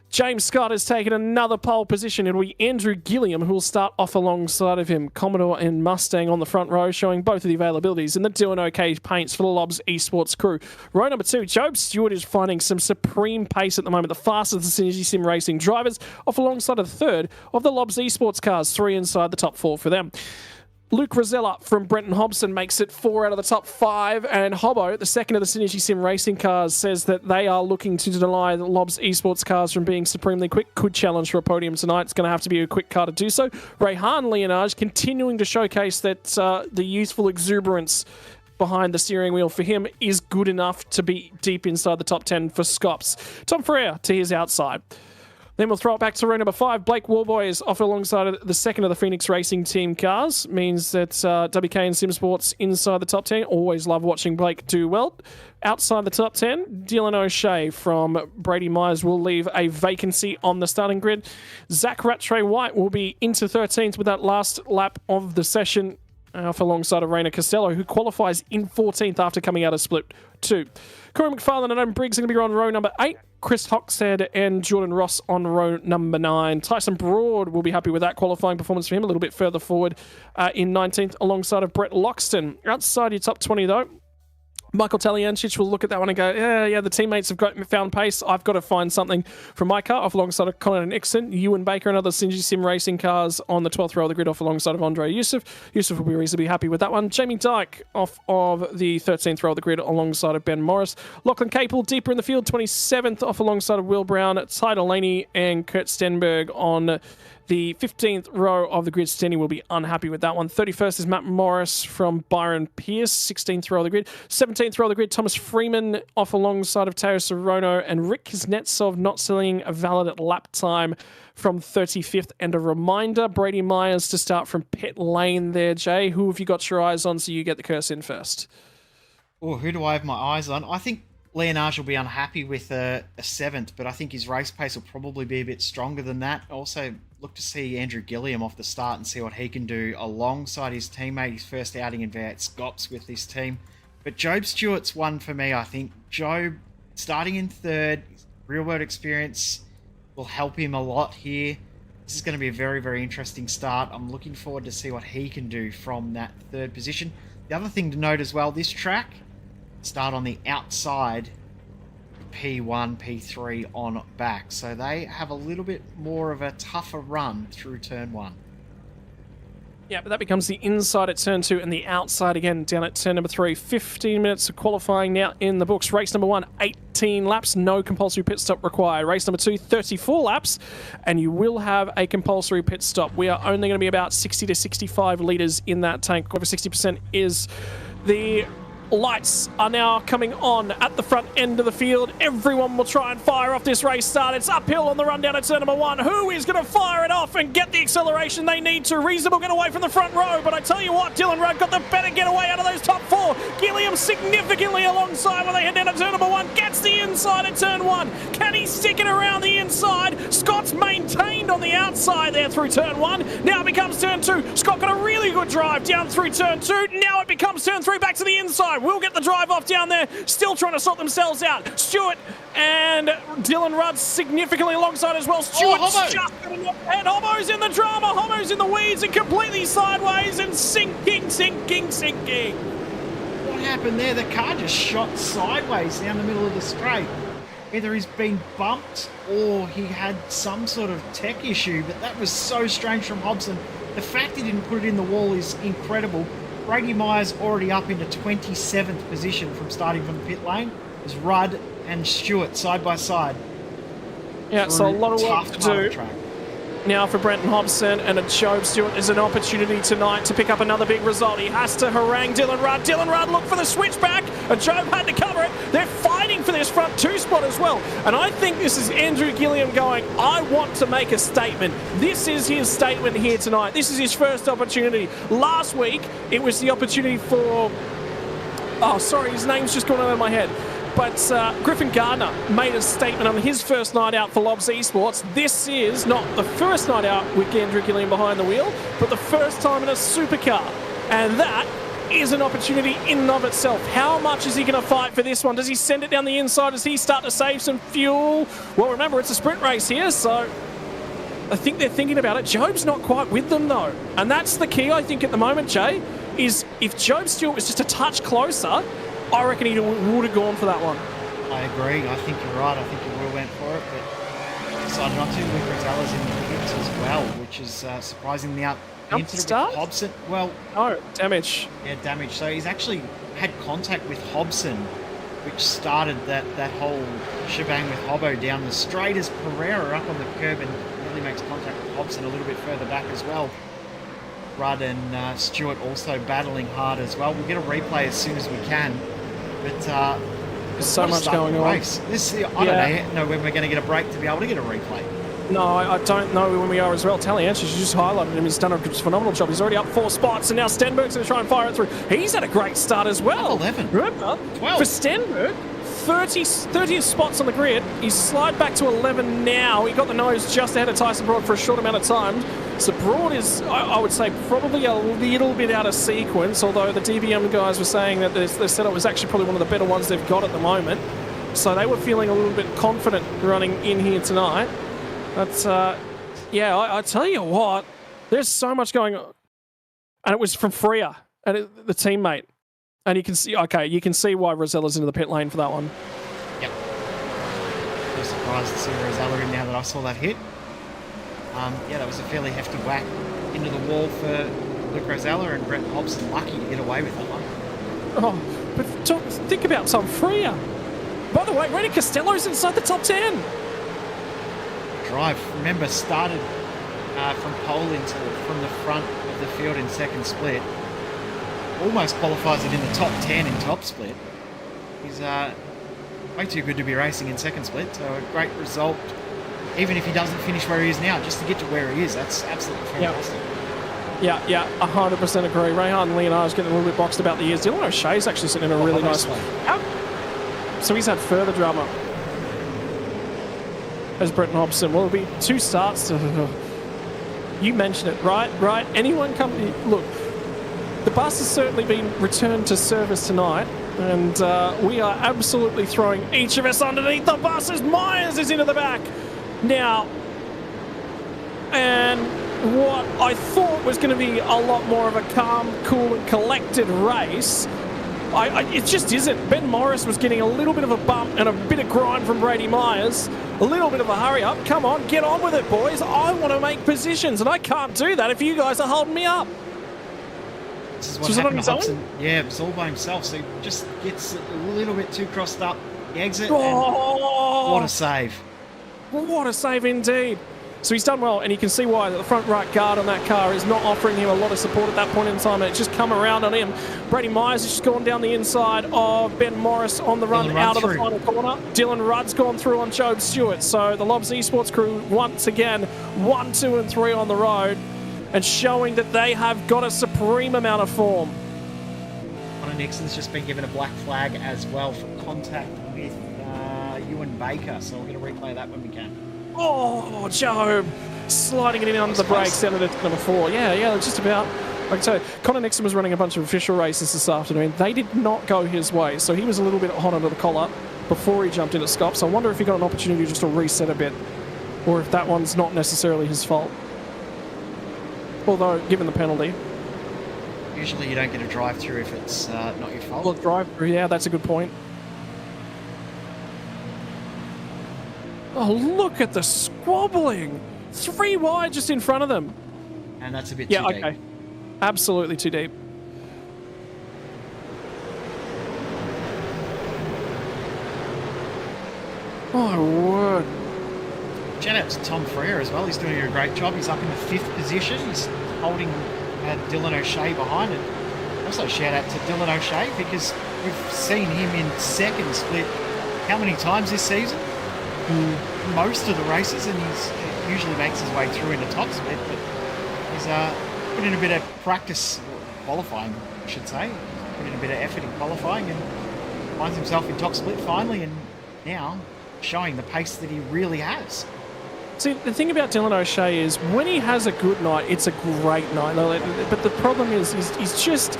James Scott has taken another pole position. It'll be Andrew Gilliam who will start off alongside of him. Commodore and Mustang on the front row, showing both of the availabilities, and they're doing okay paints for the Lobs Esports crew. Row number 2, Job Stewart is finding some supreme pace at the moment. The fastest of the Synergy Sim Racing drivers, off alongside of the third of the Lobs Esports cars, 3 inside the top 4 for them. Luke Rosella from Brenton Hobson makes it 4 out of the top 5, and Hobbo, the second of the Synergy Sim Racing cars, says that they are looking to deny the Lobs Esports cars from being supremely quick. Could challenge for a podium tonight. It's going to have to be a quick car to do so. Rayhan Leonage continuing to showcase that the youthful exuberance behind the steering wheel for him is good enough to be deep inside the top 10 for Scops. Tom Freer to his outside. Then we'll throw it back to row number 5. Blake Warboy is off alongside the second of the Phoenix Racing Team cars. Means that WK and Sim Sports inside the top 10. Always love watching Blake do well. Outside the top 10, Dylan O'Shea from Brady Myers will leave a vacancy on the starting grid. Zach Rattray White will be into 13th with that last lap of the session. Off alongside of Rainer Costello, who qualifies in 14th after coming out of split 2. Corey McFarlane and Owen Briggs are going to be on row number 8. Chris Hoxhead and Jordan Ross on row number 9. Tyson Broad will be happy with that qualifying performance for him, a little bit further forward in 19th alongside of Brett Loxton. Outside your top 20 though, Michael Taliancic will look at that one and go, yeah, the teammates have found pace. I've got to find something from my car, off alongside of Colin and Nixon. Ewan Baker and other Synergy Sim Racing cars on the 12th row of the grid, off alongside of Andre Yusuf. Yusuf will be reasonably happy with that one. Jamie Dyke off of the 13th row of the grid alongside of Ben Morris. Lachlan Capel deeper in the field, 27th off alongside of Will Brown. Ty Delaney and Kurt Stenberg on the 15th row of the grid. Stenny will be unhappy with that one. 31st is Matt Morris from Byron Pierce. 16th row of the grid. 17th row of the grid, Thomas Freeman off alongside of Teo Sorono and Rick Kuznetsov not selling a valid lap time from 35th. And a reminder, Brady Myers to start from pit lane there, Jay. Who have you got your eyes on so you get the curse in first? Oh, who do I have my eyes on? I think Leonage will be unhappy with a 7th, but I think his race pace will probably be a bit stronger than that. Also, look to see Andrew Gilliam off the start and see what he can do alongside his teammate. His first outing in V8SCOPS with this team. But Job Stewart's one for me, I think. Job starting in 3rd, real-world experience will help him a lot here. This is going to be a very, very interesting start. I'm looking forward to see what he can do from that 3rd position. The other thing to note as well, this track start on the outside, P1, P3 on back. So they have a little bit more of a tougher run through turn 1. Yeah, but that becomes the inside at turn 2 and the outside again down at turn number 3. 15 minutes of qualifying now in the books. Race number 1, 18 laps, no compulsory pit stop required. Race number 2, 34 laps, and you will have a compulsory pit stop. We are only going to be about 60 to 65 litres in that tank. Over 60% is the... Lights are now coming on at the front end of the field. Everyone will try and fire off this race start. It's uphill on the run down at turn number 1. Who is going to fire it off and get the acceleration they need to? Reasonable getaway from the front row, but I tell you what, Dylan Rudd got the better getaway out of those top 4. Gilliam significantly alongside when they head down to turn number 1. Gets the inside at turn 1. Can he stick it around the inside? Scott's maintained on the outside there through turn 1. Now it becomes turn 2. Scott got a really good drive down through turn 2. Now it becomes turn 3 back to the inside. We'll get the drive off down there, still trying to sort themselves out. Stewart and Dylan Rudd significantly alongside as well. Stewart's just and Hobo's in the drama. Hobo's in the weeds and completely sideways and sinking. What happened there? The car just shot sideways down the middle of the straight. Either he's been bumped or he had some sort of tech issue, but that was so strange from Hobson. The fact he didn't put it in the wall is incredible. Brady Myers already up into 27th position from starting from the pit lane. There's Rudd and Stewart side by side. Yeah, so a lot of work to do now for Brenton Hobson, and a Job Stewart is an opportunity tonight to pick up another big result. He has to harangue Dylan Rudd. Dylan Rudd looked for the switchback, and Job had to cover it. They're fighting for this front 2 spot as well. And I think this is Andrew Gilliam going, I want to make a statement. This is his statement here tonight. This is his first opportunity. Last week, it was the opportunity for... Oh, sorry, his name's just gone out of my head. But Griffin Gardner made a statement on his first night out for Lobs Esports. This is not the first night out with Andrew Gilliam behind the wheel, but the first time in a supercar. And that is an opportunity in and of itself. How much is he going to fight for this one? Does he send it down the inside? Does he start to save some fuel? Well, remember, it's a sprint race here, so I think they're thinking about it. Job's not quite with them, though. And that's the key, I think, at the moment, Jay, is if Job Stewart was just a touch closer, I reckon he would have gone for that one. I agree. I think you're right. I think he would have went for it, but decided not to. Luke Rosella's in the pits as well, which is surprising. The incident with Hobson. Well, no, damage. Yeah, damage. So he's actually had contact with Hobson, which started that whole shebang with Hobbo down the straight as Pereira up on the curb and really makes contact with Hobson a little bit further back as well. Rudd and Stewart also battling hard as well. We'll get a replay as soon as we can. But there's so much going on. This, I don't know when we're going to get a break to be able to get a replay. No, I don't know when we are as well. Talianchis, you just highlighted him. He's done a phenomenal job. He's already up 4 spots, and now Stenberg's going to try and fire it through. He's had a great start as well. Up 11. Remember, 12. For Stenberg, 30 spots on the grid. He's slid back to 11 now. He got the nose just ahead of Tyson Broad for a short amount of time. So Broad is, I would say, probably a little bit out of sequence, although the DBM guys were saying that their setup was actually probably one of the better ones they've got at the moment. So they were feeling a little bit confident running in here tonight. But, yeah, I tell you what, there's so much going on. And it was from Freya, and the teammate. And you can see, okay, you can see why Rosella's into the pit lane for that one. Yep. I was surprised to see Rosella in now that I saw that hit. Yeah, that was a fairly hefty whack into the wall for Luke Rosella, and Brett Hobson lucky to get away with that one. Oh, but think about Tom Freya. By the way, Rennie Costello's inside the top 10. Drive, remember, started from pole from the front of the field in second split. Almost qualifies it in the top 10 in top split. He's way too good to be racing in second split, so a great result. Even if he doesn't finish where he is now, just to get to where he is, that's absolutely fantastic. Yeah, 100% agree. Rayhan Leonard's getting a little bit boxed about the ears. Dylan O'Shea's actually sitting in a really nice one. So he's had further drama as Brenton Hobson. Well, it'll be 2 starts to... You mentioned it, right? Anyone come... Look, the bus has certainly been returned to service tonight, and we are absolutely throwing each of us underneath the bus as Myers is into the back. Now, and what I thought was going to be a lot more of a calm, cool and collected race, it just isn't. Ben Morris was getting a little bit of a bump and a bit of grind from Brady Myers. A little bit of a hurry up. Come on, get on with it, boys. I want to make positions, and I can't do that if you guys are holding me up. This is So what is it on happened his to own? Hobson. Yeah, it was all by himself. So he just gets a little bit too crossed up. The exit, and Oh, what a save. what a save indeed. So he's done well, and you can see why the front right guard on that car is not offering him a lot of support at that point in time. And it's just come around on him. Brady Myers has just gone down the inside of Ben Morris on the run Dylan out Rudd of the through. final corner. Dylan Rudd's gone through on Job Stewart. So the Lobs Esports crew once again 1, 2, and 3 on the road, and showing that they have got a supreme amount of form. Connor Nixon's just been given a black flag as well for contact with Ewan Baker. So we're going to replay that when we can. Oh, Job sliding it in under the brakes down at number 4. Yeah, just about. Like I say, Connor Nixon was running a bunch of official races this afternoon. They did not go his way, so he was a little bit hot under the collar before he jumped into SCOPS. I wonder if he got an opportunity just to reset a bit, or if that one's not necessarily his fault. Although, given the penalty. Usually you don't get a drive-through if it's not your fault. Well, drive, yeah, that's a good point. Oh, look at the squabbling. 3 wide just in front of them. And that's a bit Yeah, too okay. deep. Absolutely too deep. Oh, my word. Shout out to Tom Frere as well. He's doing a great job. He's up in the 5th position. He's holding Dylan O'Shea behind. And also shout out to Dylan O'Shea because we've seen him in 2nd split how many times this season? Most of the races, and he usually makes his way through into top split, but he's put in a bit of practice, qualifying I should say, put in a bit of effort in qualifying and finds himself in top split finally, and now showing the pace that he really has. See, the thing about Dylan O'Shea is when he has a good night, it's a great night. But the problem is he's just...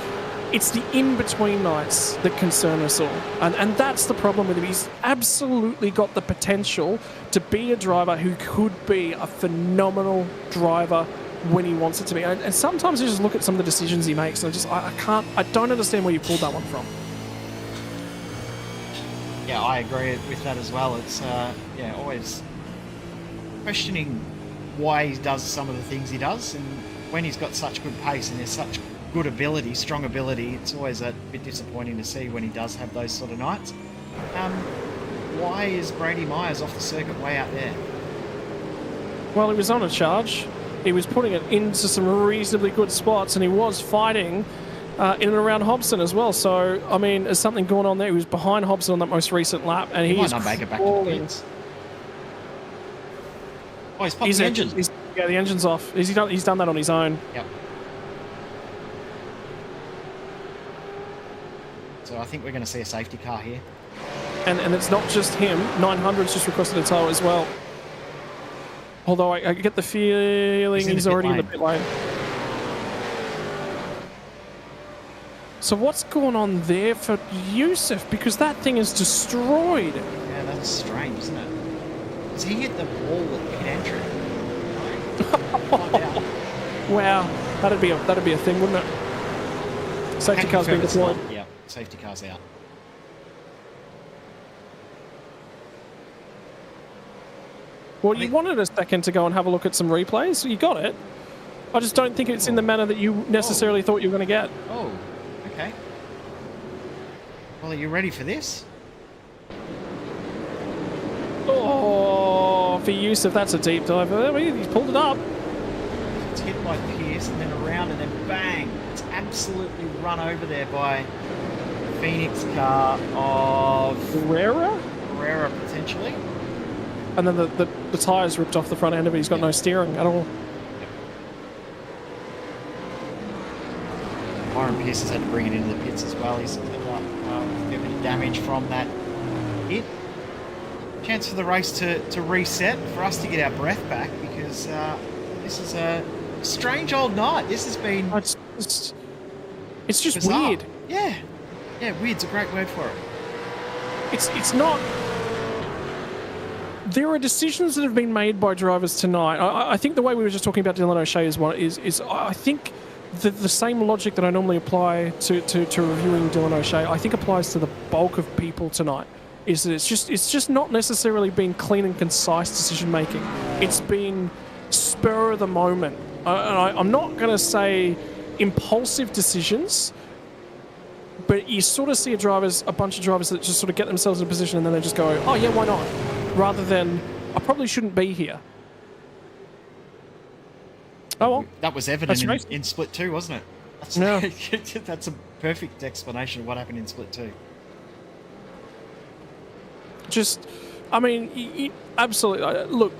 It's the in-between nights that concern us all. And that's the problem with him. He's absolutely got the potential to be a driver who could be a phenomenal driver when he wants it to be. And sometimes you just look at some of the decisions he makes and I don't understand where you pulled that one from. Yeah, I agree with that as well. It's, always questioning why he does some of the things he does. And when he's got such good pace and there's such good ability, strong ability, it's always a bit disappointing to see when he does have those sort of nights. Why is Brady Myers off the circuit way out there? Well, he was on a charge. He was putting it into some reasonably good spots, and he was fighting in and around Hobson as well. So, I mean, there's something going on there. He was behind Hobson on that most recent lap, and He might he's not make it back to the pits. Oh, he's popped the engine. Yeah, the engine's off. He's done that on his own. Yep. So I think we're going to see a safety car here. And it's not just him. 900's just requested a tow as well. Although I get the feeling he's already in the pit lane. So what's going on there for Yusuf? Because that thing is destroyed. Yeah, that's strange, isn't it? Does he hit the wall at pit entry? Find out. Wow, that'd be a thing, wouldn't it? Safety Can car's being confirm it's deployed. not. Yeah, safety car's out. Well, you wanted a second to go and have a look at some replays, so you got it. I just don't think it's in the manner that you necessarily thought you were going to get. Oh, okay. Well, are you ready for this? Oh, for Yusuf, that's a deep dive. He's pulled it up. It's hit by Pierce and then around and then bang. It's absolutely run over there by the Phoenix car of Herrera potentially. And then the tyres ripped off the front end of it. He's got no steering at all. Byron Pierce has had to bring it into the pits as well. He's ended up with a bit of damage from that hit. Chance for the race to reset, for us to get our breath back, because this is a strange old night. This has been... It's just bizarre. weird. Yeah, weird's a great word for it. It's not... There are decisions that have been made by drivers tonight. I think the way we were just talking about Dylan O'Shea is I think the same logic that I normally apply to reviewing Dylan O'Shea, I think applies to the bulk of people tonight. Is that it's just not necessarily been clean and concise decision making. It's been spur of the moment. I'm not going to say impulsive decisions, but you sort of see a bunch of drivers that just sort of get themselves in a position and then they just go, oh yeah, why not? Rather than, I probably shouldn't be here. Oh well. That was evident That's in Split 2, wasn't it? That's, Yeah. that's a perfect explanation of what happened in Split 2. Just, I mean, absolutely. Look,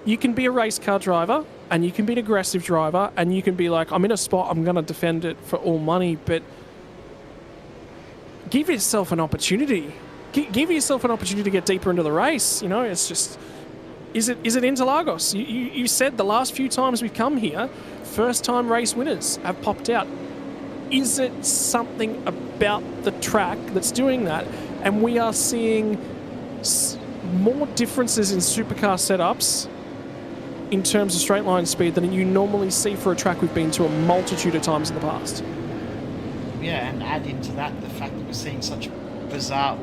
you can be a race car driver and you can be an aggressive driver and you can be like, I'm in a spot, I'm going to defend it for all money, but give yourself an opportunity. Give yourself an opportunity to get deeper into the race. You know, it's just, is it Interlagos? You said the last few times we've come here, first time race winners have popped out. Is it something about the track that's doing that? And we are seeing more differences in supercar setups in terms of straight line speed than you normally see for a track we've been to a multitude of times in the past. Yeah, and add into that the fact that we're seeing such bizarre...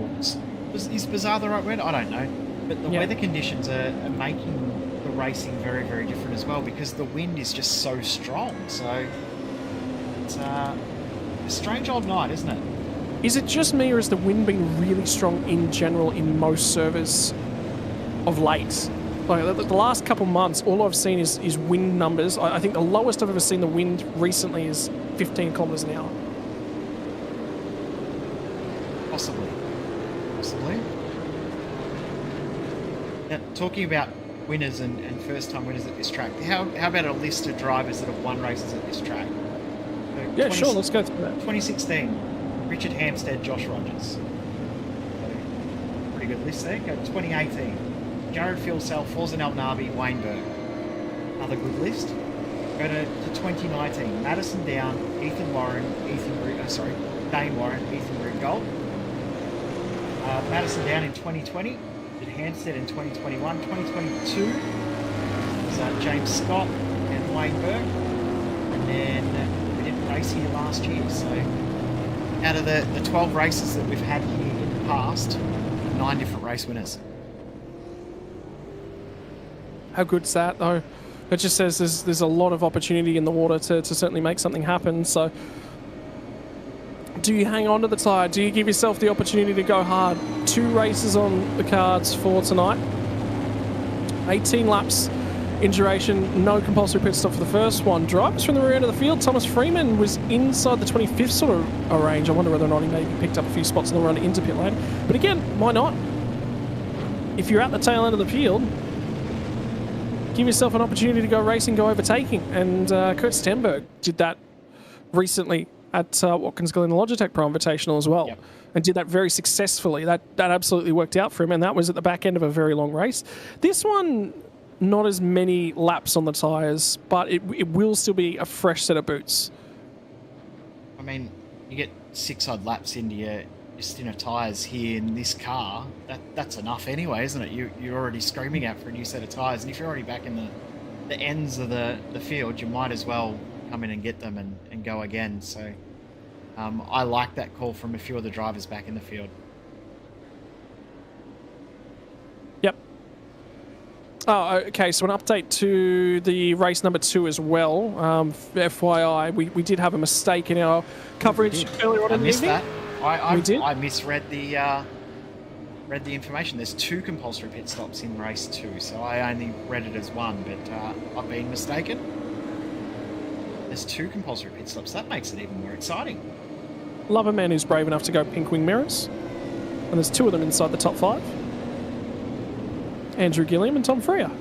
Is bizarre the right word? I don't know. But the weather conditions are making the racing very, very different as well, because the wind is just so strong. So it's a strange old night, isn't it? Is it just me, or has the wind been really strong in general in most servers of late? Like the last couple months, all I've seen is wind numbers. I think the lowest I've ever seen the wind recently is 15 kilometers an hour. Possibly. Now, talking about winners and first-time winners at this track, how about a list of drivers that have won races at this track? So Yeah, sure, let's go through that. 2016, Richard Hampstead, Josh Rogers. Pretty good list there. Go to 2018, Jared Filsell, Forza Nabi, Wayne Berg. Another good list. Go to 2019, Madison Down, Dane Warren, Ethan Ringgold. Madison Down in 2020, did Hampstead in 2021. 2022 was James Scott and Wayne Berg. And then we didn't race here last year, so out of the 12 races that we've had here in the past, 9 different race winners. How good's that, though? It just says there's a lot of opportunity in the water to certainly make something happen, so... Do you hang on to the tyre? Do you give yourself the opportunity to go hard? 2 races on the cards for tonight. 18 laps in duration. No compulsory pit stop for the first one. Drivers from the rear end of the field. Thomas Freeman was inside the 25th sort of range. I wonder whether or not he maybe picked up a few spots on the run into pit lane. But again, why not? If you're at the tail end of the field, give yourself an opportunity to go racing, go overtaking. And Kurt Stenberg did that recently at Watkins Glen Logitech Pro Invitational as well, and did that very successfully. That absolutely worked out for him, and that was at the back end of a very long race. This one, not as many laps on the tyres, but it will still be a fresh set of boots. I mean, you get 6 odd laps into your Stinner tyres here in this car, that's enough anyway, isn't it? You're already screaming out for a new set of tyres, and if you're already back in the ends of the field, you might as well come in and get them and go again. So I like that call from a few of the drivers back in the field. Yep. Oh, okay, so an update to the race number 2 as well. FYI, we did have a mistake in our coverage earlier on in the evening. I missed that. I misread read the information. There's 2 compulsory pit stops in race 2, so I only read it as 1, but I've been mistaken. There's 2 compulsory pit stops. That makes it even more exciting. Love a man who's brave enough to go pink wing mirrors. And there's 2 of them inside the top 5. Andrew Gilliam and Tom Freer.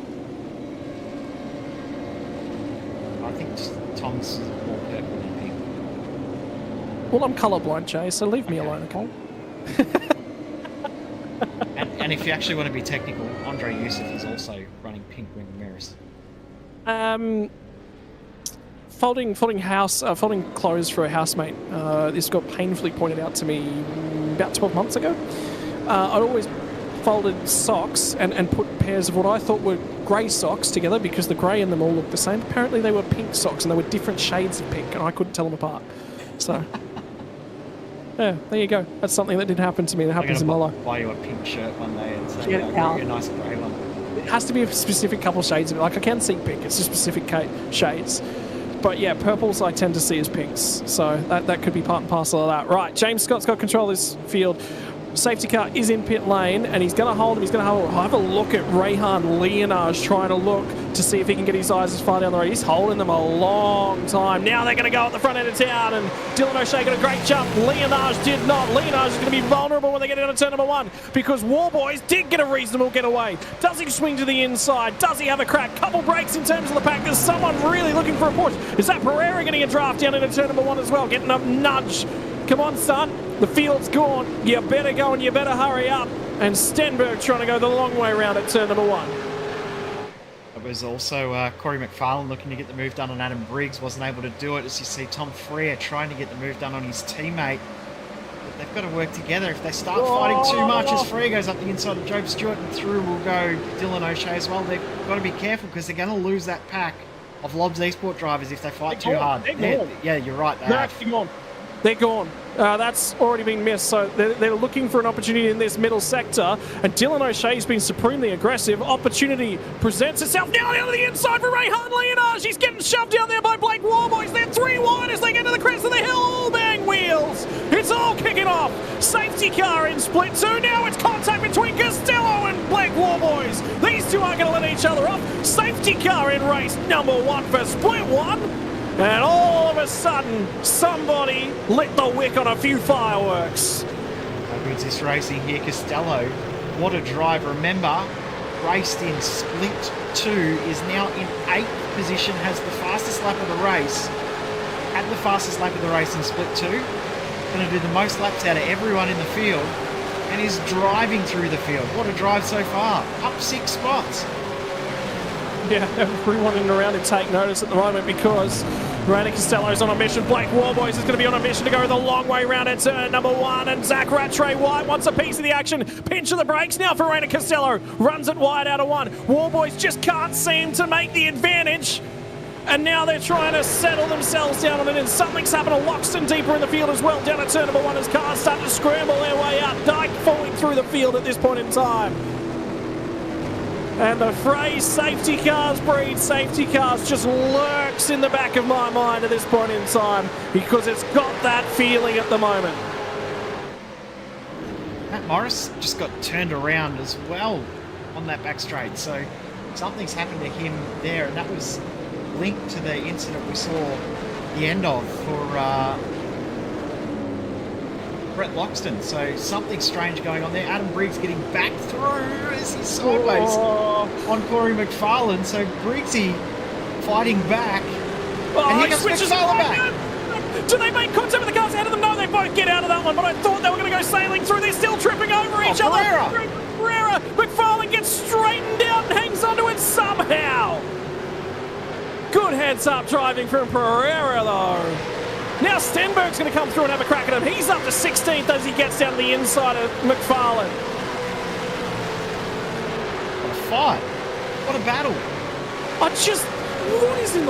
I think just Tom's more purple than pink. Well, I'm colourblind, Jay, so leave me alone, okay? and if you actually want to be technical, Andre Youssef is also running pink wing mirrors. Folding clothes for a housemate. This got painfully pointed out to me about 12 months ago. I'd always folded socks and put pairs of what I thought were grey socks together because the grey in them all looked the same. Apparently they were pink socks and they were different shades of pink and I couldn't tell them apart. So, yeah, there you go. That's something that did happen to me. That happens in my life. Buy you a pink shirt one day and say, a nice grey one. It has to be a specific couple of shades of it. Like, I can see pink. It's just specific shades. But yeah, purples I tend to see as pinks. So that could be part and parcel of that. Right, James Scott's got control of this field. Safety car is in pit lane, and he's going to hold him. He's going to hold. Have a look at Rehan Leonage trying to look to see if he can get his eyes as far down the road. He's holding them a long time. Now they're going to go at the front end of town, and Dylan O'Shea got a great jump. Leonage did not. Leonage is going to be vulnerable when they get into turn number 1 because Warboys did get a reasonable getaway. Does he swing to the inside? Does he have a crack? Couple breaks in terms of the pack. There's someone really looking for a push. Is that Pereira getting a draft down into turn number 1 as well? Getting a nudge. Come on, son. The field's gone. You better go and you better hurry up. And Stenberg trying to go the long way around at turn number 1. It was also Corey McFarlane looking to get the move done on Adam Briggs. Wasn't able to do it. As you see, Tom Freer trying to get the move done on his teammate. But they've got to work together. If they start fighting too much, as Freer goes up the inside of Job Stewart and through will go Dylan O'Shea as well. They've got to be careful because they're going to lose that pack of Lobs Esport drivers if they fight too hard. Yeah, you're right. They're actually gone. They're gone. That's already been missed, so they're looking for an opportunity in this middle sector, and Dylan O'Shea's been supremely aggressive. Opportunity presents itself now down to the inside for Rehan Leonage. He's getting shoved down there by Blake Warboys. They're 3 wide as they get to the crest of the hill. All bang wheels. It's all kicking off. Safety car in split 2. Now it's contact between Costello and Blake Warboys. These two aren't going to let each other off. Safety car in race number 1 for split 1. And all of a sudden, somebody lit the wick on a few fireworks. How good's this racing here? Costello, what a drive. Remember, raced in split 2, is now in 8th position, has the fastest lap of the race. Had the fastest lap of the race in split 2. Going to do the most laps out of everyone in the field. And is driving through the field. What a drive so far. Up 6 spots. Yeah, everyone in and around him take notice at the moment because Randy Costello's on a mission. Blake Warboys is going to be on a mission to go the long way round at turn number 1. And Zach Rattray White wants a piece of the action. Pinch of the brakes now for Randy Costello. Runs it wide out of 1. Warboys just can't seem to make the advantage. And now they're trying to settle themselves down on it. And something's happened to Loxton deeper in the field as well. Down at turn number 1 as cars start to scramble their way out. Dyke falling through the field at this point in time. And the phrase safety cars breed safety cars just lurks in the back of my mind at this point in time because it's got that feeling at the moment. Matt Morris just got turned around as well on that back straight, so something's happened to him there, and that was linked to the incident we saw the end of for Brett Loxton. So something strange going on there. Adam Briggs getting back through as he's sideways on Corey McFarlane. So Briggsy fighting back. And here comes McFarlane back. Do they make contact with the cars ahead of them? No, they both get out of that one, but I thought they were going to go sailing through. They're still tripping over each other. Pereira. McFarlane gets straightened out and hangs onto it somehow. Good heads-up driving from Pereira, though. Now Stenberg's going to come through and have a crack at him. He's up to 16th as he gets down the inside of McFarlane. What a fight. What a battle. What is in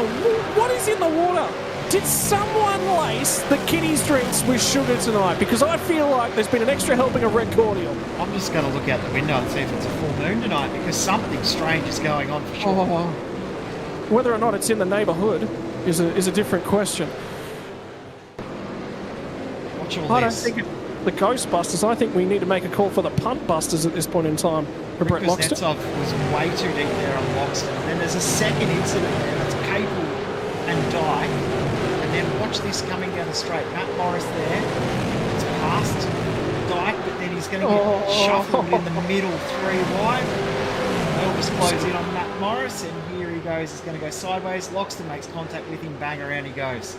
the water? Did someone lace the kiddies' drinks with sugar tonight? Because I feel like there's been an extra helping of red cordial. I'm just going to look out the window and see if it's a full moon tonight because something strange is going on for sure. Whether or not it's in the neighbourhood is a different question. I don't think it's the Ghostbusters. I think we need to make a call for the Punt Busters at this point in time for Brett Loxton. Kuznetsov was way too deep there on Loxton. And then there's a second incident there. That's Capel and Dyke. And then watch this coming down the straight. Matt Morris there. It's past Dyke, but then he's going to get shuffled in the middle 3 wide. They'll just close in on Matt Morris, and here he goes. He's going to go sideways. Loxton makes contact with him. Bang, around he goes.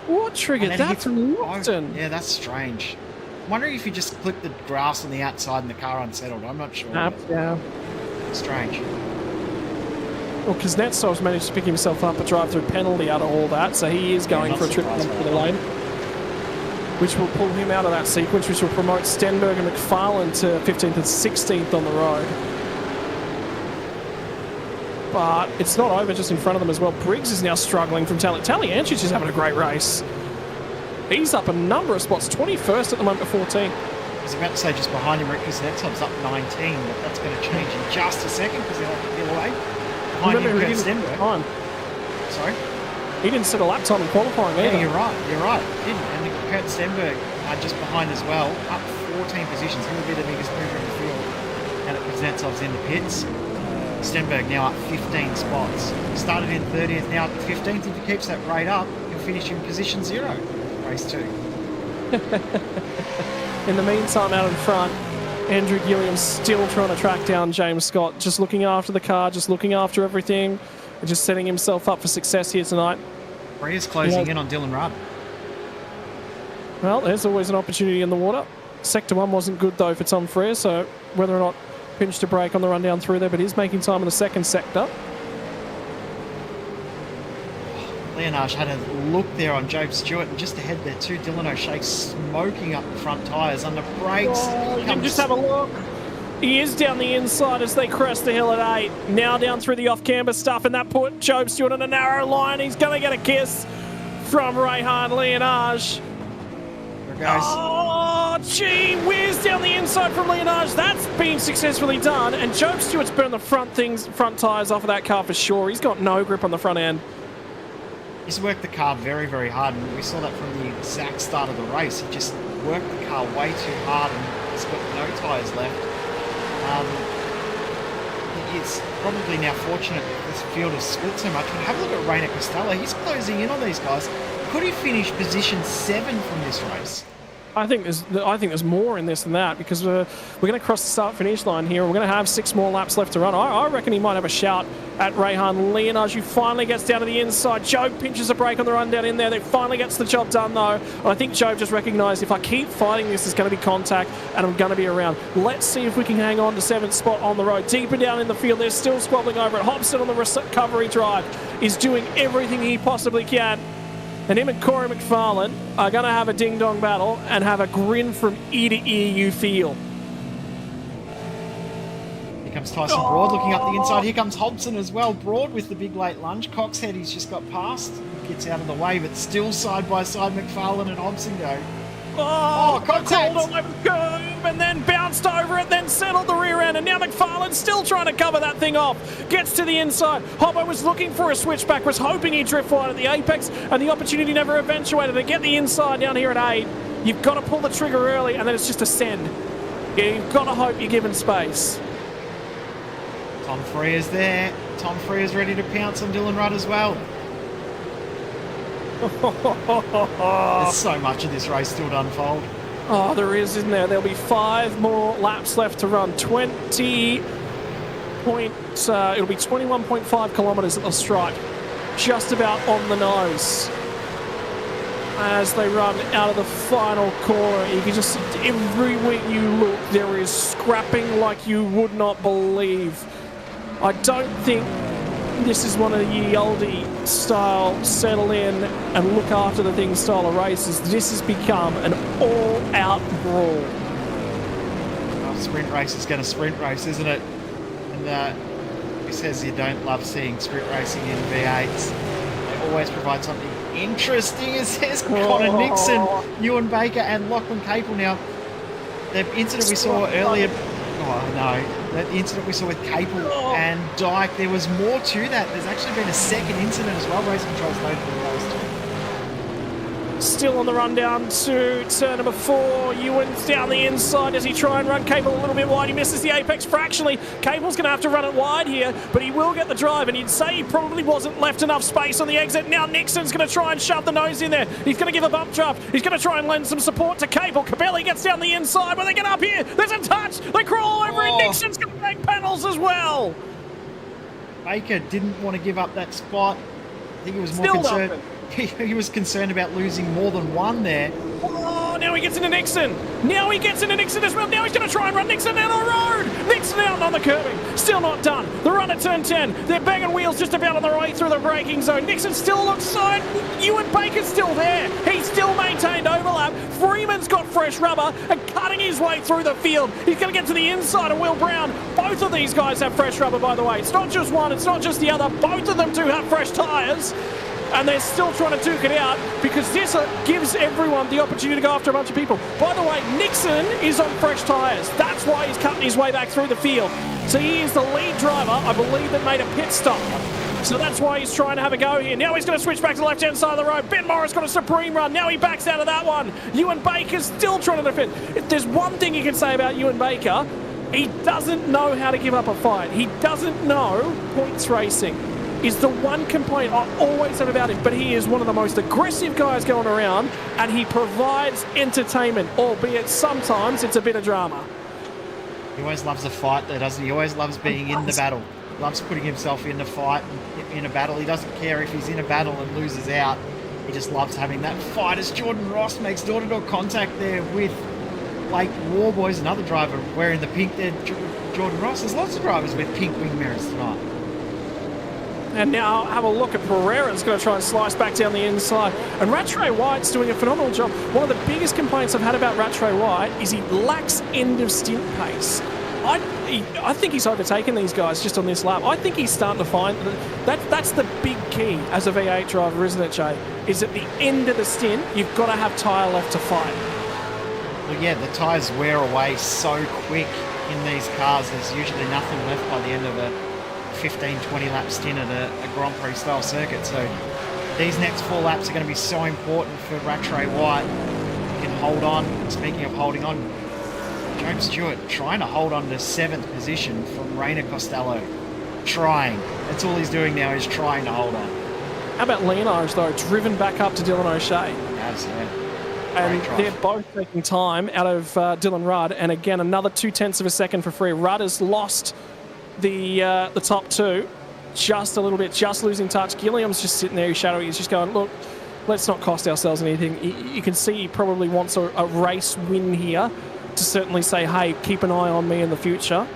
What triggered that from Loxton? Yeah, that's strange. I'm wondering if he just clipped the grass on the outside and the car unsettled. I'm not sure. Yeah. Strange. Well, Kuznetsov's managed to pick himself up a drive-through penalty out of all that, so he is going for a trip into the lane, which will pull him out of that sequence, which will promote Stenberg and McFarlane to 15th and 16th on the road. But it's not over just in front of them as well. Briggs is now struggling from Taliancic is having a great race. He's up a number of spots, 21st at the moment at 14. I was about to say just behind him, Rick Kuznetsov's up 19, but that's going to change in just a second because he'll have to peel away. Behind him, Kurt Stenberg. Sorry? He didn't set a lap time in qualifying either. Yeah, you're right. You're right. He didn't. And Kurt Stenberg just behind as well, up 14 positions. He'll be the biggest mover in the field. And it Kuznetsov's in the pits. Stenberg now up 15 spots. Started in 30th, now up to 15th. If he keeps that rate up, he'll finish in position 0. Race 2. In the meantime, out in front, Andrew Gilliam's still trying to track down James Scott, just looking after the car, just looking after everything, and just setting himself up for success here tonight. Freya's closing in on Dylan Rudd. Well, there's always an opportunity in the water. Sector 1 wasn't good, though, for Tom Frere, so whether or not pinched a break on the run down through there, but he's making time in the second sector. Leonage had a look there on Job Stewart, and just ahead there too, Dylan O'Shea smoking up the front tyres under brakes. You can just have a look. He is down the inside as they crest the hill at 8. Now down through the off-camber stuff, and that put Job Stewart on a narrow line. He's going to get a kiss from Rehan Leonage. Oh, gee whiz, down the inside from Leonage. That's been successfully done, and Job Stewart's burned the front tyres off of that car for sure. He's got no grip on the front end. He's worked the car very, very hard, and we saw that from the exact start of the race. He just worked the car way too hard, and he's got no tyres left. It's probably now fortunate that this field has split so much, but have a look at Reina Costello. He's closing in on these guys. Could he finish position 7 from this race? I think there's more in this than that, because we're going to cross the start-finish line here. We're going to have 6 more laps left to run. I reckon he might have a shout at Rehan Leonage, who finally gets down to the inside. Job pinches a break on the run down in there. They finally gets the job done, though. And I think Job just recognised, if I keep fighting this, there's going to be contact, and I'm going to be around. Let's see if we can hang on to 7th spot on the road. Deeper down in the field, they're still squabbling over it. Hobson on the recovery drive is doing everything he possibly can. And him and Corey McFarlane are going to have a ding-dong battle and have a grin from ear to ear, you feel. Here comes Tyson Broad looking up the inside. Here comes Hobson as well. Broad with the big late lunge. Coxhead, he's just got past. Gets out of the way, but still side by side, McFarlane and Hobson go. Oh, contact! Called all over the curve and then bounced over it, then settled the rear end, and now McFarlane's still trying to cover that thing off. Gets to the inside. Hobbo was looking for a switchback, was hoping he'd drift wide at the apex, and the opportunity never eventuated to get the inside down here at 8. You've got to pull the trigger early, and then it's just a send. You've got to hope you're given space. Tom Freer's there. Tom Freer's ready to pounce on Dylan Rudd as well. There's so much of this race still to unfold. Oh, there is, isn't there? There'll be 5 more laps left to run. It'll be 21.5 kilometres at the stripe. Just about on the nose. As they run out of the final corner, you can just see everywhere you look, there is scrapping like you would not believe. I don't think this is one of the oldie style settle in and look after the thing style of races. This has become an all-out brawl. Well, sprint race is going to sprint race, isn't it? And who says you don't love seeing sprint racing in V8s? They always provide something interesting. It says Connor Nixon, Ewan Baker and Lachlan Capel. Now, the incident we saw earlier... Oh, no. The incident we saw with Capel and Dyke, there was more to that. There's actually been a second incident as well. Racing Control's noted in those two. Still on the run down to turn number 4. Ewan's down the inside. Does he try and run Capel a little bit wide? He misses the apex fractionally. Capel's going to have to run it wide here, but he will get the drive, and you'd say he probably wasn't left enough space on the exit. Now Nixon's going to try and shove the nose in there. He's going to give a bump draft. He's going to try and lend some support to Capel. Cabelli gets down the inside. When they get up here, there's a touch. They crawl over it. Nixon's going to make panels as well. Baker didn't want to give up that spot. I think he was more Still concerned. nothing. He was concerned about losing more than one there. Oh, now he gets into Nixon. Now he gets into Nixon as well. Now he's going to try and run Nixon down the road. Nixon out on the curbing. Still not done. The run at turn 10. They're banging wheels just about on the way through the braking zone. Nixon still alongside. Ewan Baker's still there. He's still maintained overlap. Freeman's got fresh rubber and cutting his way through the field. He's going to get to the inside of Will Brown. Both of these guys have fresh rubber, by the way. It's not just one. It's not just the other. Both of them do have fresh tyres. And they're still trying to duke it out because this gives everyone the opportunity to go after a bunch of people. By the way, Nixon is on fresh tyres. That's why he's cutting his way back through the field. So he is the lead driver, I believe, that made a pit stop. So that's why he's trying to have a go here. Now he's going to switch back to the left-hand side of the road. Ben Morris got a supreme run. Now he backs out of that one. Ewan Baker's still trying to defend. If there's one thing you can say about Ewan Baker, he doesn't know how to give up a fight. He doesn't know points racing is the one complaint I always have about him, but he is one of the most aggressive guys going around, and he provides entertainment, albeit sometimes it's a bit of drama. He always loves a fight, though, doesn't he? He always loves being in the battle. Loves putting himself in the fight, in a battle. He doesn't care if he's in a battle and loses out. He just loves having that fight. As Jordan Ross makes door-to-door contact there with Blake Warboys, another driver wearing the pink there, Jordan Ross. There's lots of drivers with pink wing mirrors tonight. And now have a look at Pereira's going to try and slice back down the inside. And Rattray White's doing a phenomenal job. One of the biggest complaints I've had about Rattray White is he lacks end of stint pace. I think he's overtaken these guys just on this lap. I think he's starting to find that's the big key as a V8 driver, isn't it, Jay? Is at the end of the stint, you've got to have tyre left to fight. Well, yeah, the tyres wear away so quick in these cars. There's usually nothing left by the end of a 15-20 lap stint at a Grand Prix style circuit. So these next 4 laps are going to be so important for Rattray White. He can hold on. Speaking of holding on, James Stewart trying to hold on to 7th position from Rainer Costello. Trying. That's all he's doing now, is trying to hold on. How about Leonage, though? Driven back up to Dylan O'Shea. Yes, yeah. And they're both taking time out of Dylan Rudd. And again, another 0.2 of a second for free. Rudd has lost the top 2 just a little bit, just losing touch. Gilliam's just sitting there, he's shadowy. He's just going, look, let's not cost ourselves anything. You can see he probably wants a race win here to certainly say, hey, keep an eye on me in the future.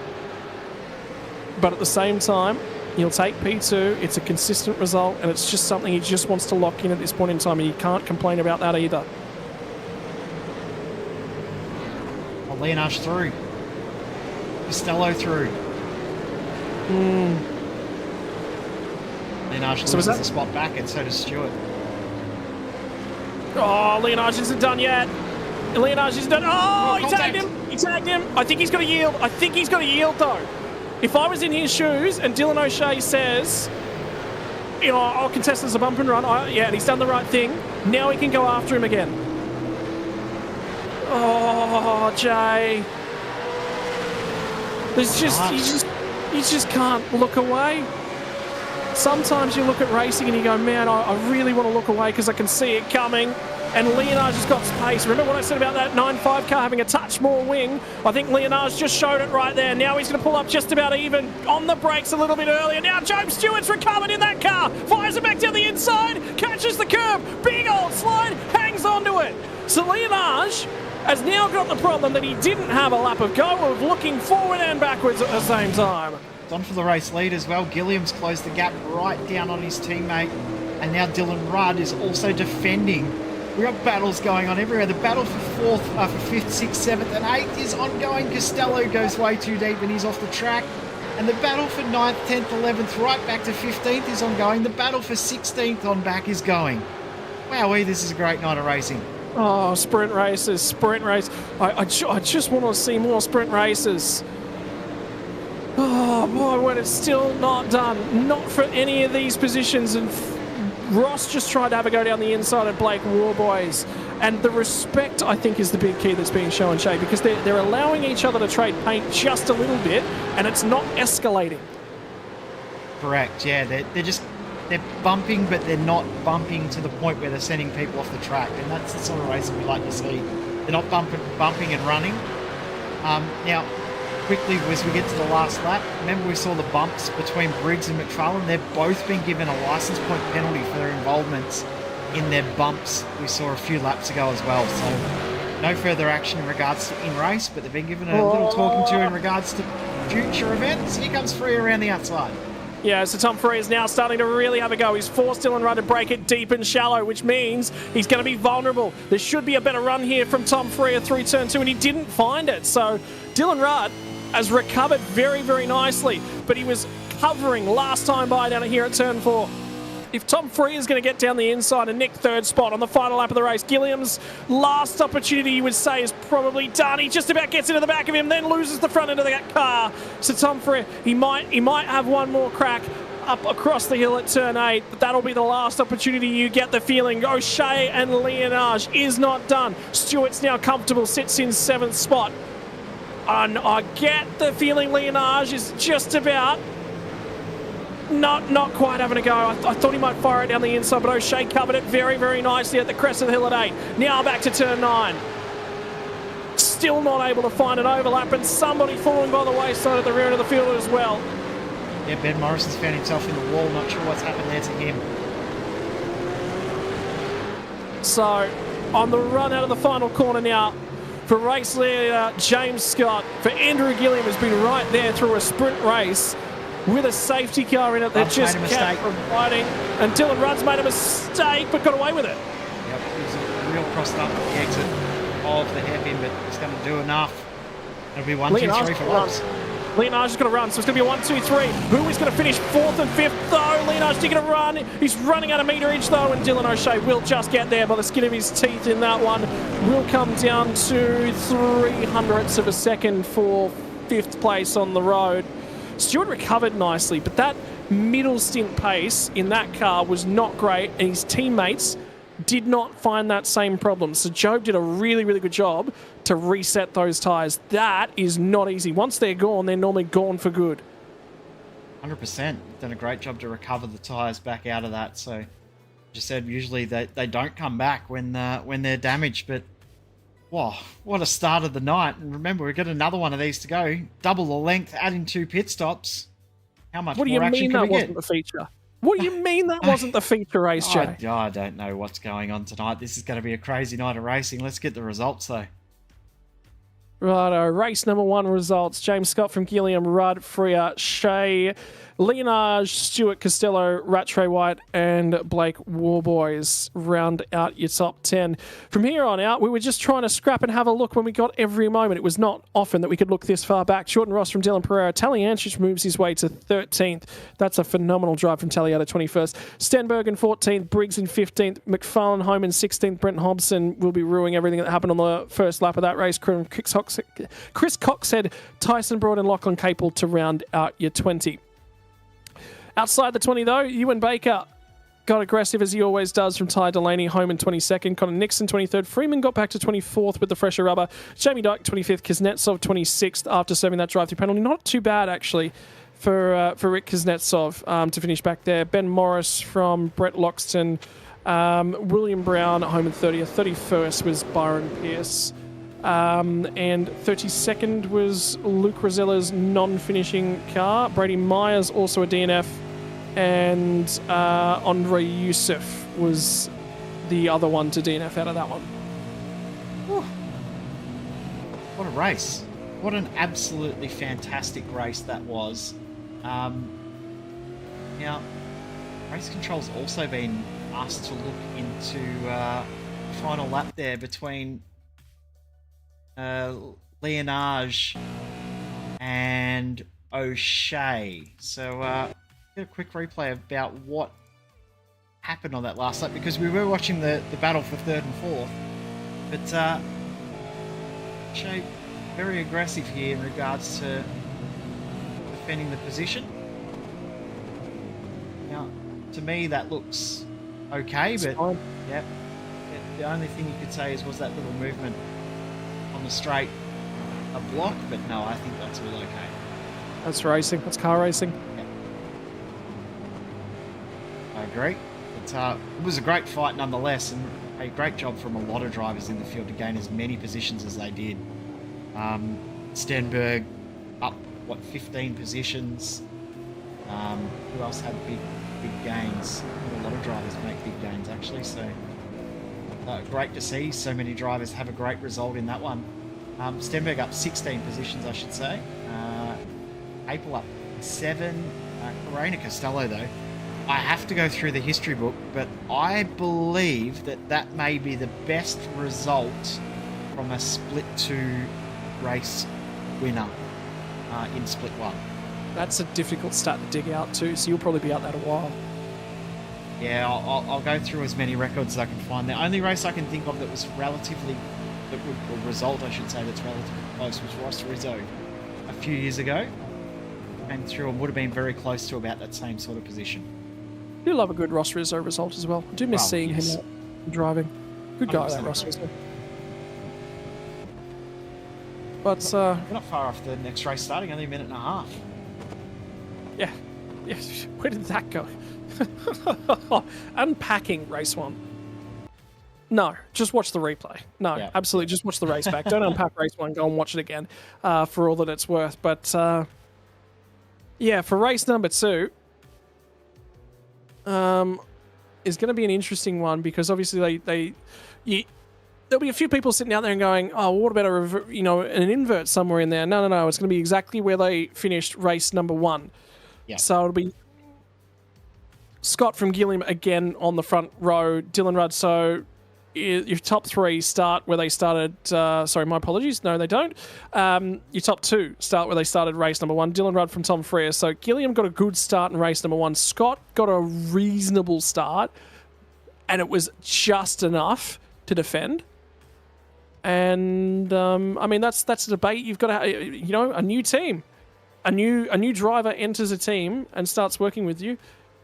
But at the same time, he'll take P2. It's a consistent result, and it's just something he just wants to lock in at this point in time, and you can't complain about that either. Well, Leonage through. Costello through. Leonage loses the spot back, and so does Stewart. Oh, Leonage isn't done yet. Leonage isn't done. Oh, he tagged him. He tagged him. I think he's got to yield. I think he's got to yield, though. If I was in his shoes and Dylan O'Shea says, you know, I'll contest this a bump and run, yeah, and he's done the right thing, now he can go after him again. Oh, Jay. There's just, you just can't look away. Sometimes you look at racing and you go, man, I really want to look away because I can see it coming. And Leonage has got pace. Remember what I said about that 9.5 car having a touch more wing? I think Leonage just showed it right there. Now he's going to pull up just about even on the brakes a little bit earlier. Now James Stewart's recovered in that car. Fires it back down the inside. Catches the curve. Big old slide. Hangs onto it. So Leonage has now got the problem that he didn't have a lap of go of looking forward and backwards at the same time. It's on for the race lead as well. Gilliam's closed the gap right down on his teammate. And now Dylan Rudd is also defending. We've got battles going on everywhere. The battle for 5th, 6th, 7th and 8th is ongoing. Costello goes way too deep and he's off the track. And the battle for 9th, 10th, 11th, right back to 15th is ongoing. The battle for 16th on back is going. Wowee, this is a great night of racing. Oh, sprint races, sprint race. I just want to see more sprint races. Oh, boy, when it's still not done. Not for any of these positions. And Ross just tried to have a go down the inside of Blake Warboys. And the respect, I think, is the big key that's being shown, Shay, because they're allowing each other to trade paint just a little bit, and it's not escalating. Correct, yeah. They're bumping, but they're not bumping to the point where they're sending people off the track. And that's the sort of racing we like to see. They're not bumping and running. Now, quickly, as we get to the last lap, remember we saw the bumps between Briggs and McFarlane. They've both been given a license point penalty for their involvements in their bumps we saw a few laps ago as well. So no further action in regards to in-race, but they've been given a little talking to in regards to future events. Here comes Free around the outside. Yeah, so Tom Free is now starting to really have a go. He's forced Dylan Rudd to break it deep and shallow, which means he's going to be vulnerable. There should be a better run here from Tom Free through turn 2, and he didn't find it. So Dylan Rudd has recovered very, very nicely, but he was covering last time by down here at turn 4. If Tom Free is going to get down the inside and nick 3rd spot on the final lap of the race, Gilliam's last opportunity, you would say, is probably done. He just about gets into the back of him, then loses the front end of that car. So Tom Free, he might have one more crack. up across the hill at turn 8, but that'll be the last opportunity. You get the feeling O'Shea and Leonage is not done. Stewart's now comfortable, sits in 7th spot. And I get the feeling Leonage is just about not quite having a go. I thought he might fire it down the inside, but O'Shea covered it very, very nicely at the crest of the hill at 8. Now back to turn 9. Still not able to find an overlap, and somebody falling by the wayside at the rear end of the field as well. Yeah, Ben Morrison's found himself in the wall. Not sure what's happened there to him. So, on the run out of the final corner now, for race leader James Scott, for Andrew Gilliam, has been right there through a sprint race with a safety car in it that just kept providing. And Dylan Rudd's made a mistake, but got away with it. Yep, he was real crossed up at the exit of the hairpin, but he's going to do enough. It'll be 1, 2, 3 for Rudd. Leonage is going to run, so it's going to be a 1, 2, 3. Who is going to finish 4th and 5th, though? Leonage taking a run. He's running out of meterage, though, and Dylan O'Shea will just get there by the skin of his teeth in that one. Will come down to 0.03 of a second for 5th place on the road. Stewart recovered nicely, but that middle stint pace in that car was not great, and his teammates did not find that same problem. So Job did a really, really good job to reset those tyres. That is not easy. Once they're gone, they're normally gone for good. 100%. Done a great job to recover the tyres back out of that. So, just said, usually they don't come back when they're damaged. But, wow, what a start of the night. And remember, we've got another one of these to go. Double the length, adding 2 pit stops. How much more action can we get? What do you mean that wasn't the feature? What do you mean that wasn't the feature race, Jay? I don't know what's going on tonight. This is going to be a crazy night of racing. Let's get the results, though. Righto, race number 1 results. James Scott from Gilliam, Rudd, Freer, Shea, Leonage, Stewart, Costello, Rattray White, and Blake Warboys round out your top 10. From here on out, we were just trying to scrap and have a look when we got every moment. It was not often that we could look this far back. Jordan Ross from Dylan Pereira. Taliancic moves his way to 13th. That's a phenomenal drive from Taliata, 21st. Stenberg in 14th. Briggs in 15th. McFarlane home in 16th. Brent Hobson will be ruining everything that happened on the first lap of that race. Chris Coxhead, Tyson Broad, and Lachlan Capel to round out your 20. Outside the 20, though, Ewan Baker got aggressive as he always does from Ty Delaney, home in 22nd. Connor Nixon, 23rd. Freeman got back to 24th with the fresher rubber. Jamie Dyke, 25th. Kuznetsov, 26th after serving that drive-through penalty. Not too bad, actually, for Rick Kuznetsov to finish back there. Ben Morris from Brett Loxton. William Brown, home in 30th. 31st was Byron Pearce. And 32nd was Luke Rosella's non-finishing car. Brady Myers, also a DNF. And Andre Youssef was the other one to DNF out of that one. Whew. What a race. What an absolutely fantastic race that was. Now, race control's also been asked to look into the final lap there between Leonage and O'Shea. So, get a quick replay about what happened on that last lap, because we were watching the battle for 3rd and 4th. But O'Shea very aggressive here in regards to defending the position. Now, to me, that looks okay, but yep. The only thing you could say was that little movement on the straight, a block, but no, I think that's all okay. That's racing. That's car racing. Yep. I agree. But, it was a great fight nonetheless, and a great job from a lot of drivers in the field to gain as many positions as they did. Stenberg up, 15 positions. Who else had big gains? A lot of drivers make big gains, actually, so great to see so many drivers have a great result in that one. Stenberg up 16 positions, I should say. Capel up 7. Corena Costello, though, I have to go through the history book, but I believe that may be the best result from a Split 2 race winner in Split 1. That's a difficult stat to dig out too, so you'll probably be out that a while. Yeah, I'll go through as many records as I can find. The only race I can think of that was result, I should say, that's relatively close was Ross Rizzo a few years ago. came through and would have been very close to about that same sort of position. I do love a good Ross Rizzo result as well. I do miss seeing him out driving. Good guy, that Ross Rizzo. But we're not far off the next race starting, only a minute and a half. Yeah. Where did that go? Unpacking race 1. No, just watch the replay. No, absolutely, just watch the race back. Don't unpack race 1. Go and watch it again for all that it's worth. But yeah, for race number 2, is going to be an interesting one because obviously there'll be a few people sitting out there and going, "Oh, what about an invert somewhere in there?" No. It's going to be exactly where they finished race number 1. Yeah. So it'll be Scott from Gilliam again on the front row. Dylan Rudd. So your top 3 start where they started. Sorry, my apologies. No, they don't. Your top 2 start where they started race number 1. Dylan Rudd from Tom Freer. So Gilliam got a good start in race number 1. Scott got a reasonable start, and it was just enough to defend. And I mean that's a debate. You've got to a new team, a new driver enters a team and starts working with you.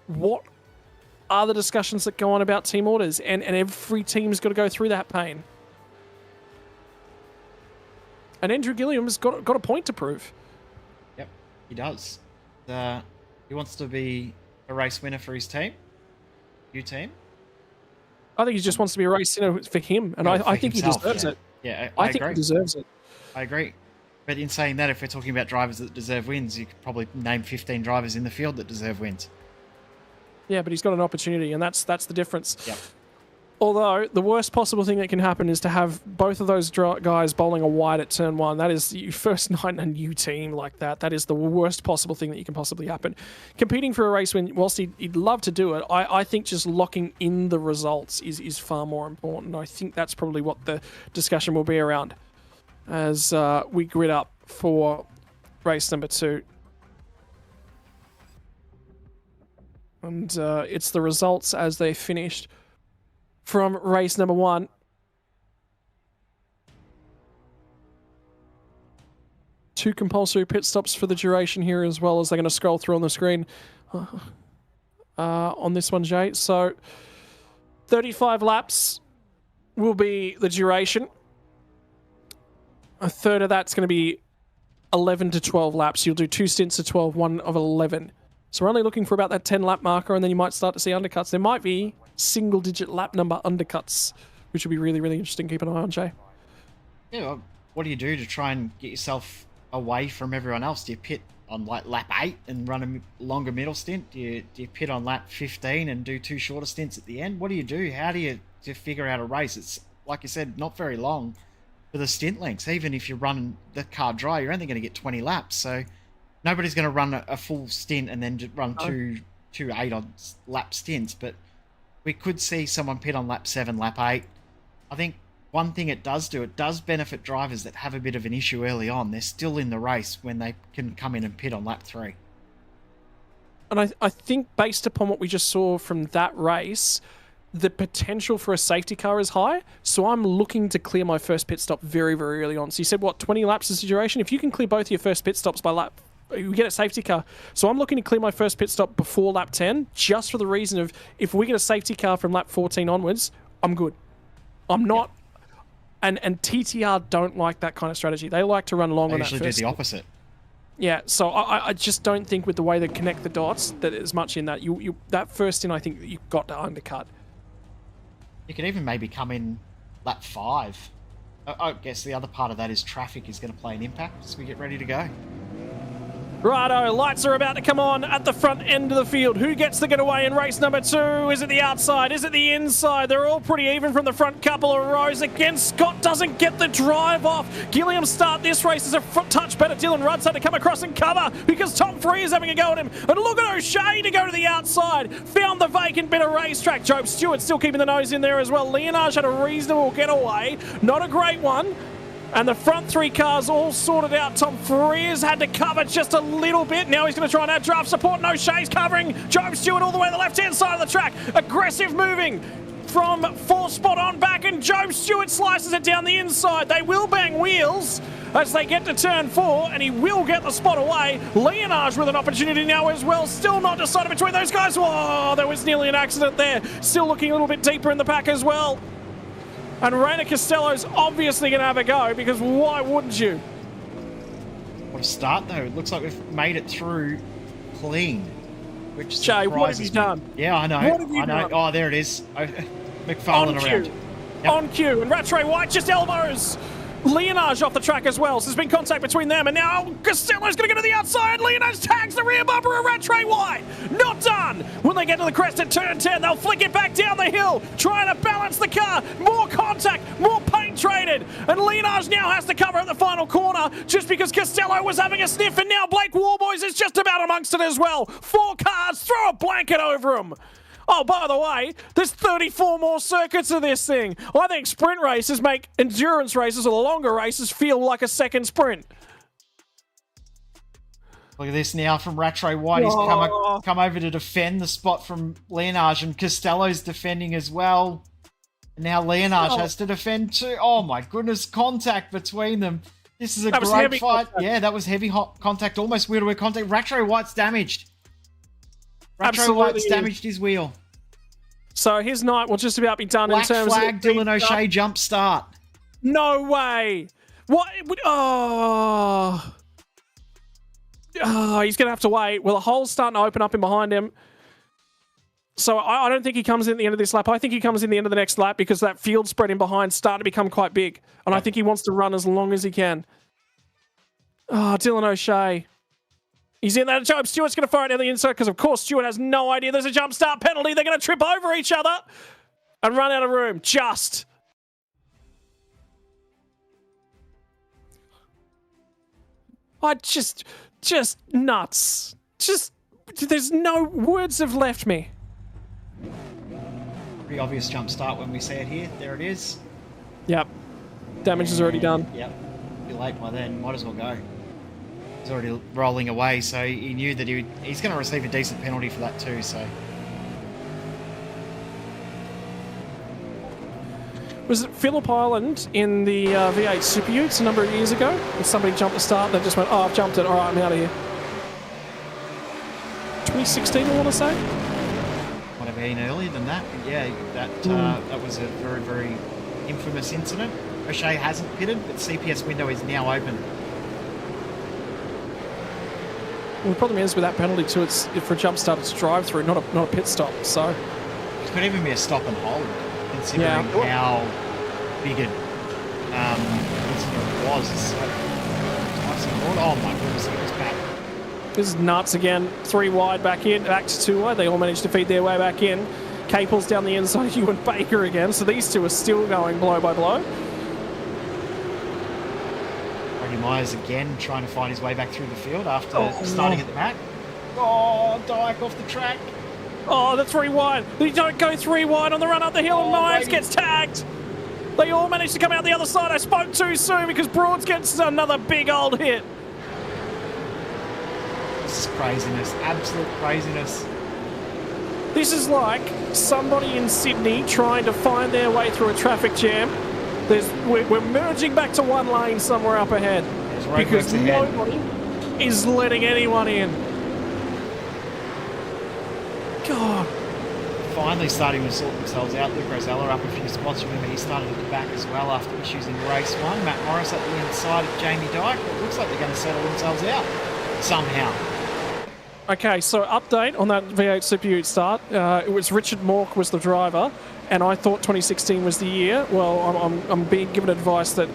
What are the discussions that go on about team orders? And every team's got to go through that pain. And Andrew Gilliam's got a point to prove. Yep, he does. He wants to be a race winner for his team. New team. I think he just wants to be a race winner for him, and I think himself, he deserves it. Yeah, I think he deserves it. I agree. But in saying that, if we're talking about drivers that deserve wins, you could probably name 15 drivers in the field that deserve wins. Yeah, but he's got an opportunity, and that's the difference. Yep. Although, the worst possible thing that can happen is to have both of those guys bowling a wide at turn 1. That is your first night in a new team like that. That is the worst possible thing that you can possibly happen. Competing for a race win, whilst he'd love to do it, I think just locking in the results is far more important. I think that's probably what the discussion will be around as we grid up for race number 2. And it's the results as they finished from race number 1. Two compulsory pit stops for the duration here as well as they're going to scroll through on the screen on this one, Jay. So 35 laps will be the duration. A third of that's going to be 11 to 12 laps. You'll do 2 stints of 12, 1 of 11. So we're only looking for about that 10 lap marker, and then you might start to see undercuts. There might be single-digit lap number undercuts, which would be really, really interesting. Keep an eye on, Jay. Yeah, well, what do you do to try and get yourself away from everyone else? Do you pit on like lap 8 and run a longer middle stint? Do you pit on lap 15 and do 2 shorter stints at the end? What do you do? How do you figure out a race? It's, like you said, not very long for the stint lengths. Even if you run the car dry, you're only going to get 20 laps. So nobody's going to run a full stint and then just run two 8-odd lap stints. But we could see someone pit on lap 7, lap 8. I think one thing it does benefit drivers that have a bit of an issue early on. They're still in the race when they can come in and pit on lap 3. And I think based upon what we just saw from that race, the potential for a safety car is high. So I'm looking to clear my first pit stop very, very early on. So you said, 20 laps is the duration? If you can clear both your first pit stops by lap, you get a safety car. So I'm looking to clear my first pit stop before lap 10, just for the reason of if we get a safety car from lap 14 onwards, I'm good. I'm not... And TTR don't like that kind of strategy. They like to run long on that first. They usually do the opposite. Yeah, so I just don't think with the way they connect the dots that there's much in that. You that first in, I think you've got to undercut. You could even maybe come in lap 5. I guess the other part of that is traffic is going to play an impact as we get ready to go. Righto, lights are about to come on at the front end of the field. Who gets the getaway in race number 2? Is it the outside? Is it the inside? They're all pretty even from the front couple of rows. Again, Scott doesn't get the drive off. Gilliam start this race as a touch better. Dylan Rudd's had to come across and cover because Tom Free is having a go at him. And look at O'Shea to go to the outside. Found the vacant bit of racetrack. Job Stewart still keeping the nose in there as well. Leonage had a reasonable getaway. Not a great one. And the front 3 cars all sorted out. Tom Frears had to cover just a little bit. Now he's going to try and add draft support. No Shea's covering. Job Stewart all the way to the left-hand side of the track. Aggressive moving from 4 spot on back, and Joe Stewart slices it down the inside. They will bang wheels as they get to turn 4, and he will get the spot away. Leonage with an opportunity now as well. Still not decided between those guys. Oh, there was nearly an accident there. Still looking a little bit deeper in the pack as well. And Reina Costello's obviously going to have a go, because why wouldn't you? What a start, though. It looks like we've made it through clean. Which Jay, what have you done? Yeah, I know. What have you done? Oh, there it is. McFarlane around. Yep. On cue, and Rattray White just elbows Leonage off the track as well. So there's been contact between them, and now Costello's going to go to the outside. Leonage tags the rear bumper of Rattray White. Not done. When they get to the crest at turn 10, they'll flick it back down the hill, trying to balance the car. More contact, more paint traded, and Leonage now has to cover at the final corner just because Costello was having a sniff, and now Blake Warboys is just about amongst it as well. 4 cars, throw a blanket over them. Oh, by the way, there's 34 more circuits of this thing. I think sprint races make endurance races or the longer races feel like a second sprint. Look at this now from Rattray White. He's come over to defend the spot from Leonage, and Costello's defending as well. And now Leonage has to defend too. Oh my goodness, contact between them. This is a great fight. Contact. Yeah, that was heavy contact, almost wheel-to-wheel contact. Rattray White's damaged. Rattray White's damaged his wheel. So his night will just about be done Black in terms flag, of... Dylan O'Shea jump start. No way. What? Oh. Oh, he's going to have to wait. Well, the hole's starting to open up in behind him. So I don't think he comes in at the end of this lap. I think he comes in the end of the next lap because that field spread in behind started to become quite big. And I think he wants to run as long as he can. Oh, Dylan O'Shea. He's in that jump. Stewart's going to fire it down the inside because, of course, Stewart has no idea there's a jump start penalty. They're going to trip over each other and run out of room. Just nuts. There's no words have left me. Pretty obvious jump start when we see it here. There it is. Yep. Damage is already done. Yep. Be late by then. Might as well go. He's already rolling away, so he knew that he's going to receive a decent penalty for that too, so... Was it Phillip Island in the V8 Super Utes a number of years ago? And somebody jumped the start, they just went, oh, I've jumped it, all right, I'm out of here. 2016, I want to say? Might have been earlier than that, but yeah, that was a very, very infamous incident. O'Shea hasn't pitted, but CPS window is now open. Well, the problem is with that penalty too, it's for a jump start, it's a drive-through, not a pit stop, so... It could even be a stop and hold, considering how big an incident it was. Oh my goodness, he was back. This is nuts again. 3 wide back in, back to 2 wide. They all managed to feed their way back in. Capel's down the inside, Ewan Baker again, so these two are still going blow by blow. Myers again trying to find his way back through the field after starting at the back. Oh, Dyke off the track. Oh, the 3 wide. They don't go 3 wide on the run up the hill, and Myers gets tagged. They all managed to come out the other side. I spoke too soon because Broads gets another big old hit. This is craziness. Absolute craziness. This is like somebody in Sydney trying to find their way through a traffic jam. We're merging back to 1 lane somewhere up ahead because nobody is letting anyone in. God. Finally starting to sort themselves out. Luke Rosella up a few spots. Remember, he started at the back as well after issues in race 1. Matt Morris at the inside of Jamie Dyke. It looks like they're going to settle themselves out somehow. Okay, so update on that V8 Super Ute start. It was Richard Mork was the driver, and I thought 2016 was the year. Well, I'm being given advice that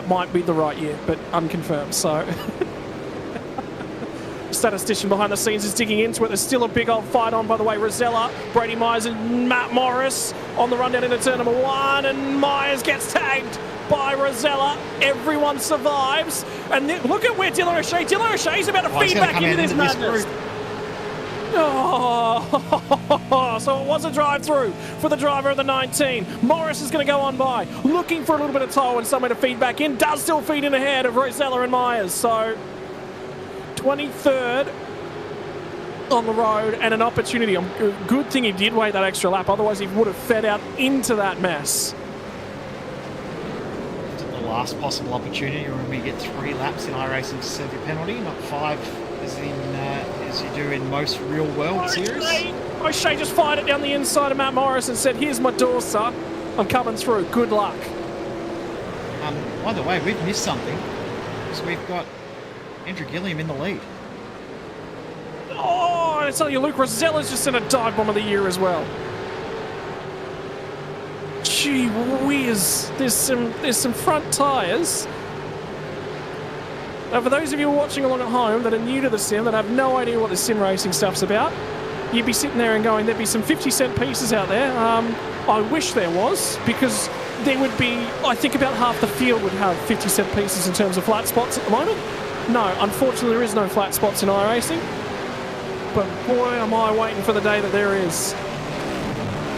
might be the right year, but unconfirmed. So, statistician behind the scenes is digging into it. There's still a big old fight on, by the way. Rosella, Brady Myers, and Matt Morris on the run down into turn number 1, and Myers gets tagged by Rosella. Everyone survives. And look at where Dylan O'Shea. Dylan O'Shea's about to feed back into this madness. Oh, so it was a drive-through for the driver of the 19. Morris is going to go on by, looking for a little bit of tow and somewhere to feed back in. Does still feed in ahead of Rosella and Myers. So 23rd on the road and an opportunity. Good thing he did wait that extra lap, otherwise he would have fed out into that mess. The last possible opportunity. Remember, you get 3 laps in iRacing to serve your penalty, not 5 as you do in most real-world series. O'Shea just fired it down the inside of Matt Morris and said, "Here's my door, son. I'm coming through. Good luck." By the way, we've missed something, because we've got Andrew Gilliam in the lead. Oh, I tell you, Luke Rosella's just in a dive bomb of the year as well. Gee whiz, there's some front tyres. Now, for those of you watching along at home that are new to the sim, that have no idea what the sim racing stuff's about, you'd be sitting there and going, there'd be some 50-cent pieces out there. I wish there was, because there would be, I think about half the field would have 50-cent pieces in terms of flat spots at the moment. No, unfortunately there is no flat spots in iRacing. But boy, am I waiting for the day that there is.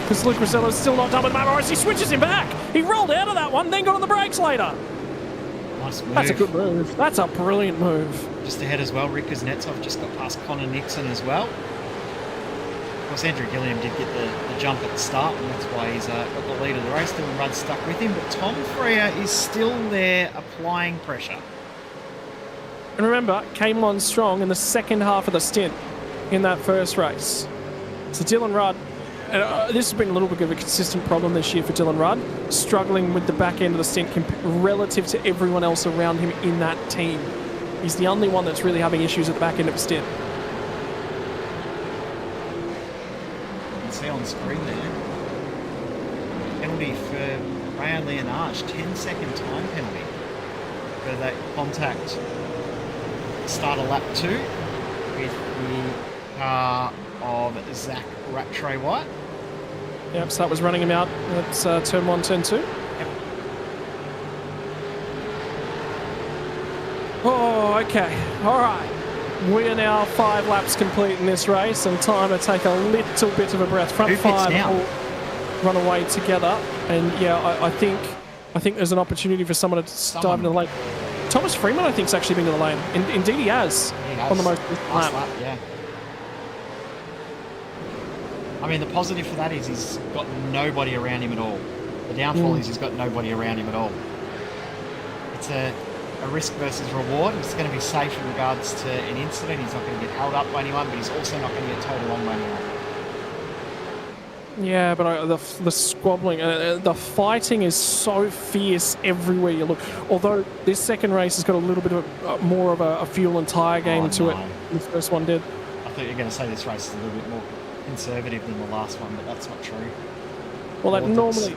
Because Luke Rosella's still not done with Matt Morris. He switches him back. He rolled out of that one, then got on the brakes later. Nice move. That's a good move. That's a brilliant move. Just ahead as well, Rick Kuznetsov just got past Connor Nixon as well. Of course, Andrew Gilliam did get the jump at the start, and that's why he's got the lead of the race. Dylan Rudd stuck with him, but Tom Freya is still there applying pressure. And remember, came on strong in the second half of the stint in that first race. So Dylan Rudd, this has been a little bit of a consistent problem this year for Dylan Rudd, struggling with the back end of the stint relative to everyone else around him in that team. He's the only one that's really having issues at the back end of the stint. On screen there. Penalty for Rayan Leonarge, 10-second time penalty for that contact start of lap 2 with the car of Zach Rattray White. Yep, so that was running him out. That's turn 1, turn 2. Yep. Oh, okay. All right. We are now 5 laps complete in this race, and time to take a little bit of a breath. Front 5 all run away together, and yeah, I think there's an opportunity for someone to dive into the lane. Thomas Freeman, I think, has actually been to the lane. Indeed, he has on the most lap. Yeah. I mean, the positive for that is he's got nobody around him at all. The downfall is he's got nobody around him at all. It's a risk versus reward. He's going to be safe in regards to an incident. He's not going to get held up by anyone, but he's also not going to get towed along by anyone. Yeah, but the squabbling, the fighting is so fierce everywhere you look. Although this second race has got a little bit of more of a fuel and tyre game to it than the first one did. I thought you were going to say this race is a little bit more conservative than the last one, but that's not true. Well, that normally...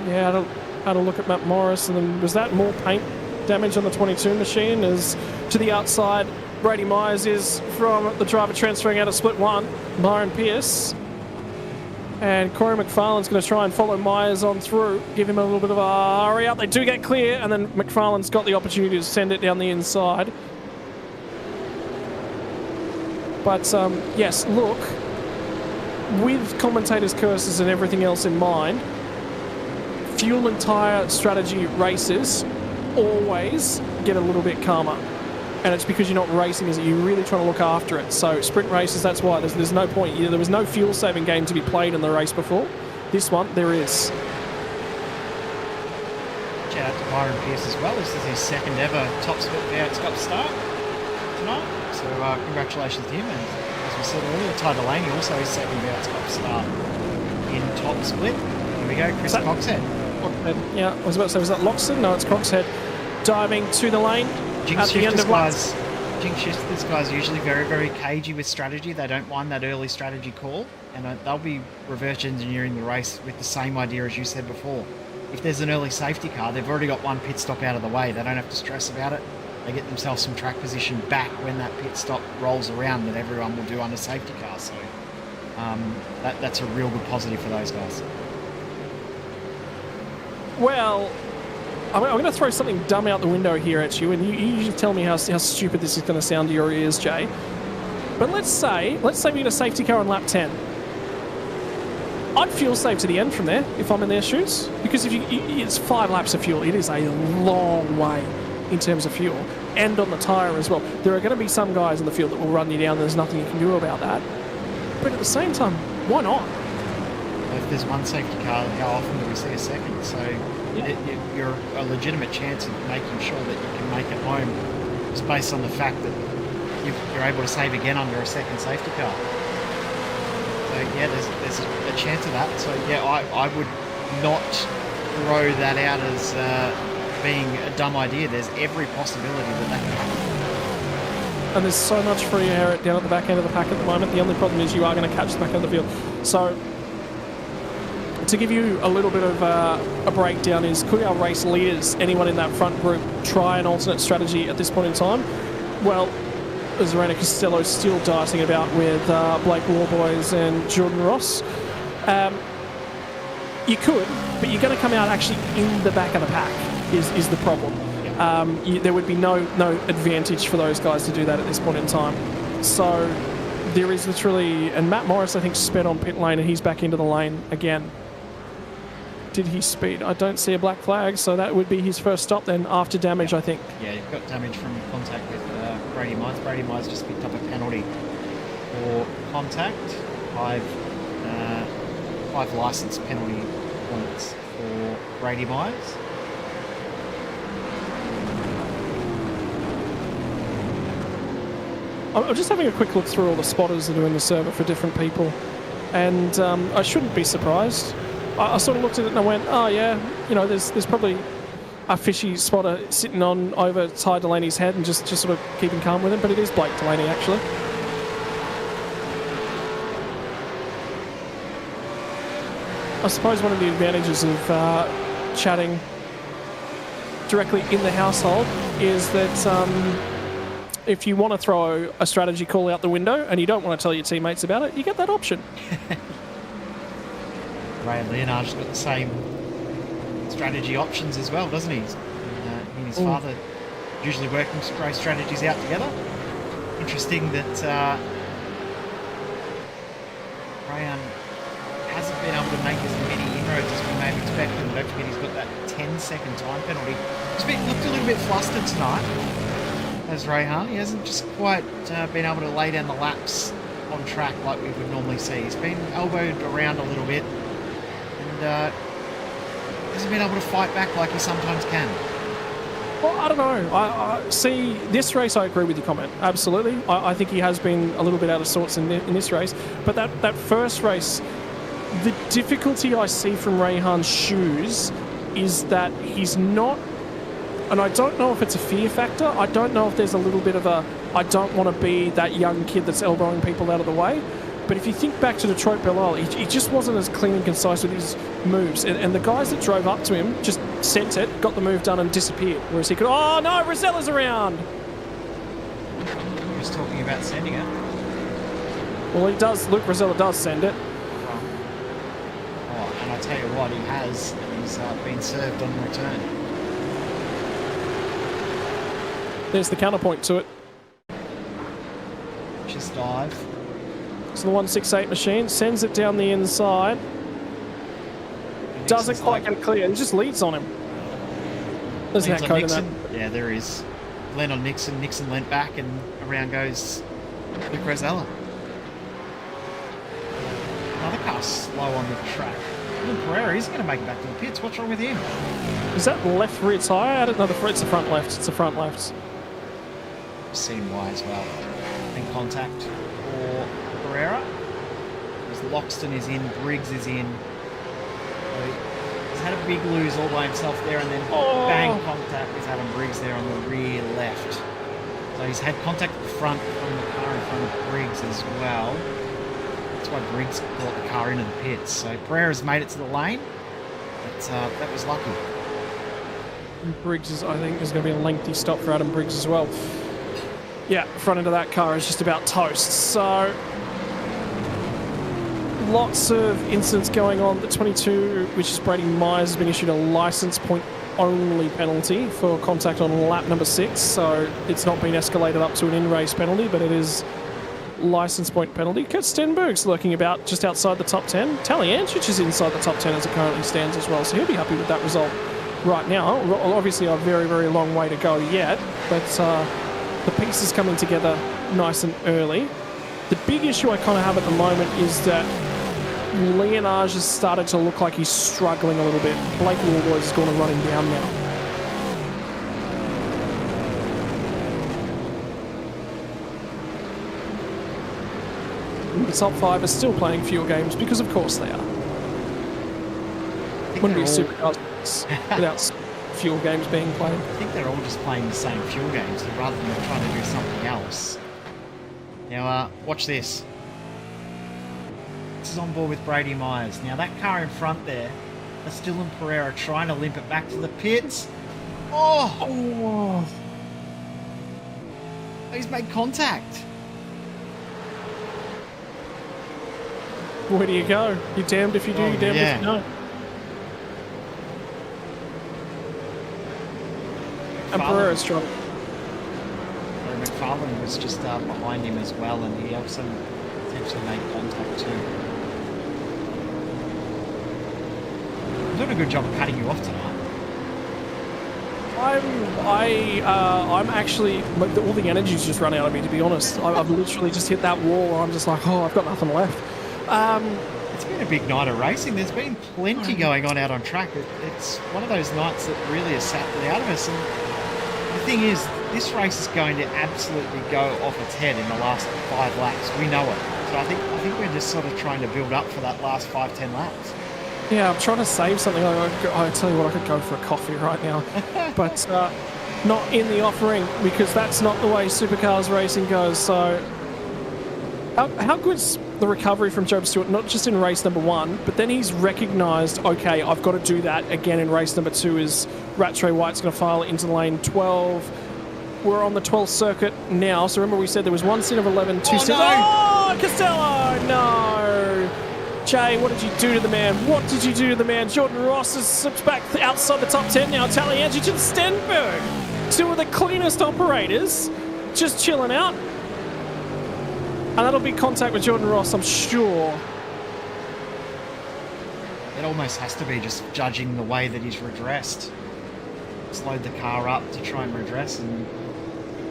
Yeah, had a look at Matt Morris, and then was that more paint damage on the 22 machine? As to the outside, Brady Myers is from the driver transferring out of split 1, Myron Pierce. And Corey McFarlane's going to try and follow Myers on through, give him a little bit of a hurry up. They do get clear, and then McFarlane's got the opportunity to send it down the inside. But yes, look, with commentators' curses and everything else in mind, fuel and tyre strategy races always get a little bit calmer. And it's because you're not racing, is it? You're really trying to look after it. So sprint races, that's why there's no point. There was no fuel-saving game to be played in the race before. This one, there is. Shout out to Byron Pierce as well. This is his second ever top split V8SCOPS start tonight. So congratulations to him. And as we said earlier, Ty Delaney also his second V8SCOPS start in top split. Here we go, Chris Coxhead. Yeah, I was about to say, was that Loxton? No, it's Coxhead. Diving to the lane. Jinx shifters guys usually very, very cagey with strategy. They don't mind that early strategy call, and they'll be reverse engineering the race with the same idea as you said before. If there's an early safety car, they've already got one pit stop out of the way. They don't have to stress about it. They get themselves some track position back when that pit stop rolls around that everyone will do under safety car. So that's a real good positive for those guys. Well, I'm going to throw something dumb out the window here at you, and you just tell me how stupid this is going to sound to your ears, Jay. But let's say we get a safety car on lap 10. I'd fuel save to the end from there if I'm in their shoes, because it's 5 laps of fuel. It is a long way in terms of fuel. and on the tyre as well. There are going to be some guys in the field that will run you down. There's nothing you can do about that. But at the same time, why not? If there's one safety car, how often do we see a second? So you're a legitimate chance of making sure that you can make it home just based on the fact that you're able to save again under a second safety car. So yeah, there's a chance of that. So yeah, I would not throw that out as being a dumb idea. There's every possibility that can happen. And there's so much free air down at the back end of the pack at the moment. The only problem is you are going to catch the back end of the field. So to give you a little bit of a breakdown is, could our race leaders, anyone in that front group, try an alternate strategy at this point in time? Well, Zarena Costello still dicing about with Blake Warboys and Jordan Ross. You could, but you're going to come out actually in the back of the pack is the problem. There would be no advantage for those guys to do that at this point in time. So there is literally, and Matt Morris I think sped on pit lane and he's back into the lane again. Did he speed? I don't see a black flag, so that would be his first stop then after damage, I think. Yeah, you've got damage from contact with Brady Mize. Brady Mize just picked up a penalty for contact. Five licence penalty points for Brady Mize. I'm just having a quick look through all the spotters that are in the server for different people, and I shouldn't be surprised. I sort of looked at it and I went, oh yeah, you know, there's probably a fishy spotter sitting on over Ty Delaney's head and just sort of keeping calm with him, but it is Blake Delaney actually. I suppose one of the advantages of chatting directly in the household is that if you want to throw a strategy call out the window and you don't want to tell your teammates about it, you get that option. Ray Leonard's got the same strategy options as well, doesn't he? He and his father usually working race strategies out together. Interesting that Rayan hasn't been able to make as many inroads as we may have expected. And don't forget he's got that 10-second time penalty. He's looked a little bit flustered tonight, as Rayhan. He hasn't just quite been able to lay down the laps on track like we would normally see. He's been elbowed around a little bit and hasn't been able to fight back like he sometimes can. Well, I don't know. I see this race. I agree with your comment. Absolutely. I think he has been a little bit out of sorts in this race. But that first race, the difficulty I see from Rayhan's shoes is that he's not. And I don't know if it's a fear factor. I don't know if there's a little bit of a, I don't want to be that young kid that's elbowing people out of the way. But if you think back to Detroit Belle Isle, he just wasn't as clean and concise with his moves. And the guys that drove up to him just sent it, got the move done and disappeared. Whereas he could, oh no, Rosella's around. He was talking about sending it. Well, he does, Luke Rosella does send it. Oh, and I tell you what, he has. He's been served on return. There's the counterpoint to it. Just dive. So the 168 machine sends it down the inside. Doesn't quite get it clear. It just leads on him. There's that code in that. Yeah, there is. Lent on Nixon. Nixon lent back and around goes Luke Rosella. Another car slow on the track. Even Pereira, he's going to make it back to the pits. What's wrong with him? Is that left rear tyre? I don't know. It's the front left. It's the front left. Seen why as well. And contact for Pereira. As Loxton is in, Briggs is in. So he's had a big lose all by himself there, and then bang contact with Adam Briggs there on the rear left. So he's had contact at the front from the car in front of Briggs as well. That's why Briggs brought the car into the pits. So Pereira's made it to the lane, but that was lucky. And Briggs is, I think, is going to be a lengthy stop for Adam Briggs as well. Yeah, front end of that car is just about toast. So lots of incidents going on. The 22, which is Brady Mize, has been issued a license point only penalty for contact on lap number 6. So it's not been escalated up to an in-race penalty, but it is license point penalty. Kurt Stenberg's lurking about just outside the top 10. Taliancic is inside the top 10 as it currently stands as well, so he'll be happy with that result. right now. Obviously, a very, very long way to go yet, but the pieces coming together nice and early. The big issue I kind of have at the moment is that Leonage has started to look like he's struggling a little bit. Blake Wallboys is going to run him down now. The top 5 are still playing fuel games because, of course, they are. Wouldn't be supercars without fuel games being played. I think they're all just playing the same fuel games rather than trying to do something else. Now, watch this. This is on board with Brady Myers. Now, that car in front there, that's Dylan Pereira trying to limp it back to the pits. Oh! He's made contact. Where do you go? You're damned if you do, you're damned if you don't. And Pereira's trying. McFarlane was just behind him as well, and he also potentially made contact too. He's doing a good job of cutting you off tonight. I'm actually, all the energy's just run out of me, to be honest. I've literally just hit that wall and I'm just like, oh, I've got nothing left. It's been a big night of racing. There's been plenty going on out on track. It's one of those nights that really has sapped it out of us. And the thing is, this race is going to absolutely go off its head in the last 5 laps. We know it. So I think we're just sort of trying to build up for that last 5-10 laps. Yeah, I'm trying to save something. I tell you what, I could go for a coffee right now. But not in the offering, because that's not the way supercars racing goes. So how good's the recovery from Job Stewart, not just in race number 1, but then he's recognised, okay, I've got to do that again in race number 2 as Rattray White's going to file into lane 12. We're on the 12th circuit now, so remember we said there was 1 set of 11, 2 sets... No. Oh, Costello! No! Jay, what did you do to the man? What did you do to the man? Jordan Ross has slipped back outside the top 10 now. Taliangic and Stenberg, 2 of the cleanest operators, just chilling out. And that'll be contact with Jordan Ross, I'm sure. It almost has to be, just judging the way that he's redressed. Slowed the car up to try and redress, and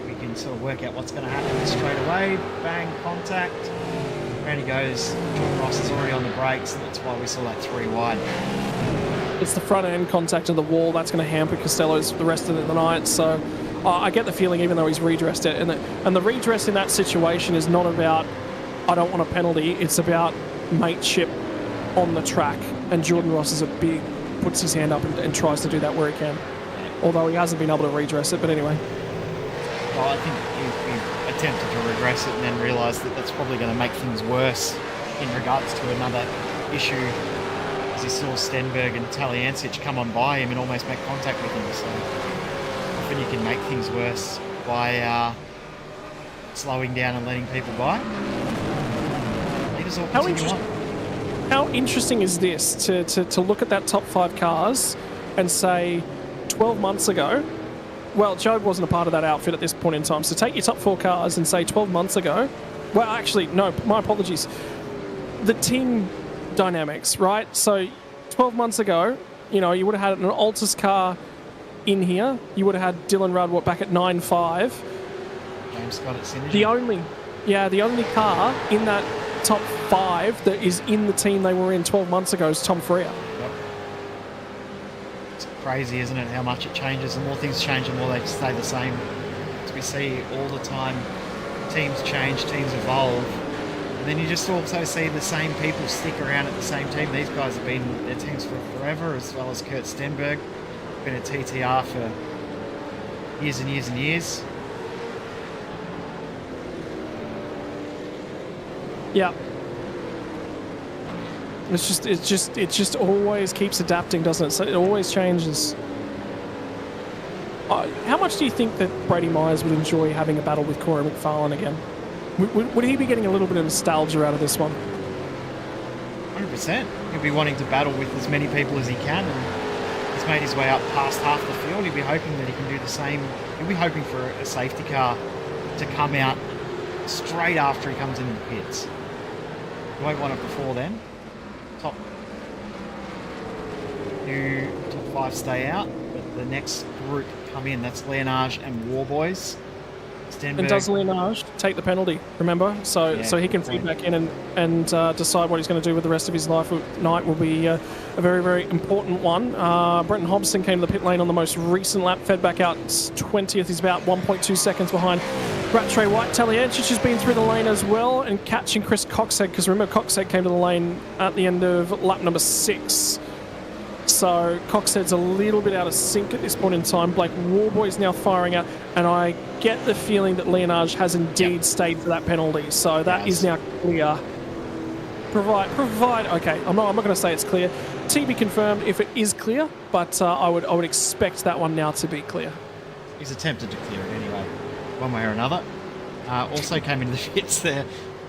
we can sort of work out what's going to happen straight away. Bang, contact. Around he goes. Jordan Ross is already on the brakes, and that's why we saw that 3 wide. It's the front end contact of the wall that's going to hamper Costello's the rest of the night. So I get the feeling, even though he's redressed it, and the redress in that situation is not about I don't want a penalty. It's about mateship on the track, and Jordan Ross is puts his hand up and tries to do that where he can. Although he hasn't been able to redress it, but anyway. Well, I think he attempted to redress it and then realised that that's probably going to make things worse in regards to another issue, as he saw Stenberg and Taliancic come on by him and almost make contact with him. So often you can make things worse by slowing down and letting people by. Leaders all continue on. How interesting is this to look at that top 5 cars and say 12 months ago, well, Job wasn't a part of that outfit at this point in time, so take your top 4 cars and say 12 months ago, well, actually, no, my apologies, the team dynamics, right? So 12 months ago, you know, you would have had an Altus car in here, you would have had Dylan Rudd back at 9.5. James Scott at Synergy. The only car in that top 5 that is in the team they were in 12 months ago is Tom Freer. Crazy, isn't it, how much it changes? The more things change, the more they stay the same. As we see all the time, teams change, teams evolve, and then you just also see the same people stick around at the same team. These guys have been in their teams for forever, as well as Kurt Stenberg, been at TTR for years and years and years. Yeah. It just always keeps adapting, doesn't it? So it always changes. How much do you think that Brady Myers would enjoy having a battle with Corey McFarlane again? Would he be getting a little bit of nostalgia out of this one? 100%. He'll be wanting to battle with as many people as he can, and he's made his way up past half the field. He'll be hoping that he can do the same. He'll be hoping for a safety car to come out straight after he comes into the pits. He won't want it before then. Top 5 stay out. the next group come in. That's Leonage and Warboys. Stenberg. And does Leonage take the penalty, remember? So Yeah, so he can good feed point. back in and decide what he's going to do with the rest of his life. Night will be a very, very important one. Brenton Hobson came to the pit lane on the most recent lap, fed back out 20th. He's about 1.2 seconds behind Rattray White. Taliencic has been through the lane as well and catching Chris Coxhead, because remember, Coxhead came to the lane at the end of lap number 6. So Coxhead's a little bit out of sync at this point in time. Blake Warboy's now firing out, and I get the feeling that Leonage has indeed stayed for that penalty. So that is now clear. Provide. Okay, I'm not going to say it's clear. TB confirmed if it is clear, but I would expect that one now to be clear. He's attempted to clear it anyway, one way or another. Also came into the pits there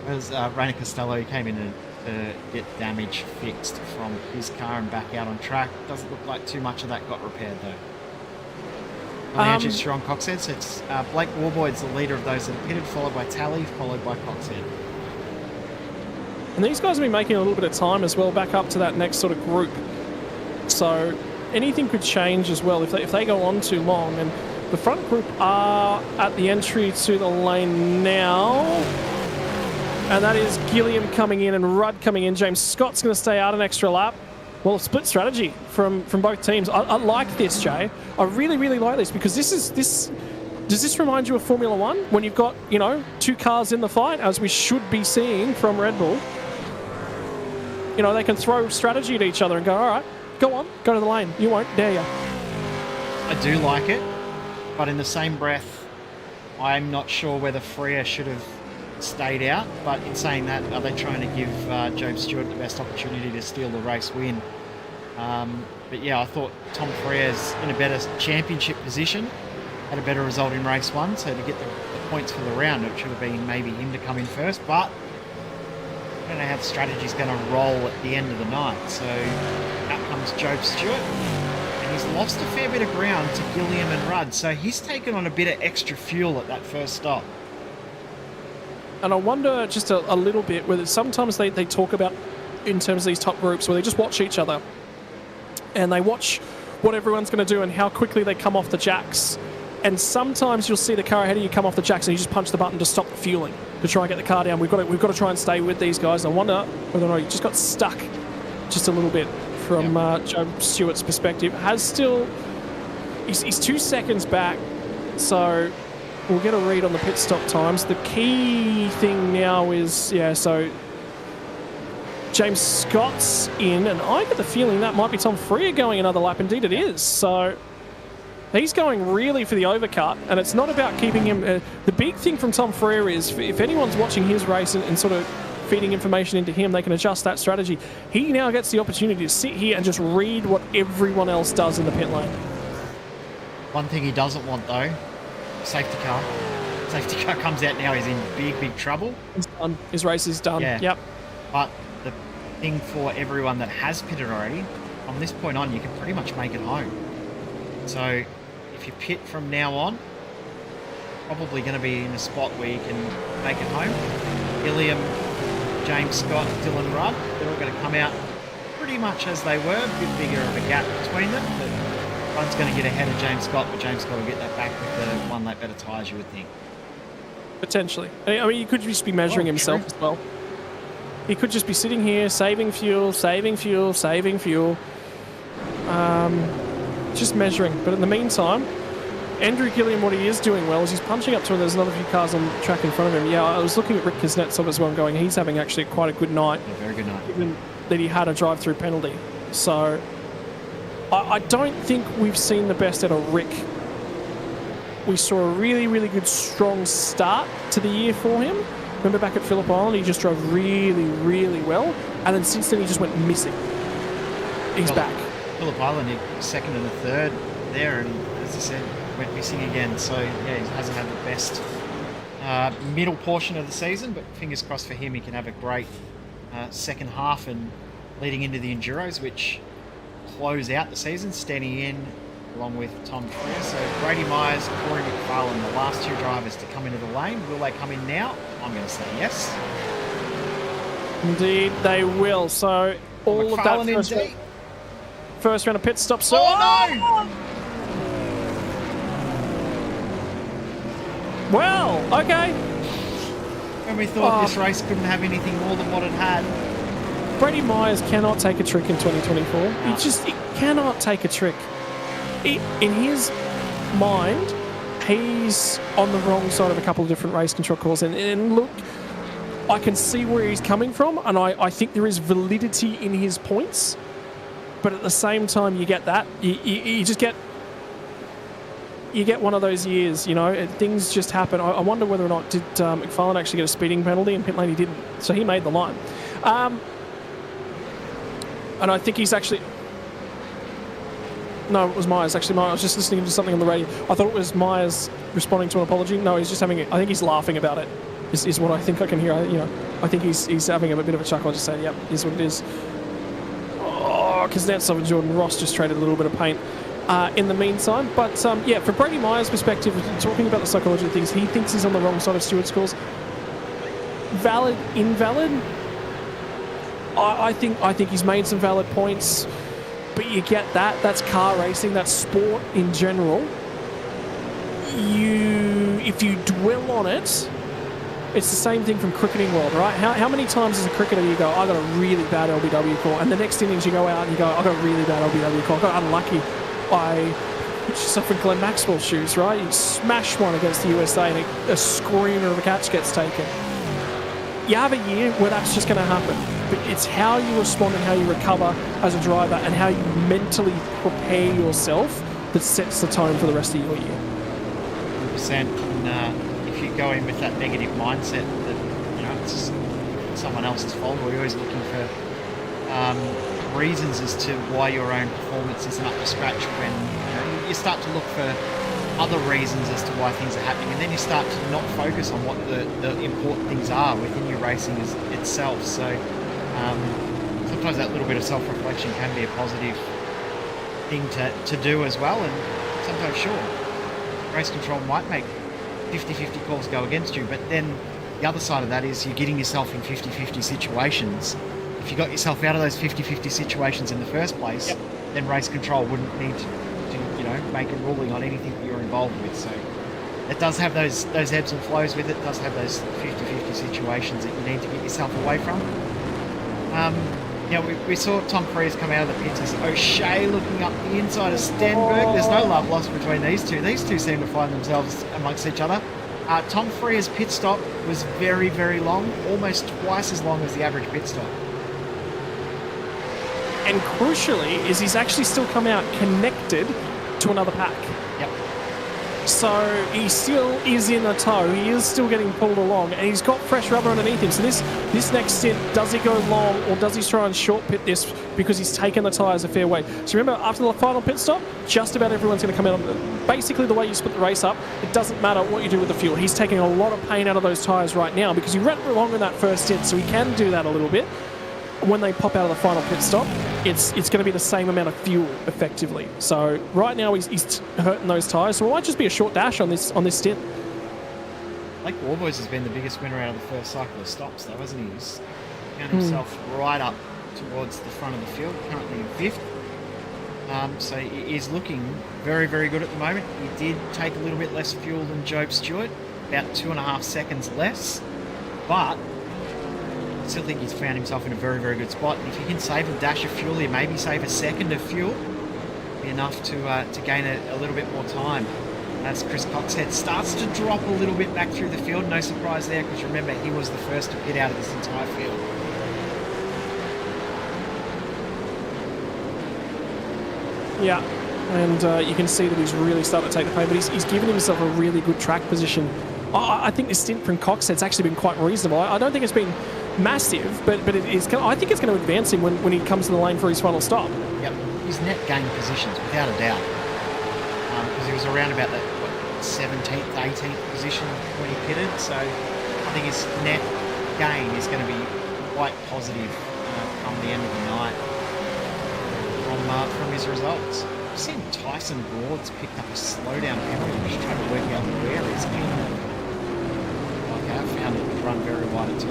was Rainer Costello, who came in to get damage fixed from his car and back out on track. Doesn't look like too much of that got repaired though. Andrew Strong, Coxhead. So it's Blake Warboyd's the leader of those that are pitted, followed by Tally, followed by Coxhead. And these guys have been making a little bit of time as well, back up to that next sort of group. So anything could change as well if they go on too long. And the front group are at the entry to the lane now. And that is Gilliam coming in and Rudd coming in. James Scott's going to stay out an extra lap. Well, split strategy from both teams. I like this, Jay. I really, really like this, because this. Does this remind you of Formula One when you've got, two cars in the fight, as we should be seeing from Red Bull? They can throw strategy at each other and go, all right, go on, go to the lane. You won't, dare you? I do like it, but in the same breath, I'm not sure whether Freya should have stayed out. But in saying that, are they trying to give Joe Stewart the best opportunity to steal the race win? But yeah, I thought Tom Freya's in a better championship position, had a better result in race 1, so to get the points for the round, it should have been maybe him to come in first, but I don't know how the strategy's going to roll at the end of the night. So out comes Joe Stewart, and he's lost a fair bit of ground to Gilliam and Rudd, so he's taken on a bit of extra fuel at that first stop. And I wonder just a little bit whether sometimes they talk about, in terms of these top groups, where they just watch each other and they watch what everyone's going to do and how quickly they come off the jacks. And sometimes you'll see the car ahead of you come off the jacks and you just punch the button to stop the fueling to try and get the car down. We've got to try and stay with these guys. I wonder whether or not he just got stuck just a little bit from Joe Stewart's perspective. He's 2 seconds back, so we'll get a read on the pit stop times. The key thing now is, so James Scott's in, and I get the feeling that might be Tom Freya going another lap. Indeed it is. So he's going really for the overcut, and it's not about keeping him... the big thing from Tom Freya is, if anyone's watching his race and sort of feeding information into him, they can adjust that strategy. He now gets the opportunity to sit here and just read what everyone else does in the pit lane. One thing he doesn't want, though, safety car. Safety car comes out now, he's in big trouble. He's done. His race is done. Yeah. Yep. But the thing for everyone that has pitted already, from this point on, you can pretty much make it home. So if you pit from now on, probably going to be in a spot where you can make it home. Gilliam, James Scott, Dylan Rudd, they're all going to come out pretty much as they were, a bit bigger of a gap between them. But one's going to get ahead of James Scott, but James Scott will get that back with the 1 lap better tyres, you would think. Potentially. I mean, he could just be measuring himself as well. He could just be sitting here, saving fuel, just measuring. But in the meantime, Andrew Gilliam, what he is doing well is he's punching up to, there's another few cars on the track in front of him. Yeah, I was looking at Rick Kuznetsov as well and going, he's having actually quite a good night. Yeah, very good night. Given that he had a drive-through penalty. So I don't think we've seen the best out of Rick. We saw a really, really good, strong start to the year for him. Remember back at Phillip Island, he just drove really, really well. And then since then, he just went missing. He's back. Phillip Island, he was second and a third there, and as I said, went missing again. So, yeah, he hasn't had the best middle portion of the season, but fingers crossed for him, he can have a great second half and leading into the Enduros, which close out the season, standing in along with Tom Freya. So Brady Myers, Corey McFarlane, the last 2 drivers to come into the lane. Will they come in now? I'm going to say yes. Indeed, they will. So all of that first round of pit stops. So oh no! Well, okay. When we thought this race couldn't have anything more than what it had. Brady Myers cannot take a trick in 2024. No. He cannot take a trick. In his mind, he's on the wrong side of a couple of different race control calls. And look, I can see where he's coming from, and I think there is validity in his points. But at the same time, you get that. You just get... You get one of those years, you know, things just happen. I wonder whether or not did McFarlane actually get a speeding penalty, and pit lane he didn't. So he made the line. And I think he's actually... No, it was Myers. Actually, I was just listening to something on the radio. I thought it was Myers responding to an apology. No, he's just having... I think he's laughing about it, is what I think I can hear. You know, I think he's having a bit of a chuckle, just saying, yep, here's what it is. Oh, Kuznetsov and Jordan Ross just traded a little bit of paint in the meantime. But, yeah, from Brady Myers' perspective, talking about the psychology of things, he thinks he's on the wrong side of Stewart's scores. Valid, invalid? I think he's made some valid points, but you get that. That's car racing. That's sport in general. If you dwell on it, it's the same thing from cricketing world, right? How many times as a cricketer you go, I got a really bad LBW call, and the next innings you go out and you go, I got a really bad LBW call. I got unlucky. I suffered Glenn Maxwell's shoes, right? You smash one against the USA and a screamer of a catch gets taken. You have a year where that's just going to happen. But it's how you respond and how you recover as a driver and how you mentally prepare yourself that sets the tone for the rest of your year. 100%. And if you go in with that negative mindset that, you know, it's someone else's fault, or you're always looking for reasons as to why your own performance isn't up to scratch, when you start to look for other reasons as to why things are happening, and then you start to not focus on what the important things are within your racing itself. So sometimes that little bit of self-reflection can be a positive thing to do as well. And sometimes, sure, race control might make 50-50 calls go against you, but then the other side of that is you're getting yourself in 50-50 situations. If you got yourself out of those 50-50 situations in the first place, yep, then race control wouldn't need to make a ruling on anything that you're involved with. So it does have those ebbs and flows with it. It does have those 50-50 situations that you need to get yourself away from. We saw Tom Frears come out of the pits as O'Shea looking up the inside of Stenberg. There's no love lost between these two. These two seem to find themselves amongst each other. Tom Frears' pit stop was very, very long, almost twice as long as the average pit stop. And crucially, is he's actually still come out connected to another pack. Yep. So he still is in a tow. He is still getting pulled along, and he's got fresh rubber underneath him. So this next stint, does he go long, or does he try and short pit this because he's taken the tyres a fair way? So remember, after the final pit stop, just about everyone's going to come out on basically the way you split the race up. It doesn't matter what you do with the fuel. He's taking a lot of pain out of those tyres right now because he ran long in that first stint, so he can do that a little bit. When they pop out of the final pit stop, it's going to be the same amount of fuel effectively. So right now he's hurting those tyres. So it might just be a short dash on this stint. Blake Warboys has been the biggest winner out of the first cycle of stops, though, hasn't he? He's found himself right up towards the front of the field, currently in fifth. So he is looking very, very good at the moment. He did take a little bit less fuel than Job Stewart, about 2.5 seconds less, but I still think he's found himself in a very, very good spot. And if you can save a dash of fuel here, maybe save a second of fuel, be enough to gain a little bit more time. As Chris Coxhead starts to drop a little bit back through the field, no surprise there, because remember, he was the first to pit out of this entire field. Yeah, and you can see that he's really starting to take the pain, but he's given himself a really good track position. I think this stint from Coxhead's actually been quite reasonable. I don't think it's been massive, but it is. I think it's going to advance him when he comes to the lane for his final stop. Yep, his net gain positions, without a doubt, because he was around about that 17th, 18th position when he pitted. So I think his net gain is going to be quite positive come the end of the night from his results. I've seen Tyson Broad's picked up a slowdown penalty. I'm just trying to work out where he's been. Okay, I found it was run very wide at 2.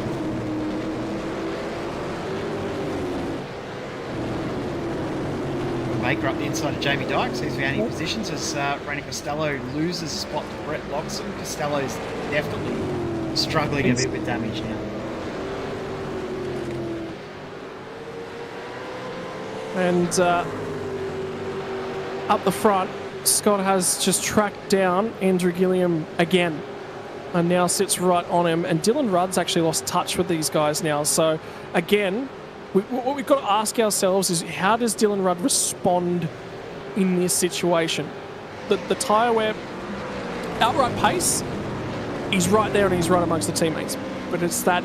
Baker up the inside of Jamie Dykes. He's found in positions as Rainer Costello loses a spot to Brett Logson. Costello's definitely struggling a bit with damage now. And up the front, Scott has just tracked down Andrew Gilliam again and now sits right on him. And Dylan Rudd's actually lost touch with these guys now. So, again, what we've got to ask ourselves is, how does Dylan Rudd respond in this situation? The tyre wear, outright pace, he's right there and he's right amongst the teammates. But it's that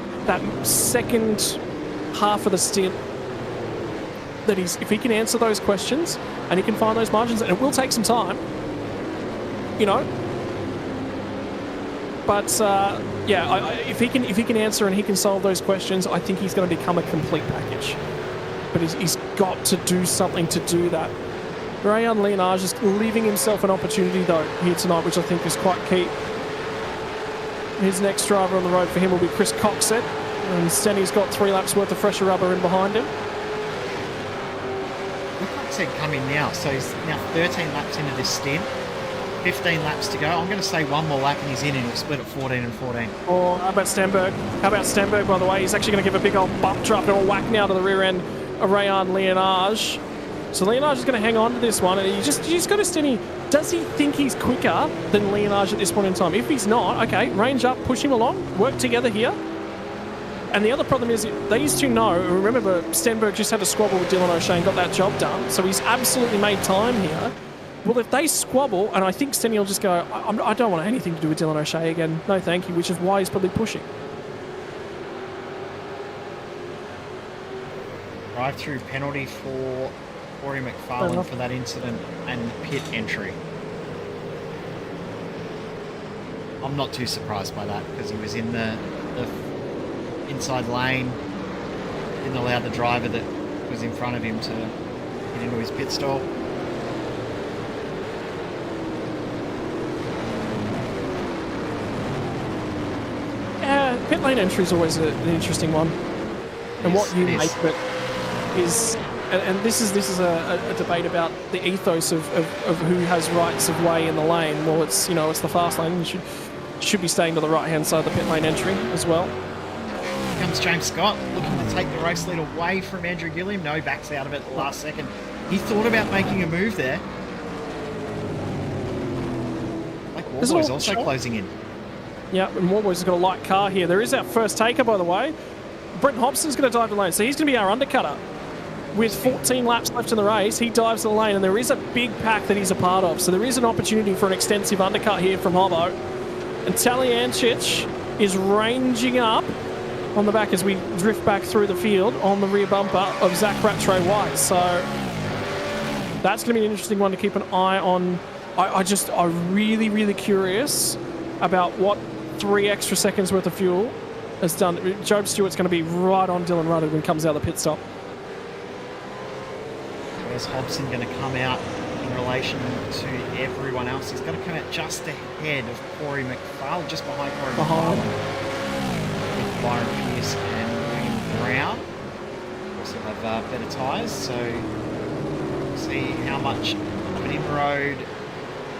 second half of the stint that if he can answer those questions and he can find those margins, and it will take some time, you know. But if he can answer and he can solve those questions, I think he's going to become a complete package. But he's got to do something to do that. Rayan Leonage is leaving himself an opportunity though here tonight, which I think is quite key. His next driver on the road for him will be Chris Coxett, and Stenny's got 3 laps worth of fresher rubber in behind him. Coxett come in now, so he's now 13 laps into this stint. 15 laps to go. I'm going to say one more lap and he's in, and he'll split at 14 and 14. Or how about Stenberg? By the way? He's actually going to give a big old bump drop and a whack now to the rear end of Rayan Leonage. So Leonage is going to hang on to this one, and you just got to Stenny. Does he think he's quicker than Leonage at this point in time? If he's not, okay, range up, push him along, work together here. And the other problem is these two know. Remember, Stenberg just had a squabble with Dylan O'Shea and got that job done, so he's absolutely made time here. Well, if they squabble, and I think Stenny will just go, I don't want anything to do with Dylan O'Shea again. No, thank you, which is why he's probably pushing. Drive-through penalty for Corey McFarlane for that incident and pit entry. I'm not too surprised by that, because he was in the inside lane, didn't allow the driver that was in front of him to get into his pit stall. Pit lane entry is always an interesting one, and what you make of it is, and this is a debate about the ethos of who has rights of way in the lane. Well, it's the fast lane. You should be staying to the right hand side of the pit lane entry as well. Here comes James Scott looking to take the race lead away from Andrew Gilliam. No, he backs out of it at the last second. He thought about making a move there. Blake Warboy's also closing in. Yeah, and Warboy's got a light car here. There is our first taker, by the way. Brenton Hobson's going to dive the lane, so he's going to be our undercutter. With 14 laps left in the race, he dives the lane, and there is a big pack that he's a part of. So there is an opportunity for an extensive undercut here from Hobbo. And Talyancic is ranging up on the back as we drift back through the field on the rear bumper of Zach Rattray White. So that's going to be an interesting one to keep an eye on. I'm really, really curious about what 3 extra seconds worth of fuel has done. Job Stewart's going to be right on Dylan Rudd when he comes out of the pit stop. Where's Hobson going to come out in relation to everyone else? He's going to come out just ahead of Corey McFarlane, just behind Corey McFarlane. With Byron Pearce and William Brown. Also have better tyres, so we'll see how much of an inroad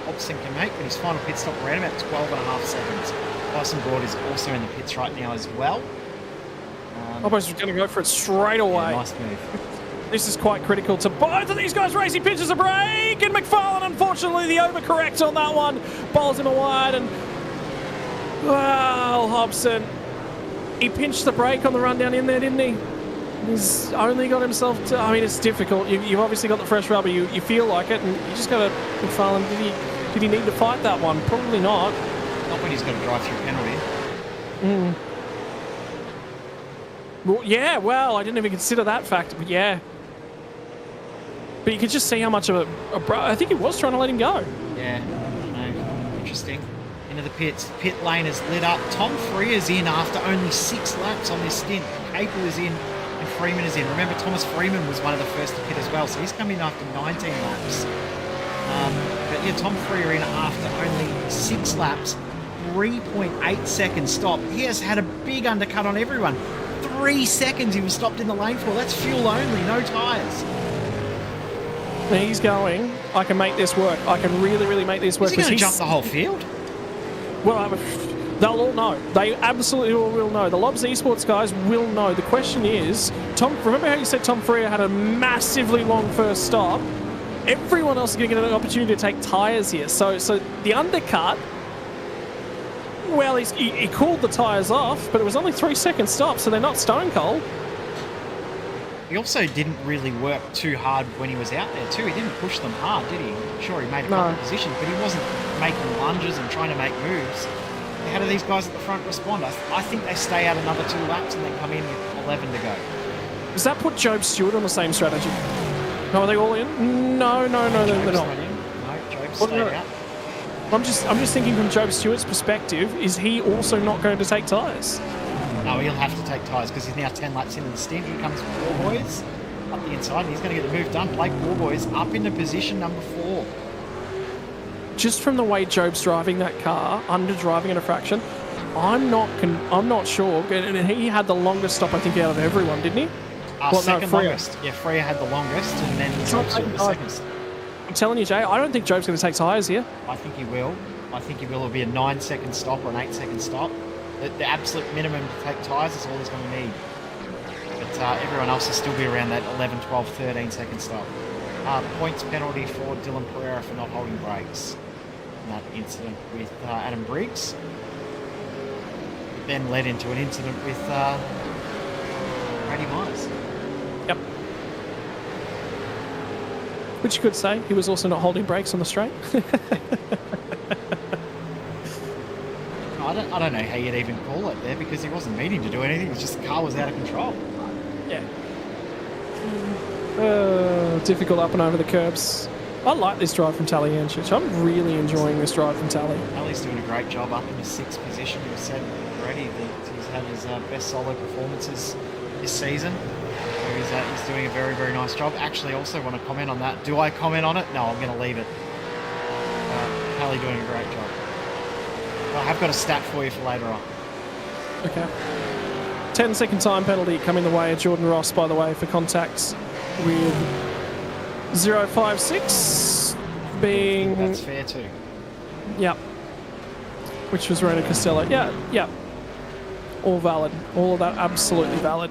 Hobson can make, but his final pit stop around about 12.5 seconds. Tyson Broad is also in the pits right now as well. Hobbo's going to go for it straight away. Yeah, nice move. This is quite critical to both of these guys. Racing pitches a break, and McFarlane, unfortunately, the overcorrect on that one. Bowls him a wide, and well, Hobson, he pinched the brake on the run down in there, didn't he? He's only got himself to, I mean, it's difficult. You've obviously got the fresh rubber. You feel like it, and you just got to, McFarlane, did he need to fight that one? Probably not. Not when he's got a drive-through penalty. Well, yeah, well, I didn't even consider that fact, but yeah. But you could just see how much of I think he was trying to let him go. Yeah, no, interesting. Into the pits. Pit lane is lit up. Tom Freer's in after only 6 laps on this stint. Capel is in and Freeman is in. Remember, Thomas Freeman was one of the first to pit as well, so he's come in after 19 laps. But yeah, Tom Freer in after only 6 laps. 3.8 second stop. He has had a big undercut on everyone. 3 seconds he was stopped in the lane for. That's fuel only, no tyres. He's going. I can make this work. I can really, really make this work. Is he going to jump the whole field? Well, they'll all know. They absolutely all will know. The Lobs Esports guys will know. The question is, Tom. Remember how you said Tom Freer had a massively long first stop? Everyone else is going to get an opportunity to take tyres here. So the undercut. Well, he cooled the tyres off, but it was only 3 second stop, so they're not stone cold. He also didn't really work too hard when he was out there too. He didn't push them hard, did he? Sure, he made a couple of positions, but he wasn't making lunges and trying to make moves. How do these guys at the front respond? I think they stay out another 2 laps and then come in with 11 to go. Does that put Job Stewart on the same strategy? No, are they all in? No, they're not. No, Job's stayed out. I'm just thinking from Job Stewart's perspective, is he also not going to take tyres? No, he'll have to take tyres because he's now 10 laps into the stint. Here comes Warboys up the inside and he's going to get the move done. Blake Warboys up into position number 4. Just from the way Job's driving that car, under driving at a fraction, I'm not sure. And he had the longest stop, I think, out of everyone, didn't he? Second longest. Yeah, Freya had the longest and then Job Stewart the second. I'm telling you, Jay, I don't think Job's going to take tyres here. I think he will. It'll be a 9 second stop or an 8 second stop. The absolute minimum to take tyres is all he's going to need. But everyone else will still be around that 11, 12, 13 second stop. Points penalty for Dylan Pereira for not holding brakes. In that incident with Adam Briggs. It then led into an incident with Brady Myers. Yep. Which you could say he was also not holding brakes on the straight. I don't know how you'd even call it there because he wasn't meaning to do anything. It was just the car was out of control. Yeah. Difficult up and over the curbs. I like this drive from Taliancic. I'm really enjoying this drive from Tally. Tally's doing a great job up in the 6th position. He was said already that he's had his best solo performances this season. So he's doing a very, very nice job. Actually, I also want to comment on that. Do I comment on it? No, I'm going to leave it. Tally doing a great job. I have got a stat for you for later on. Okay. 10-second time penalty coming the way of Jordan Ross, by the way, for contacts with 056 being... That's fair too. Yep. Which was Renato Costello. Yeah. All valid. All of that absolutely valid.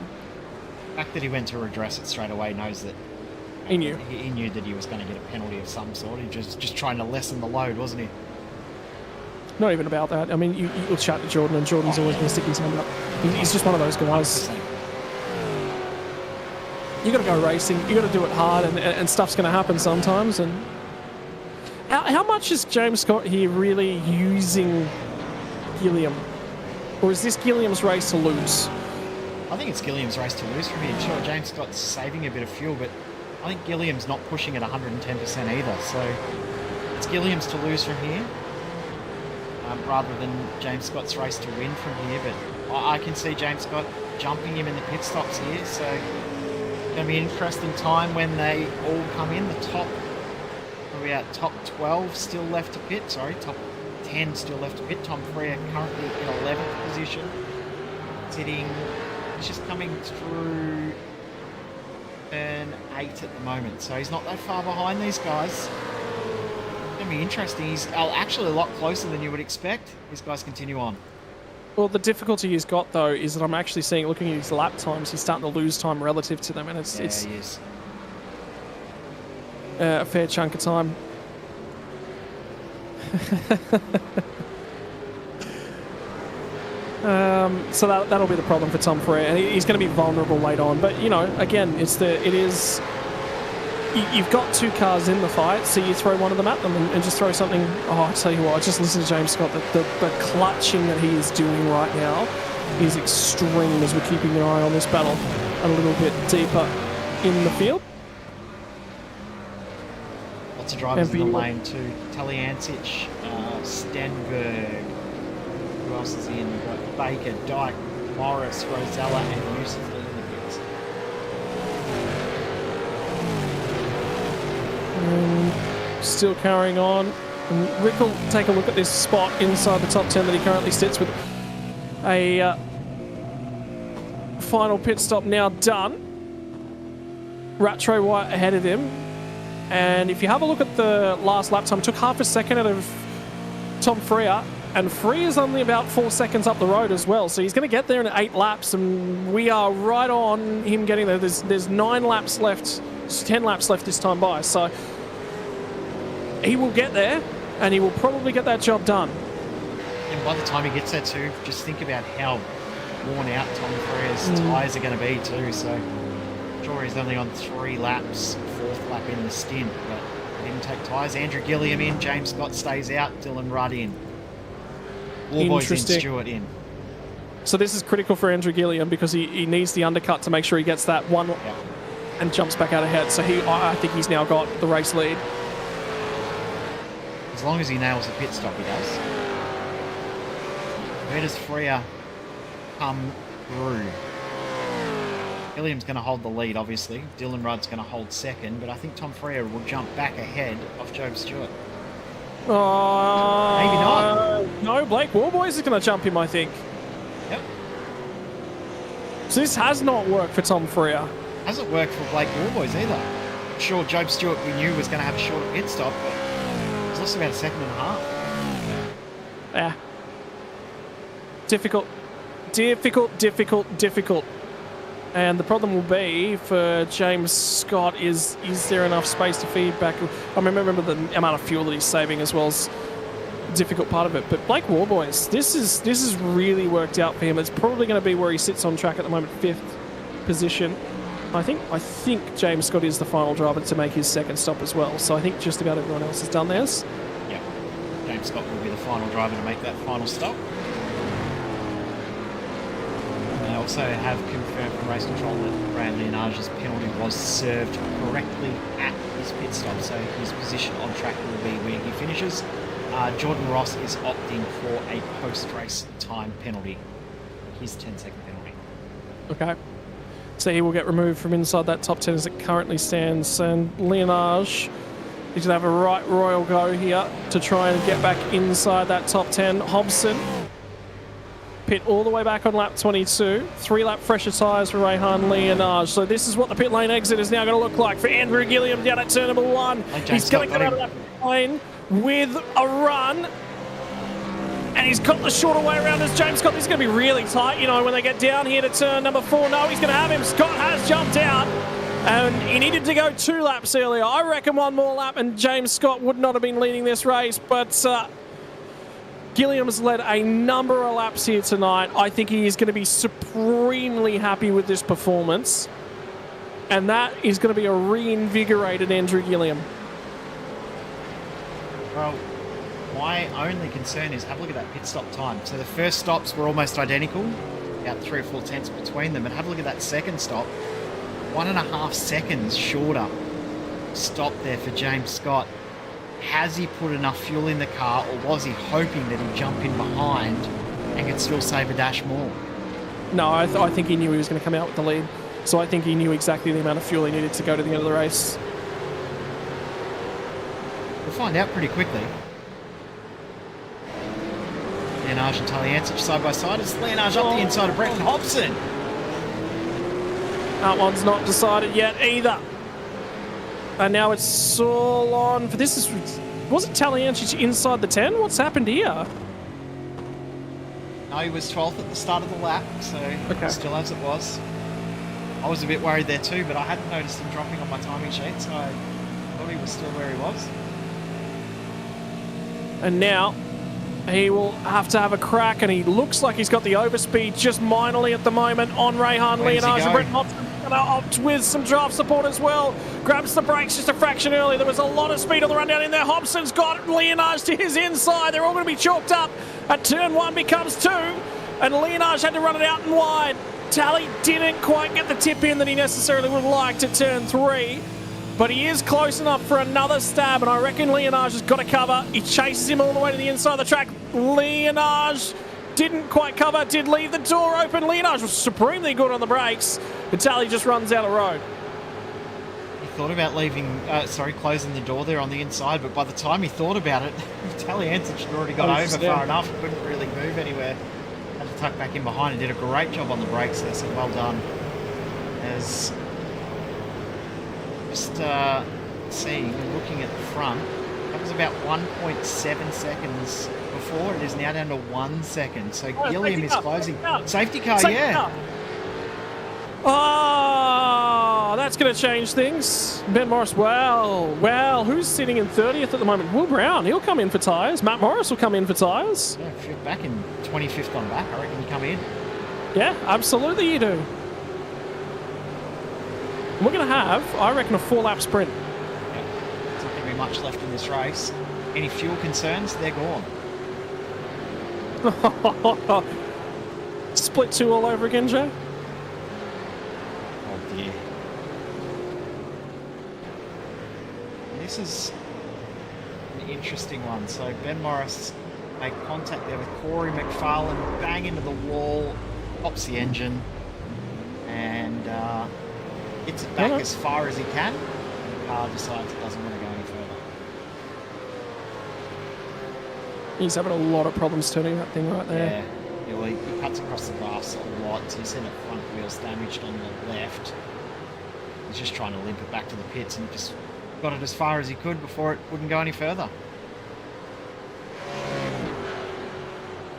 The fact that he went to redress it straight away knows that... He knew. He knew that he was going to get a penalty of some sort. He just trying to lessen the load, wasn't he? Not even about that. I mean, you'll chat to Jordan, and Jordan's always going to stick his hand up. He's just one of those guys. You got to go racing. You got to do it hard, and stuff's going to happen sometimes. And how much is James Scott here really using Gilliam, or is this Gilliam's race to lose? I think it's Gilliam's race to lose from here. Sure, James Scott's saving a bit of fuel, but I think Gilliam's not pushing at 110% either. So it's Gilliam's to lose from here. Rather than James Scott's race to win from here, but I can see James Scott jumping him in the pit stops here, so it's going to be an interesting time when they all come in. The top 12 still left to pit, top 10 still left to pit. Tom Freer currently in 11th position, he's just coming through turn 8 at the moment, so he's not that far behind these guys. Going to be interesting. He's actually a lot closer than you would expect. These guys continue on. Well, the difficulty he's got, though, is that I'm actually seeing, looking at his lap times, he's starting to lose time relative to them, and it's he is. A fair chunk of time. So that'll be the problem for Tom Freer, and he's going to be vulnerable late on. But again, you've got 2 cars in the fight, so you throw one of them at them and just throw something. Oh, I tell you what, just listen to James Scott. The clutching that he is doing right now is extreme as we're keeping an eye on this battle a little bit deeper in the field. Lots of drivers in the lane too. Taliancic, Stenberg. Who else is in? We've got Baker, Dyke, Morris, Rosella, and Yusuf in the pits. Still carrying on. And Rick will take a look at this spot inside the top 10 that he currently sits with. A final pit stop now done. Rattray White ahead of him. And if you have a look at the last lap time, it took half a second out of Tom Freer. And Freer's only about 4 seconds up the road as well. So he's going to get there in 8 laps. And we are right on him getting there. There's 9 laps left. 10 laps left this time by. So he will get there. And he will probably get that job done. And by the time he gets there too, just think about how worn out Tom Freer's tyres are going to be too. So sure, he's only on 3 laps, 4th lap in the stint, but he didn't take tyres. Andrew Gilliam in, James Scott stays out, Dylan Rudd in. Warboys in, Stewart in. So this is critical for Andrew Gilliam because he needs the undercut to make sure he gets that one and jumps back out ahead. So I think he's now got the race lead. As long as he nails the pit stop, he does. Where does Freer come through? Gilliam's going to hold the lead, obviously. Dylan Rudd's going to hold second, but I think Tom Freer will jump back ahead of Job Stewart. Maybe not. No, Blake Warboys is going to jump him, I think. Yep. So this has not worked for Tom Freer. Hasn't worked for Blake Warboys either. Sure, Job Stewart we knew was going to have a shorter pit stop, but it's also about a second and a half. Yeah. Difficult. And the problem will be for James Scott is there enough space to feed back? I remember the amount of fuel that he's saving as well as the difficult part of it. But Blake Warboys, this is really worked out for him. It's probably going to be where he sits on track at the moment, 5th position. I think James Scott is the final driver to make his second stop as well. So I think just about everyone else has done theirs. Yeah, James Scott will be the final driver to make that final stop. They also have confirmed from race control that Brand Leonage's penalty was served correctly at his pit stop, so his position on track will be where he finishes. Jordan Ross is opting for a post-race time penalty, his 10-second penalty. Okay. So he will get removed from inside that top 10 as it currently stands, and Leonage is going to have a right royal go here to try and get back inside that top 10. Hobson pit all the way back on lap 22. 3-lap fresher tyres for Rehan Leonage. So this is what the pit lane exit is now going to look like for Andrew Gilliam down at turn number 1. He's going to get out of that pit lane with a run. And he's got the shorter way around as James Scott. This is going to be really tight, you know, when they get down here to turn number 4. No, he's going to have him. Scott has jumped out. And he needed to go 2 laps earlier. I reckon 1 more lap and James Scott would not have been leading this race. But Gilliam's led a number of laps here tonight. I think he is going to be supremely happy with this performance. And that is going to be a reinvigorated Andrew Gilliam. Well, my only concern is have a look at that pit stop time. So the first stops were almost identical, about 3 or 4 tenths between them. And have a look at that second stop, 1.5 seconds shorter stop there for James Scott. Has he put enough fuel in the car, or was he hoping that he'd jump in behind and could still save a dash more? No, I think he knew he was going to come out with the lead. So I think he knew exactly the amount of fuel he needed to go to the end of the race. We'll find out pretty quickly. Leonage and Taliancic side by side. It's Leonage up the inside of Brenton Hobson. That one's not decided yet either. And now it's all on for this. Was it Taliancic inside the 10? What's happened here? No, he was 12th at the start of the lap, so still as it was. I was a bit worried there too, but I hadn't noticed him dropping on my timing sheet, so I thought he was still where he was. And now he will have to have a crack, and he looks like he's got the overspeed just minorly at the moment on Rehan Leonage. And Brett Hobson's going to opt with some draft support as well. Grabs the brakes just a fraction early. There was a lot of speed on the run down in there. Hobson's got Leonage to his inside. They're all going to be chalked up. At turn 1 becomes 2, and Leonage had to run it out and wide. Tally didn't quite get the tip in that he necessarily would have liked at turn 3. But he is close enough for another stab, and I reckon Leonage has got to cover. He chases him all the way to the inside of the track. Leonage didn't quite cover, did leave the door open. Leonage was supremely good on the brakes. Vitaly just runs out of road. He thought about closing the door there on the inside, but by the time he thought about it, Taliancic had already got over far enough. Couldn't really move anywhere. Had to tuck back in behind and did a great job on the brakes there, so well done. As just seeing and looking at the front, that was about 1.7 seconds before. It is now down to 1 second. So Gilliam is closing. Safety car, yeah. Oh, that's going to change things. Ben Morris, well, who's sitting in 30th at the moment? Will Brown, he'll come in for tyres. Matt Morris will come in for tyres. Yeah, if you're back in 25th on back, I reckon you come in. Yeah, absolutely you do. We're going to have, I reckon, a 4-lap sprint. Yeah, there's not going to be much left in this race. Any fuel concerns, they're gone. Split 2 all over again, Joe? Oh dear. This is an interesting one. So Ben Morris made contact there with Corey McFarlane, bang into the wall, pops the engine, and gets it back as far as he can. And the car decides it doesn't want to go any further. He's having a lot of problems turning that thing right there. Yeah, well, he cuts across the grass a lot. So he's seen the front wheels damaged on the left. He's just trying to limp it back to the pits, and he just got it as far as he could before it wouldn't go any further.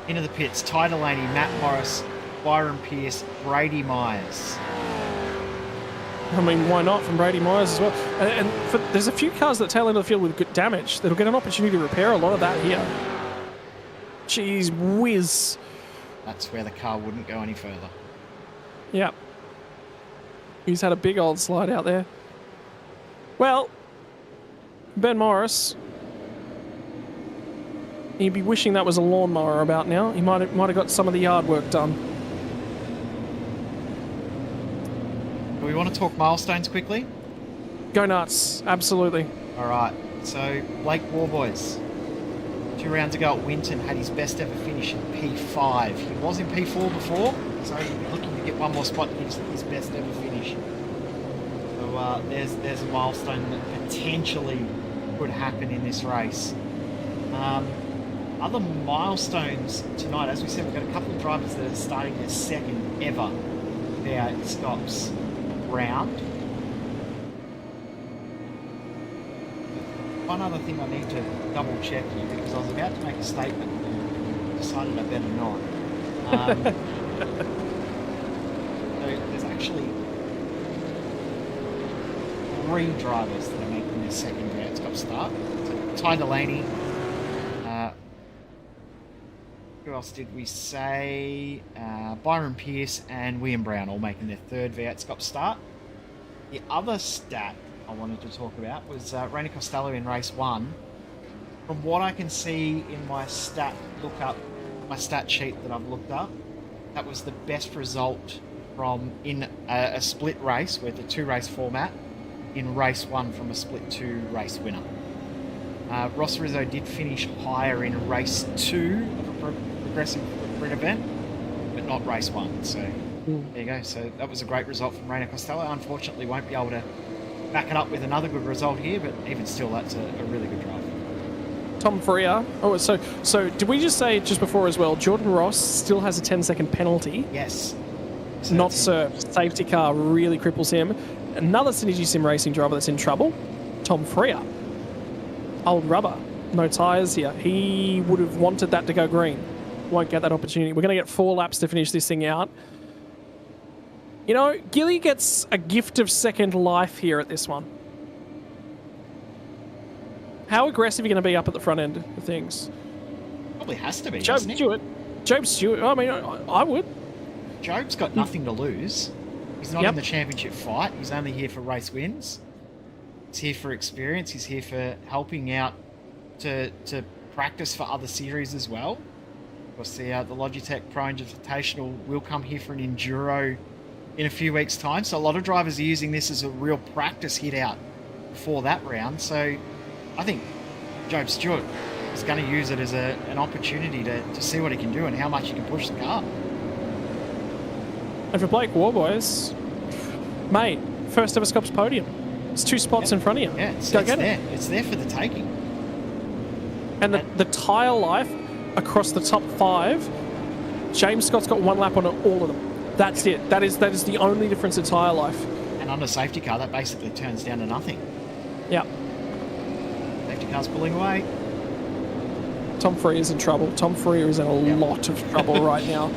Into the pits, Ty Delaney, Matt Morris, Byron Pearce, Brady Myers. I mean, why not from Brady Myers as well? And there's a few cars that tail into the field with good damage that'll get an opportunity to repair a lot of that here. Jeez whiz. That's where the car wouldn't go any further. Yep. He's had a big old slide out there. Well, Ben Morris, he'd be wishing that was a lawnmower about now. He might have got some of the yard work done. Do we want to talk milestones quickly? Go nuts. Absolutely. All right. So Blake Warboys, 2 rounds ago at Winton, had his best ever finish in P5. He was in P4 before, so he'll be looking to get one more spot to get his best ever finish. So there's a milestone that potentially could happen in this race. Other milestones tonight, as we said, we've got a couple of drivers that are starting their second ever V8SCOPS round. One other thing I need to double check here, because I was about to make a statement and decided I better not. So there's actually 3 drivers that are making their second V8SCOPS start. So Ty Delaney, who else did we say? Byron Pearce and William Brown all making their third V8SCOPS start. The other stat I wanted to talk about was Rainy Costello in race 1. From what I can see in my stat sheet that I've looked up, that was the best result from in a split race with a 2-race format in race 1 from a split 2-race winner. Ross Rizzo did finish higher in race 2 of a progressive sprint event, but not race 1. So there you go. So that was a great result from Rainer Costello. Unfortunately, won't be able to back it up with another good result here, but even still, that's a really good drive. Tom Freer. Oh, so did we just say just before as well, Jordan Ross still has a 10-second penalty? Yes. So not served. Safety car really cripples him. Another Synergy Sim Racing driver that's in trouble, Tom Freer. Old rubber. No tyres here. He would have wanted that to go green. Won't get that opportunity. We're going to get 4 laps to finish this thing out. You know, Gilly gets a gift of second life here at this one. How aggressive are you going to be up at the front end of things? Probably has to be, Job Stewart. I mean, I would. Job's got nothing to lose. He's not in the championship fight. He's only here for race wins. He's here for experience. He's here for helping out to practice for other series as well. Of course, the Logitech Pro Invitational will come here for an Enduro in a few weeks' time. So a lot of drivers are using this as a real practice hit out for that round. So I think Job Stewart is going to use it as an opportunity to see what he can do and how much he can push the car. And for Blake Warboys, mate, first ever Scops podium. It's 2 spots in front of you. Yeah, it's there. It's there for the taking. And the tyre life across the top 5, James Scott's got 1 lap on all of them. That's it. That is the only difference in tyre life. And on a safety car, that basically turns down to nothing. Yeah. car's pulling away. Tom Freer is in trouble. Tom Freer is in a lot of trouble right now.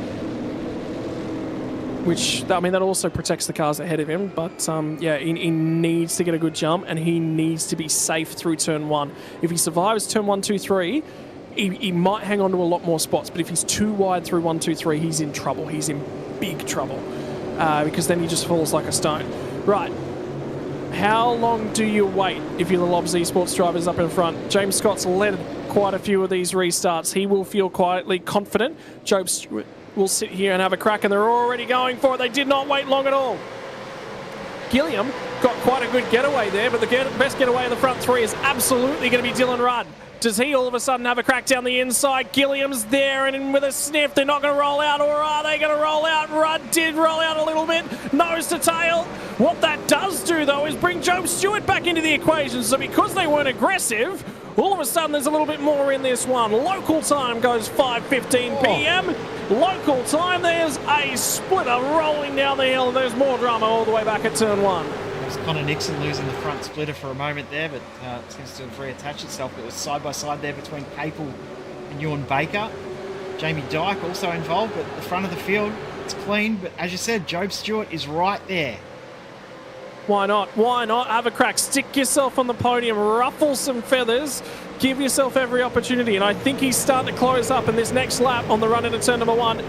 Which, I mean, that also protects the cars ahead of him. But, yeah, he needs to get a good jump, and he needs to be safe through turn 1. If he survives turn 1, 2, 3, he might hang on to a lot more spots. But if he's too wide through 1, 2, 3, he's in trouble. He's in big trouble. Because then he just falls like a stone. Right. How long do you wait if you're the Lobs Esports drivers up in front? James Scott's led quite a few of these restarts. He will feel quietly confident. Job Stewart will sit here and have a crack, and they're already going for it. They did not wait long at all. Gilliam got quite a good getaway there, but the best getaway in the front 3 is absolutely going to be Dylan Rudd. Does he all of a sudden have a crack down the inside? Gilliam's there and in with a sniff. They're not going to roll out, or are they going to roll out? Rudd did roll out a little bit, nose to tail. What that does do, though, is bring Job Stewart back into the equation. So because they weren't aggressive, all of a sudden there's a little bit more in this one. Local time goes 5:15 p.m. Local time, there's a splitter rolling down the hill. There's more drama all the way back at turn 1. It was Connor Nixon losing the front splitter for a moment there, but it seems to have reattached itself. It was side by side there between Capel and Ewan Baker. Jamie Dyke also involved, but the front of the field, it's clean. But as you said, Job Stewart is right there. Why not? Why not? Have a crack. Stick yourself on the podium. Ruffle some feathers. Give yourself every opportunity. And I think he's starting to close up in this next lap on the run into turn number 1.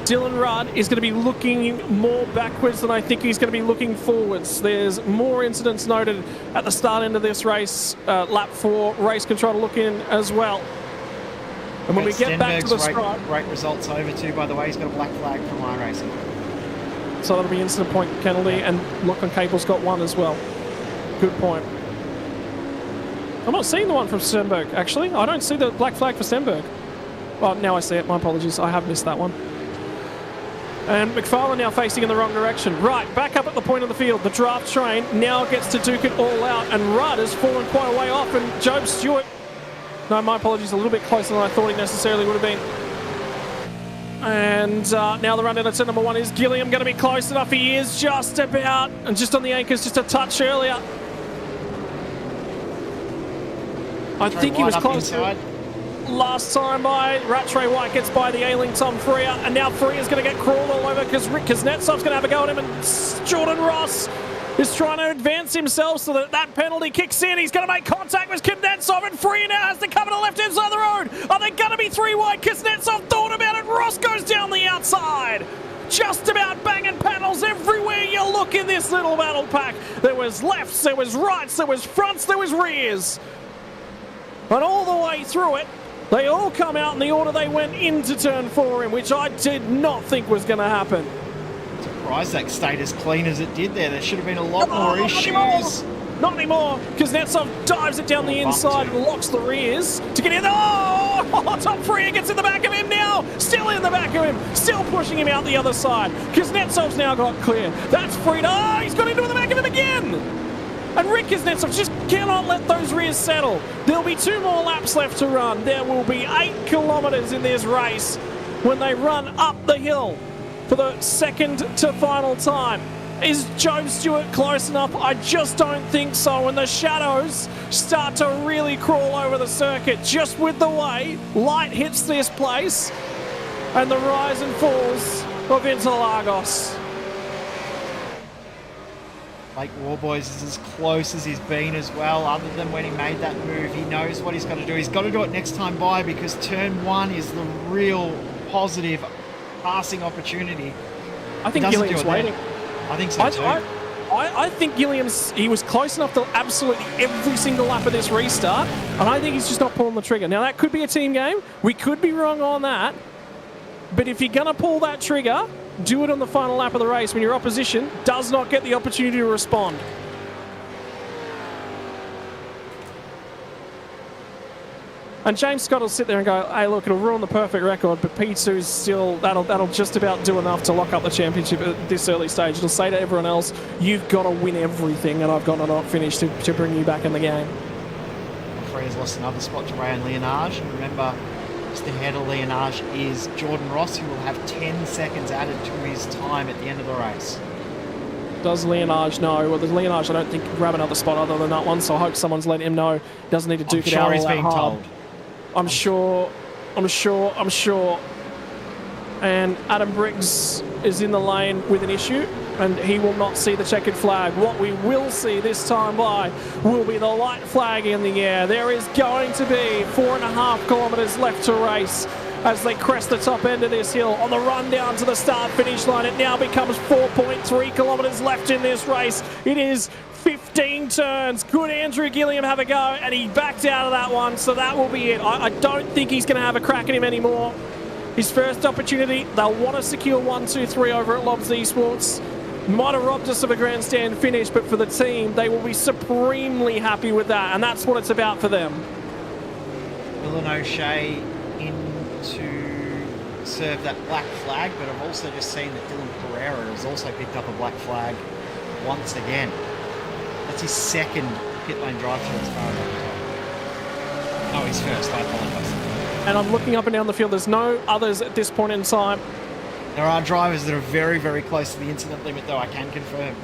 Dylan Rudd is going to be looking more backwards than I think he's going to be looking forwards. There's more incidents noted at the start end of this race. Lap 4, race control to look in as well. And when we get back to the stripe... Great results over too, by the way. He's got a black flag from iRacing. So that'll be incident point penalty, and Lachlan Capel's got 1 as well. Good point. I'm not seeing the one from Stenberg, actually. I don't see the black flag for Stenberg. Well, now I see it. My apologies. I have missed that one. And McFarlane now facing in the wrong direction. Right, back up at the point of the field. The draft train now gets to duke it all out, and Rudd has fallen quite a way off, and Job Stewart... No, my apologies. A little bit closer than I thought he necessarily would have been. And now the run down at turn number 1 is Gilliam going to be close enough. He is just about, and just on the anchors, just a touch earlier. I think he was close last time by. Rattray White gets by the ailing Tom Freer, and now Freer's going to get crawled all over because Rick Kuznetsov's going to have a go at him, and Jordan Ross is trying to advance himself so that that penalty kicks in. He's going to make contact with Kuznetsov, and Freer now has to cover the left-hand side of the road. Are they going to be 3 wide? Kuznetsov thought about it. Ross goes down the outside. Just about banging panels everywhere you look in this little battle pack. There was lefts, there was rights, there was fronts, there was rears. And all the way through it, they all come out in the order they went into turn 4 in, which I did not think was going to happen. Surprised that stayed as clean as it did there. There should have been a lot more issues. Not anymore. Kuznetsov dives it down the inside and locks the rears to get in. Oh, Tom Freer gets in the back of him now. Still in the back of him. Still pushing him out the other side. Kuznetsov's now got clear. That's Freer. Oh, he's got into the back of him again. And Rick Kuznetsov just cannot let those rears settle. There'll be 2 more laps left to run. There will be 8 kilometres in this race when they run up the hill for the second to final time. Is Job Stewart close enough? I just don't think so. And the shadows start to really crawl over the circuit just with the way light hits this place and the rise and falls of Interlagos. Blake Warboys is as close as he's been as well, other than when he made that move. He knows what he's got to do. He's got to do it next time by, because turn 1 is the real positive passing opportunity. I think Gilliam's waiting. I think so too. I think Gilliam's, he was close enough to absolutely every single lap of this restart, and I think he's just not pulling the trigger. Now, that could be a team game. We could be wrong on that. But if you're going to pull that trigger, do it on the final lap of the race when your opposition does not get the opportunity to respond. And James Scott will sit there and go, hey, look, it'll ruin the perfect record, but P2's still, that'll just about do enough to lock up the championship at this early stage. It'll say to everyone else, you've got to win everything, and I've got to not finish to bring you back in the game. Freya's lost another spot to Rayan Leonage, and remember, just ahead of Leonage is Jordan Ross, who will have 10 seconds added to his time at the end of the race. Does Leonage know? Well, there's Leonage, I don't think, can grab another spot other than that one, so I hope someone's letting him know he doesn't need to duke it out all that hard. I'm sure. And Adam Briggs is in the lane with an issue, and he will not see the checkered flag. What we will see this time by will be the light flag in the air. There is going to be 4.5 kilometres left to race as they crest the top end of this hill. On the run down to the start-finish line, it now becomes 4.3 kilometres left in this race. It is 15 turns. Could Andrew Gilliam have a go? And he backed out of that one, so that will be it. I don't think he's going to have a crack at him anymore. His first opportunity, they'll want to secure 1, 2, 3 over at Lobs Esports. Might have robbed us of a grandstand finish, but for the team, they will be supremely happy with that, and that's what it's about for them. Dylan O'Shea in to serve that black flag, but I've also just seen that Dylan Pereira has also picked up a black flag once again. That's his second pit lane drive-through as far as I can tell. Oh, his first, I apologise. And I'm looking up and down the field. There's no others at this point in time. There are drivers that are very, very close to the incident limit, though, I can confirm.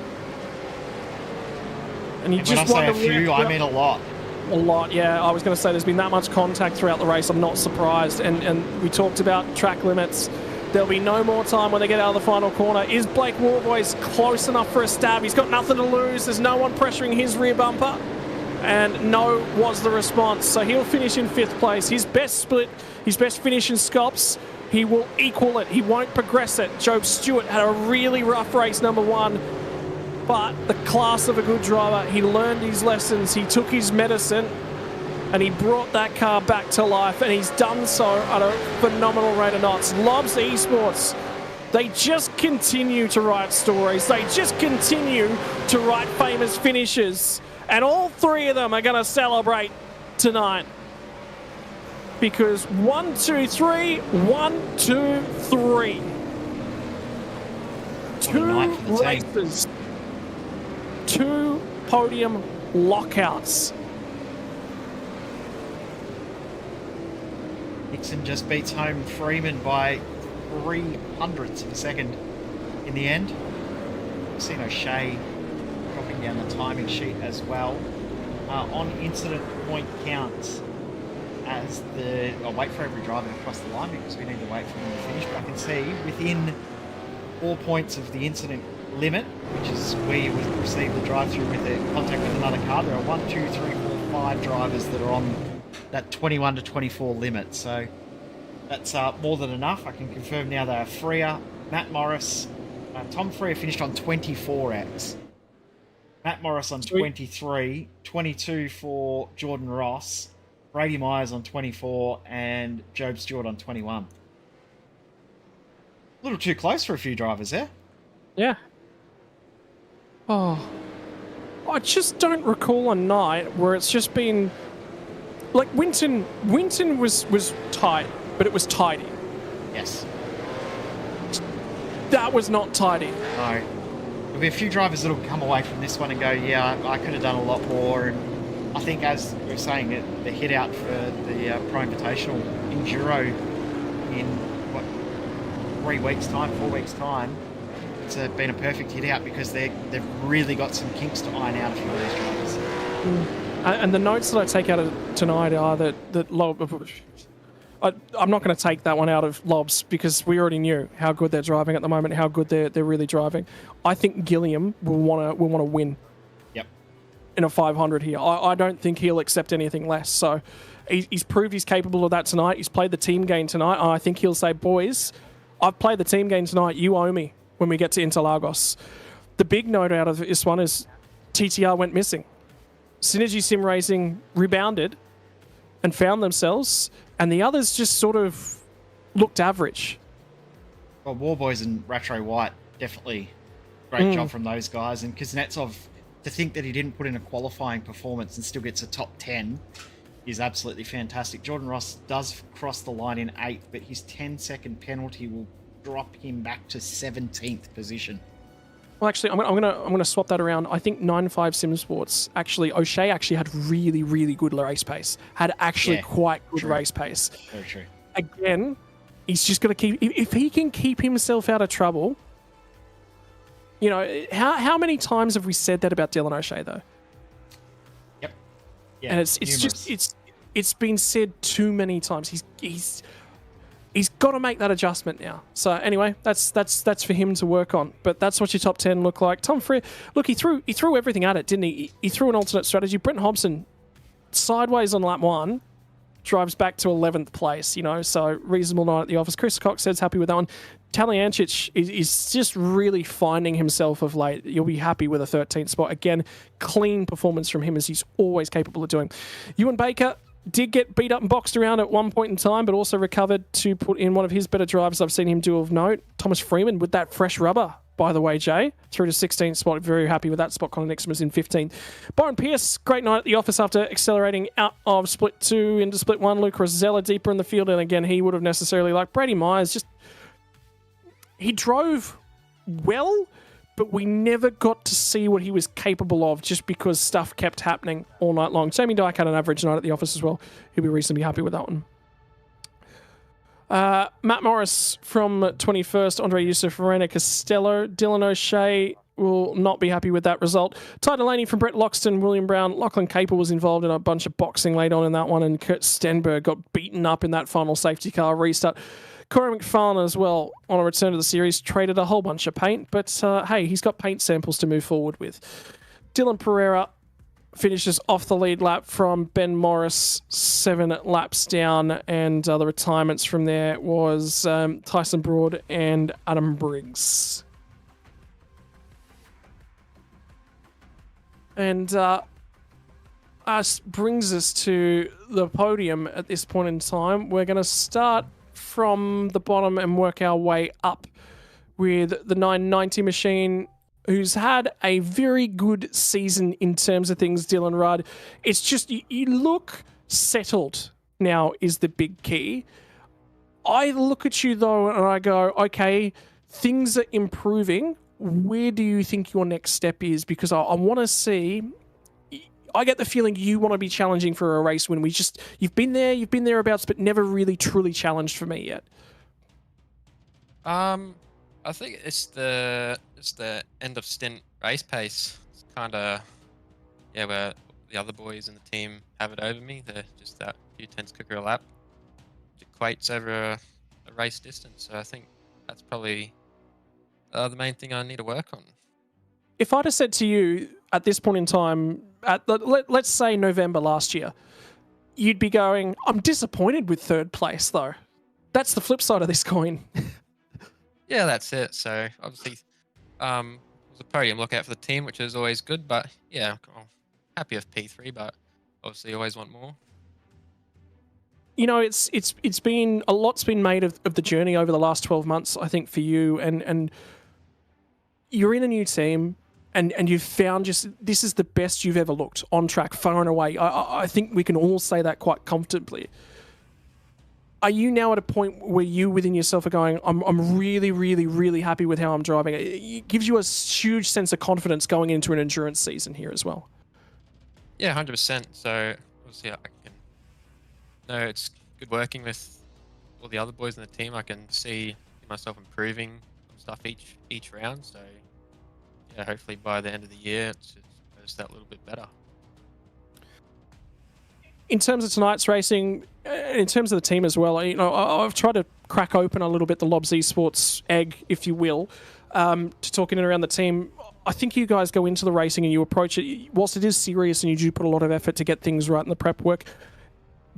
And you and just when I say a few, I mean a lot. A lot, yeah. I was going to say there's been that much contact throughout the race. I'm not surprised. And we talked about track limits. There'll be no more time when they get out of the final corner. Is Blake Warboys close enough for a stab? He's got nothing to lose. There's no one pressuring his rear bumper. And no was the response. So he'll finish in 5th place. His best split, his best finish in Scops, he will equal it. He won't progress it. Job Stewart had a really rough race, number 1. But the class of a good driver, he learned his lessons. He took his medicine and he brought that car back to life. And he's done so at a phenomenal rate of knots. Lobs Esports, they just continue to write stories. They just continue to write famous finishes. And all 3 of them are going to celebrate tonight. Because 1, 2, 3, 1, 2, 3. 2 races. 2 podium lockouts. Nixon just beats home Freeman by 0.03 of a second in the end. We've seen O'Shea dropping down the timing sheet as well. On incident point counts, as I'll wait for every driver to cross the line because we need to wait for them to finish, but I can see within 4 points of the incident limit, which is where you would receive the drive-through with a contact with another car, there are 1, 2, 3, 4, 5 drivers that are on that 21 to 24 limit, so that's more than enough. I can confirm now they are Freer, Matt Morris, Tom Freer finished on 24x. Matt Morris on 23, 22 for Jordan Ross, Brady Myers on 24, and Job Stewart on 21. A little too close for a few drivers there. Yeah. Oh. I just don't recall a night where it's just been... Like, Winton was tight, but it was tidy. Yes. That was not tidy. No. There'll be a few drivers that'll come away from this one and go, yeah, I could have done a lot more. And I think, as we were saying, the hit out for the Pro Invitational Enduro in, 4 weeks' time, it's been a perfect hit out because they've really got some kinks to iron out a few of these drivers. And the notes that I take out of tonight are that I'm not going to take that one out of Lobs because we already knew how good they're driving at the moment, how good they're really driving. I think Gilliam will want to win. Yep. In a 500 here. I don't think he'll accept anything less. So he's proved he's capable of that tonight. He's played the team game tonight. And I think he'll say, boys, I've played the team game tonight. You owe me when we get to Interlagos. The big note out of this one is TTR went missing. Synergy Sim Racing rebounded and found themselves, and the others just sort of looked average. Well, Warboys and Rattray White, definitely great job from those guys. And Kuznetsov, to think that he didn't put in a qualifying performance and still gets a top 10 is absolutely fantastic. Jordan Ross does cross the line in 8th, but his 10-second penalty will drop him back to 17th position. Well, actually, I'm gonna swap that around. I think 9.5 Sim Sports, actually, O'Shea actually had really, really good race pace. Had actually quite good race pace. Very true. Again, he's just got to keep... If he can keep himself out of trouble, You know, how many times have we said that about Dylan O'Shea though? Yep. Yeah. And it's numerous. just it's been said too many times. He's got to make that adjustment now. So anyway, that's for him to work on. But that's what your top 10 look like. Tom Freer, look, he threw everything at it, didn't he? He threw an alternate strategy. Brent Hobson, sideways on lap 1, drives back to 11th place, you know, so reasonable night at the office. Chris Cox says happy with that one. Taliancic is just really finding himself of late. You'll be happy with a 13th spot. Again, clean performance from him as he's always capable of doing. Ewan Baker did get beat up and boxed around at one point in time, but also recovered to put in one of his better drivers I've seen him do of note. Thomas Freeman with that fresh rubber, by the way, Jay, through to 16th spot. Very happy with that spot. Connor Nixon was in 15th. Byron Pierce, great night at the office after accelerating out of split 2 into split 1. Luke Rosella deeper in the field, and again, he would have necessarily, like Brady Myers, he drove well, but we never got to see what he was capable of just because stuff kept happening all night long. Jamie Dyke had an average night at the office as well. He'll be reasonably happy with that one. Matt Morris from 21st, Andre Yusuf, Verena Costello, Dylan O'Shea will not be happy with that result. Ty Delaney from Brett Loxton, William Brown, Lachlan Capel was involved in a bunch of boxing late on in that one, and Kurt Stenberg got beaten up in that final safety car restart. Corey McFarlane as well, on a return to the series, traded a whole bunch of paint, but hey, he's got paint samples to move forward with. Dylan Pereira finishes off the lead lap from Ben Morris, 7 laps down, and the retirements from there was Tyson Broad and Adam Briggs. And brings us to the podium at this point in time. We're going to start from the bottom and work our way up with the 990 machine, who's had a very good season in terms of things, Dylan Rudd. It's just, you look settled now is the big key. I look at you, though, and I go, okay, things are improving. Where do you think your next step is? Because I want to see... I get the feeling you want to be challenging for a race win. You've been thereabouts, but never really truly challenged for me yet. I think it's the end of stint race pace. It's kind of where the other boys in the team have it over me. They're just that few tenths quicker a lap, which equates over a race distance. So I think that's probably the main thing I need to work on. If I'd have said to you at this point in time, let's say November last year, you'd be going, I'm disappointed with 3rd place, though. That's the flip side of this coin. Yeah, that's it. So obviously, it was a podium lookout for the team, which is always good. But yeah, I'm happy with P3, but obviously you always want more. You know, it's been a lot's been made of the journey over the last 12 months, I think, for you, and you're in a new team. And you've found this is the best you've ever looked on track, far and away. I think we can all say that quite comfortably. Are you now at a point where you within yourself are going, I'm really, really, really happy with how I'm driving? It gives you a huge sense of confidence going into an endurance season here as well. Yeah, 100%. So obviously I can know it's good working with all the other boys in the team. I can see myself improving stuff each round. So yeah, hopefully by the end of the year, it's just that little bit better. In terms of tonight's racing, in terms of the team as well, you know, I've tried to crack open a little bit the Lobs Esports egg, if you will, to talk in and around the team. I think you guys go into the racing and you approach it, whilst it is serious and you do put a lot of effort to get things right in the prep work,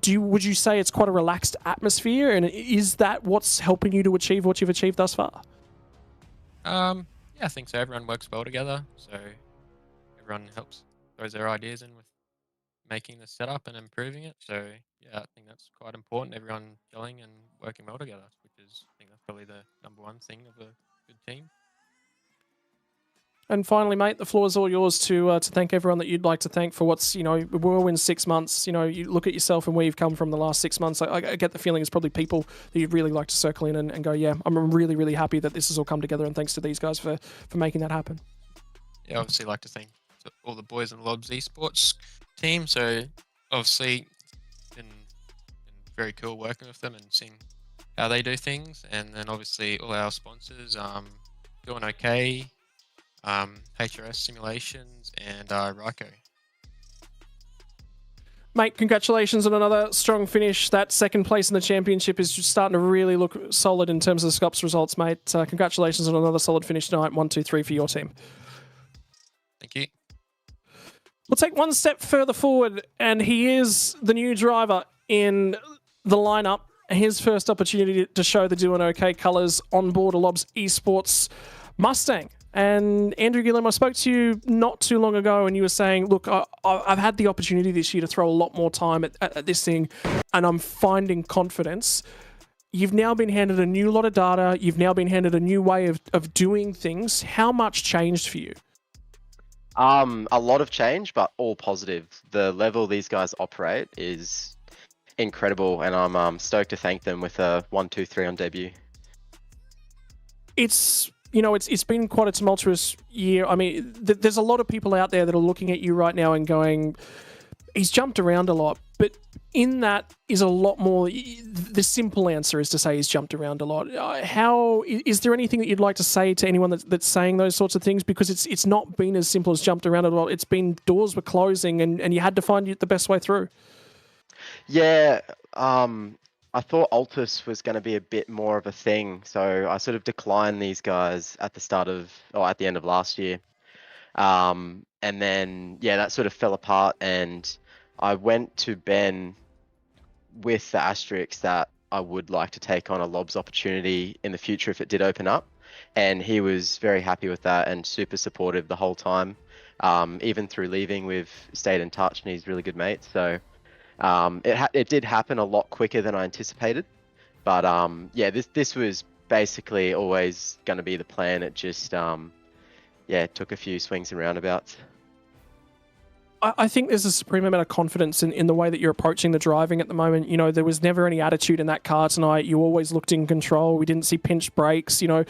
would you say it's quite a relaxed atmosphere, and is that what's helping you to achieve what you've achieved thus far? Yeah, I think so. Everyone works well together, so everyone throws their ideas in with making the setup and improving it. So yeah, I think that's quite important. Everyone gelling and working well together, which is, I think that's probably the number one thing of a good team. And finally, mate, the floor is all yours to thank everyone that you'd like to thank for what's, you know, a whirlwind 6 months. You know, you look at yourself and where you've come from the last 6 months. I get the feeling it's probably people that you'd really like to circle in and go, yeah, I'm really, really happy that this has all come together, and thanks to these guys for making that happen. Yeah, obviously like to thank all the boys in the Lobs Esports team. So obviously been very cool working with them and seeing how they do things. And then obviously all our sponsors doing okay. HRS simulations, and Ryko. Mate, congratulations on another strong finish. That second place in the championship is just starting to really look solid in terms of the Scops results, mate. Congratulations on another solid finish tonight. 1, 2, 3 for your team. Thank you. We'll take one step further forward, and he is the new driver in the lineup. His first opportunity to show the doing okay colours on board a Lobs Esports Mustang. And Andrew Gilliam, I spoke to you not too long ago, and you were saying, look, I've had the opportunity this year to throw a lot more time at this thing, and I'm finding confidence. You've now been handed a new lot of data. You've now been handed a new way of doing things. How much changed for you? A lot of change, but all positive. The level these guys operate is incredible, and I'm stoked to thank them with a 1, 2, 3 on debut. It's been quite a tumultuous year. I mean, there's a lot of people out there that are looking at you right now and going, he's jumped around a lot, but in that is a lot more. The simple answer is to say he's jumped around a lot. How is there anything that you'd like to say to anyone that's saying those sorts of things? Because it's not been as simple as jumped around a lot. It's been doors were closing and you had to find the best way through. Yeah, I thought Altus was going to be a bit more of a thing, so I sort of declined these guys at the end of last year. And then, yeah, that sort of fell apart, and I went to Ben with the asterisk that I would like to take on a Lobs opportunity in the future if it did open up. And he was very happy with that and super supportive the whole time. Even through leaving, we've stayed in touch, and he's a really good mate. So it did happen a lot quicker than I anticipated. But yeah, this was basically always going to be the plan. It just it took a few swings and roundabouts. I think there's a supreme amount of confidence in the way that you're approaching the driving at the moment. You know, there was never any attitude in that car tonight. You always looked in control. We didn't see pinched brakes. You know,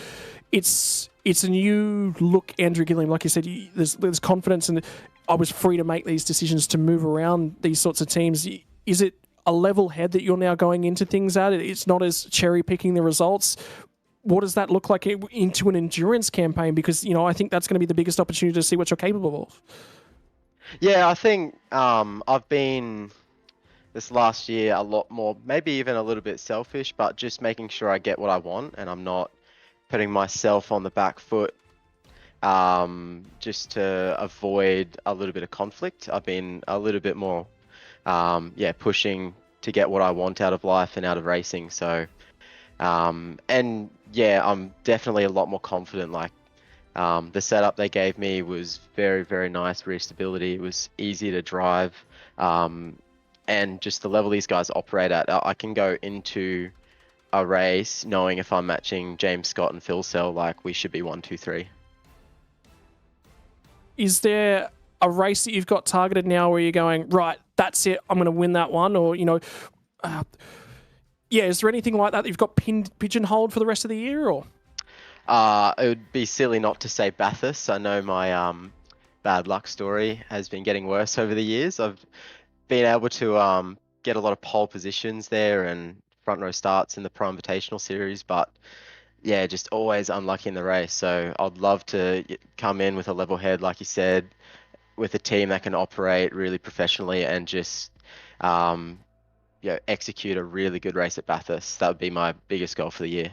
it's a new look, Andrew Gilliam. Like you said, there's confidence, and I was free to make these decisions to move around these sorts of teams. Is it a level head that you're now going into things at? It's not as cherry picking the results. What does that look like into an endurance campaign? Because, you know, I think that's going to be the biggest opportunity to see what you're capable of. Yeah, I think I've been this last year a lot more, maybe even a little bit selfish, but just making sure I get what I want and I'm not putting myself on the back foot just to avoid a little bit of conflict. I've been a little bit more, pushing to get what I want out of life and out of racing. So, and yeah, I'm definitely a lot more confident. Like, the setup they gave me was very, very nice rear stability. It was easy to drive. And just the level these guys operate at, I can go into a race knowing if I'm matching James Scott and Phil Cell, like we should be 1, 2, 3. Is there a race that you've got targeted now where you're going, right, that's it, I'm going to win that one? Or, you know, is there anything like that you've got pigeonholed for the rest of the year? Or it would be silly not to say Bathurst. I know my bad luck story has been getting worse over the years. I've been able to get a lot of pole positions there and front row starts in the Pro Invitational Series, but yeah, just always unlucky in the race. So I'd love to come in with a level head, like you said, with a team that can operate really professionally and just execute a really good race at Bathurst. That would be my biggest goal for the year.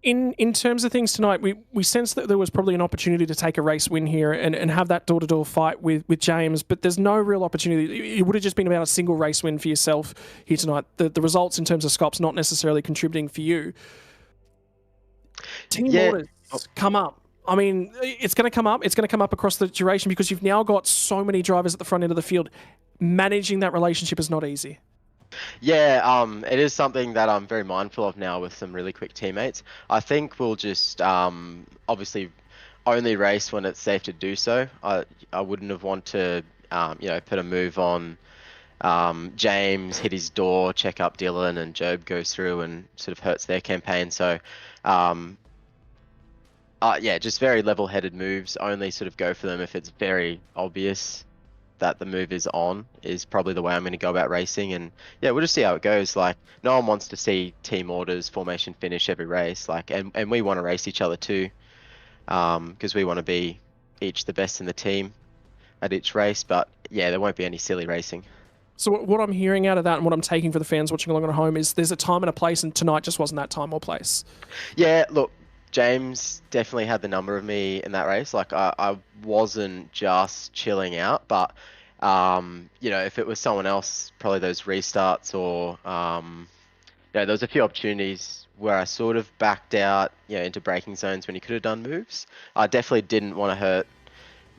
In terms of things tonight, we sensed that there was probably an opportunity to take a race win here and have that door-to-door fight with James, but there's no real opportunity. It would have just been about a single race win for yourself here tonight. The results in terms of Scops not necessarily contributing for you. Team orders come up. I mean, it's going to come up. It's going to come up across the duration because you've now got so many drivers at the front end of the field. Managing that relationship is not easy. Yeah, it is something that I'm very mindful of now with some really quick teammates. I think we'll just obviously only race when it's safe to do so. I wouldn't have want to put a move on James, hit his door, check up Dylan, and Job goes through and sort of hurts their campaign. So just very level-headed moves. Only sort of go for them if it's very obvious that the move is on, is probably the way I'm going to go about racing. And yeah, we'll just see how it goes. Like, no one wants to see team orders, formation finish every race. Like, and we want to race each other too. because we want to be each the best in the team at each race. But yeah, there won't be any silly racing. So what I'm hearing out of that and what I'm taking for the fans watching along at home is there's a time and a place, and tonight just wasn't that time or place. Yeah, look, James definitely had the number of me in that race. Like I wasn't just chilling out, but you know, if it was someone else, probably those restarts or yeah, there was a few opportunities where I sort of backed out, you know, into braking zones when he could have done moves. I definitely didn't want to hurt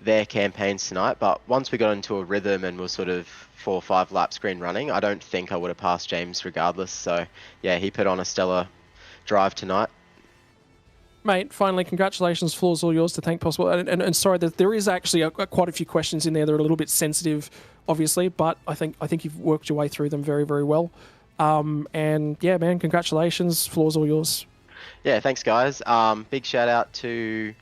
their campaigns tonight, but once we got into a rhythm and were sort of 4 or 5 laps green running, I don't think I would have passed James regardless. So yeah, he put on a stellar drive tonight. Mate, finally, congratulations. Floor's all yours to thank possible. And sorry, there is actually quite a few questions in there that are a little bit sensitive, obviously, but I think you've worked your way through them very, very well. And yeah, man, congratulations. Floor's all yours. Yeah, thanks guys. Big shout out to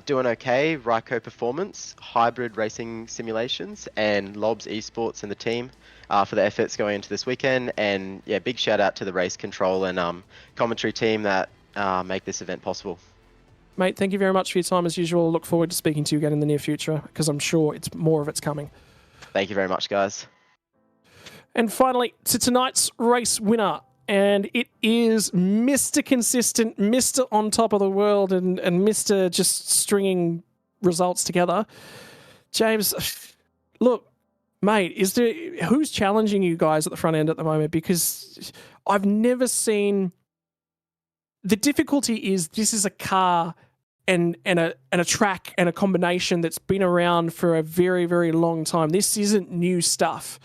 Doing Okay, Ryco Performance, Hybrid Racing Simulations, and Lobs Esports and the team for the efforts going into this weekend. And yeah, big shout out to the race control and commentary team that make this event possible. Mate, thank you very much for your time as usual. Look forward to speaking to you again in the near future, because I'm sure more of it's coming. Thank you very much, guys. And finally, to tonight's race winner. And it is Mr. Consistent, Mr. On Top of the World, and Mr. just stringing results together. James, look, mate, who's challenging you guys at the front end at the moment? Because I've never seen... The difficulty is this is a car and a track and a combination that's been around for a very, very long time. This isn't new stuff.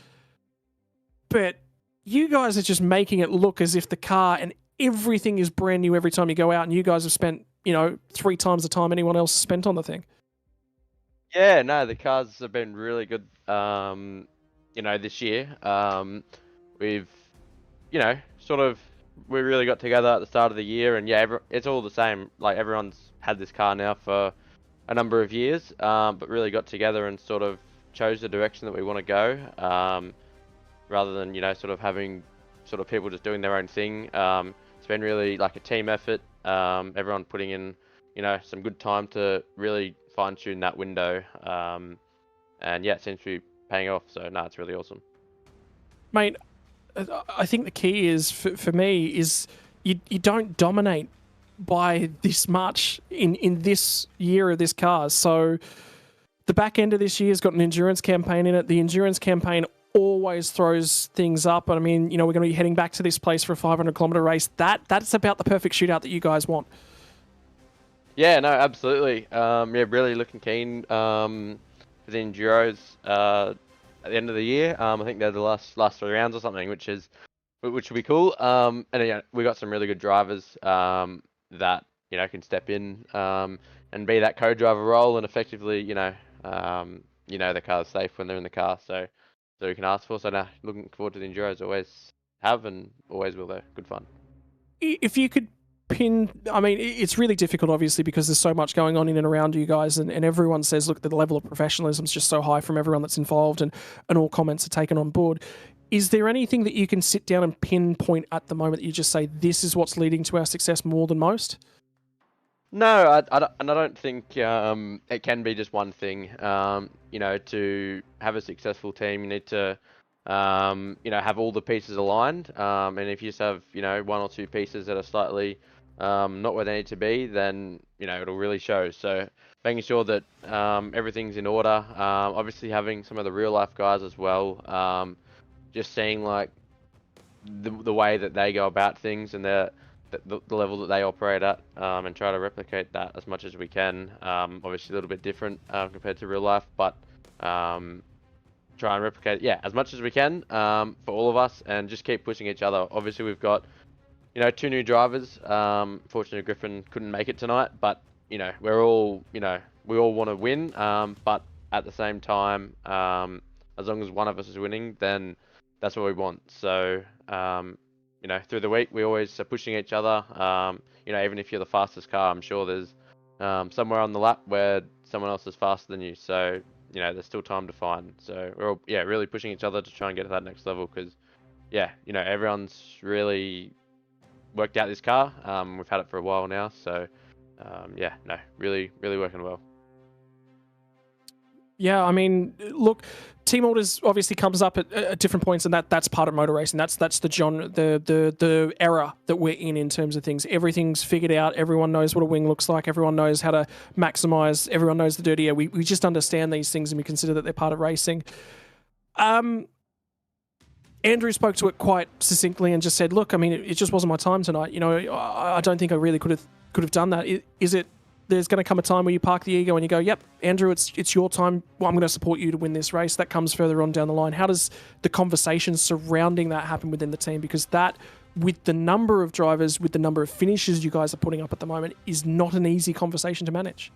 But you guys are just making it look as if the car and everything is brand new every time you go out, and you guys have spent, 3 times the time anyone else spent on the thing. Yeah, no, the cars have been really good, this year. We've, we really got together at the start of the year, and yeah, it's all the same. Like, everyone's had this car now for a number of years, but really got together and sort of chose the direction that we want to go. Rather than, sort of having sort of people just doing their own thing. It's been really like a team effort. Everyone putting in, some good time to really fine tune that window. And yeah, it seems to be paying off. So no, it's really awesome. Mate, I think the key is, for me, is you don't dominate by this much in this year of this car. So the back end of this year's got an endurance campaign in it. The endurance campaign always throws things up. I mean, we're going to be heading back to this place for a 500-kilometer race. That's about the perfect shootout that you guys want. Yeah, no, absolutely. Yeah, really looking keen for the enduros at the end of the year. I think they're the last 3 rounds or something, which will be cool. And yeah, we got some really good drivers that can step in and be that co-driver role, and effectively the car's safe when they're in the car. So we can ask for. So now, looking forward to the enduros. Always have and always will. Though, good fun. If you could pin, I mean, it's really difficult, obviously, because there's so much going on in and around you guys, and everyone says, look, the level of professionalism is just so high from everyone that's involved, and all comments are taken on board. Is there anything that you can sit down and pinpoint at the moment that you just say, this is what's leading to our success more than most? No, I don't think it can be just one thing. To have a successful team, you need to, have all the pieces aligned. And if you just have, 1 or 2 pieces that are slightly not where they need to be, then, it'll really show. So making sure that everything's in order. Obviously having some of the real life guys as well. Just seeing like the way that they go about things and the level that they operate at, and try to replicate that as much as we can. Obviously a little bit different compared to real life, but try and replicate it, as much as we can for all of us, and just keep pushing each other. Obviously we've got 2 new drivers. Fortunately Griffin couldn't make it tonight, but we're all we all want to win, but at the same time, as long as one of us is winning, then that's what we want. So through the week, we always are pushing each other. Even if you're the fastest car, I'm sure there's somewhere on the lap where someone else is faster than you. So, there's still time to find. So we're all, really pushing each other to try and get to that next level, because, everyone's really worked out this car. We've had it for a while now. So, yeah, no, really working well. Yeah, I mean, look, team orders obviously comes up at different points, and that's part of motor racing. That's the genre, the era that we're in terms of things. Everything's figured out. Everyone knows what a wing looks like. Everyone knows how to maximize. Everyone knows the dirty air. We just understand these things, and we consider that they're part of racing. Andrew spoke to it quite succinctly and just said, "Look, I mean, it just wasn't my time tonight. You know, I don't think I really could have done that. Is it? There's going to come a time where you park the ego and you go, yep, Andrew, it's your time. Well, I'm going to support you to win this race. That comes further on down the line. How does the conversation surrounding that happen within the team? Because that, with the number of drivers, with the number of finishes you guys are putting up at the moment, is not an easy conversation to manage."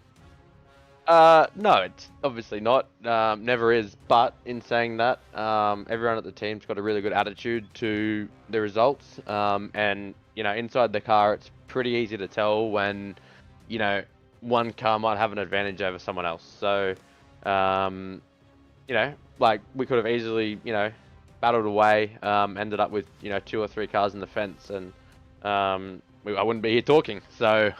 No, it's obviously not. Never is. But in saying that, everyone at the team's got a really good attitude to the results. And, you know, inside the car, it's pretty easy to tell when, you know, one car might have an advantage over someone else. So, you know, like we could have easily, you know, battled away, ended up with, you know, 2 or 3 cars in the fence, and I wouldn't be here talking. So,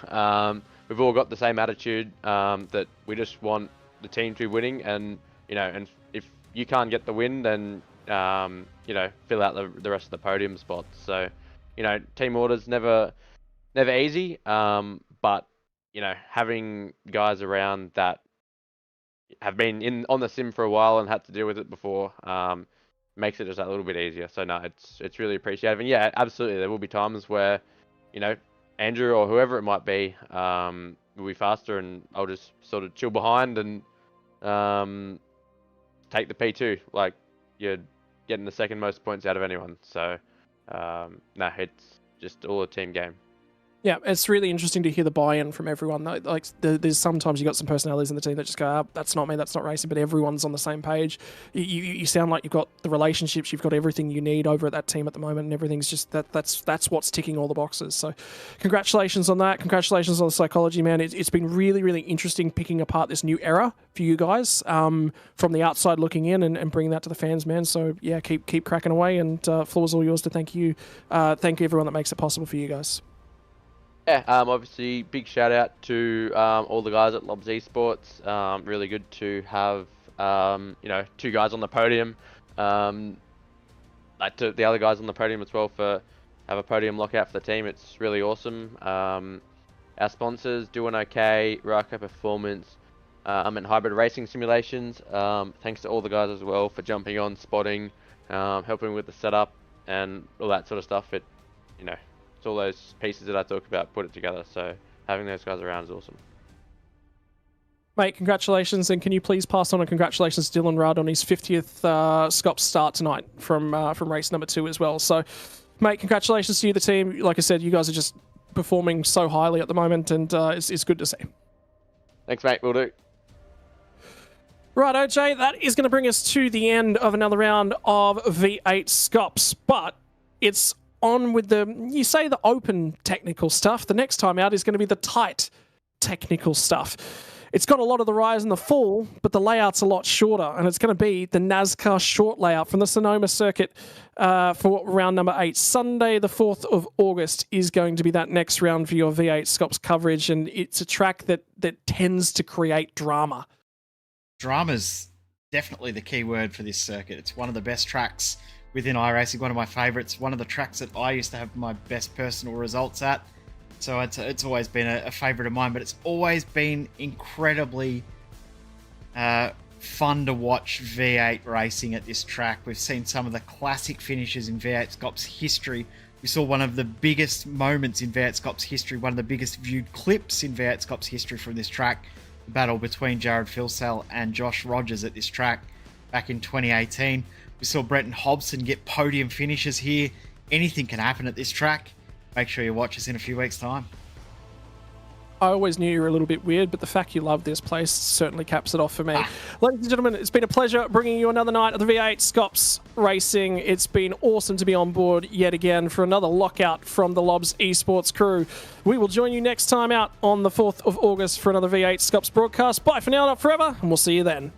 we've all got the same attitude, that we just want the team to be winning, and, you know, and if you can't get the win, then, you know, fill out the rest of the podium spots. So, you know, team orders never easy, but, you know, having guys around that have been on the sim for a while and had to deal with it before, makes it just a little bit easier. So no, it's really appreciated. And yeah, absolutely, there will be times where, you know, Andrew or whoever it might be, will be faster, and I'll just sort of chill behind and take the P2. Like, you're getting the second most points out of anyone. So no, it's just all a team game. Yeah, it's really interesting to hear the buy-in from everyone. Like, there's sometimes you got some personalities in the team that just go, oh, that's not me, that's not racing, but everyone's on the same page. You sound like you've got the relationships, you've got everything you need over at that team at the moment, and everything's just that's what's ticking all the boxes. So congratulations on that. Congratulations on the psychology, man. It's been really interesting picking apart this new era for you guys, from the outside looking in and bringing that to the fans, man. So yeah, keep cracking away, and floor is all yours to thank you everyone that makes it possible for you guys. Yeah, obviously, big shout out to all the guys at Lobs Esports. Really good to have, you know, 2 guys on the podium. Like to the other guys on the podium as well, have a podium lockout for the team. It's really awesome. Our sponsors, Doing OK, Ryko Performance, and Hybrid Racing Simulations. Thanks to all the guys as well for jumping on, spotting, helping with the setup and all that sort of stuff. You know, it's all those pieces that I talk about, put it together. So having those guys around is awesome. Mate, congratulations, and can you please pass on a congratulations to Dylan Rudd on his 50th SCOPS start tonight from race number 2 as well. So, mate, congratulations to you, the team. Like I said, you guys are just performing so highly at the moment, and it's good to see. Thanks, mate. Will do. Right, OJ, that is going to bring us to the end of another round of V8 SCOPS, but it's on with you say the open technical stuff. The next time out is going to be the tight technical stuff. It's got a lot of the rise and the fall, but the layout's a lot shorter, and it's going to be the NASCAR short layout from the Sonoma circuit for round number 8. Sunday, the 4th of August, is going to be that next round for your V8 SCOPS coverage, and it's a track that tends to create drama. Drama's definitely the key word for this circuit. It's one of the best tracks within iRacing, one of my favourites, one of the tracks that I used to have my best personal results at. So it's always been a favourite of mine, but it's always been incredibly fun to watch V8 racing at this track. We've seen some of the classic finishes in V8 SCOPS history. We saw one of the biggest moments in V8 SCOPS history, one of the biggest viewed clips in V8 SCOPS history from this track, the battle between Jared Filsell and Josh Rogers at this track back in 2018. We saw Brenton Hobson get podium finishes here. Anything can happen at this track. Make sure you watch us in a few weeks' time. I always knew you were a little bit weird, but the fact you love this place certainly caps it off for me. Ladies and gentlemen, it's been a pleasure bringing you another night of the V8 SCOPS racing. It's been awesome to be on board yet again for another lockout from the Lobs Esports crew. We will join you next time out on the 4th of August for another V8 SCOPS broadcast. Bye for now, not forever, and we'll see you then.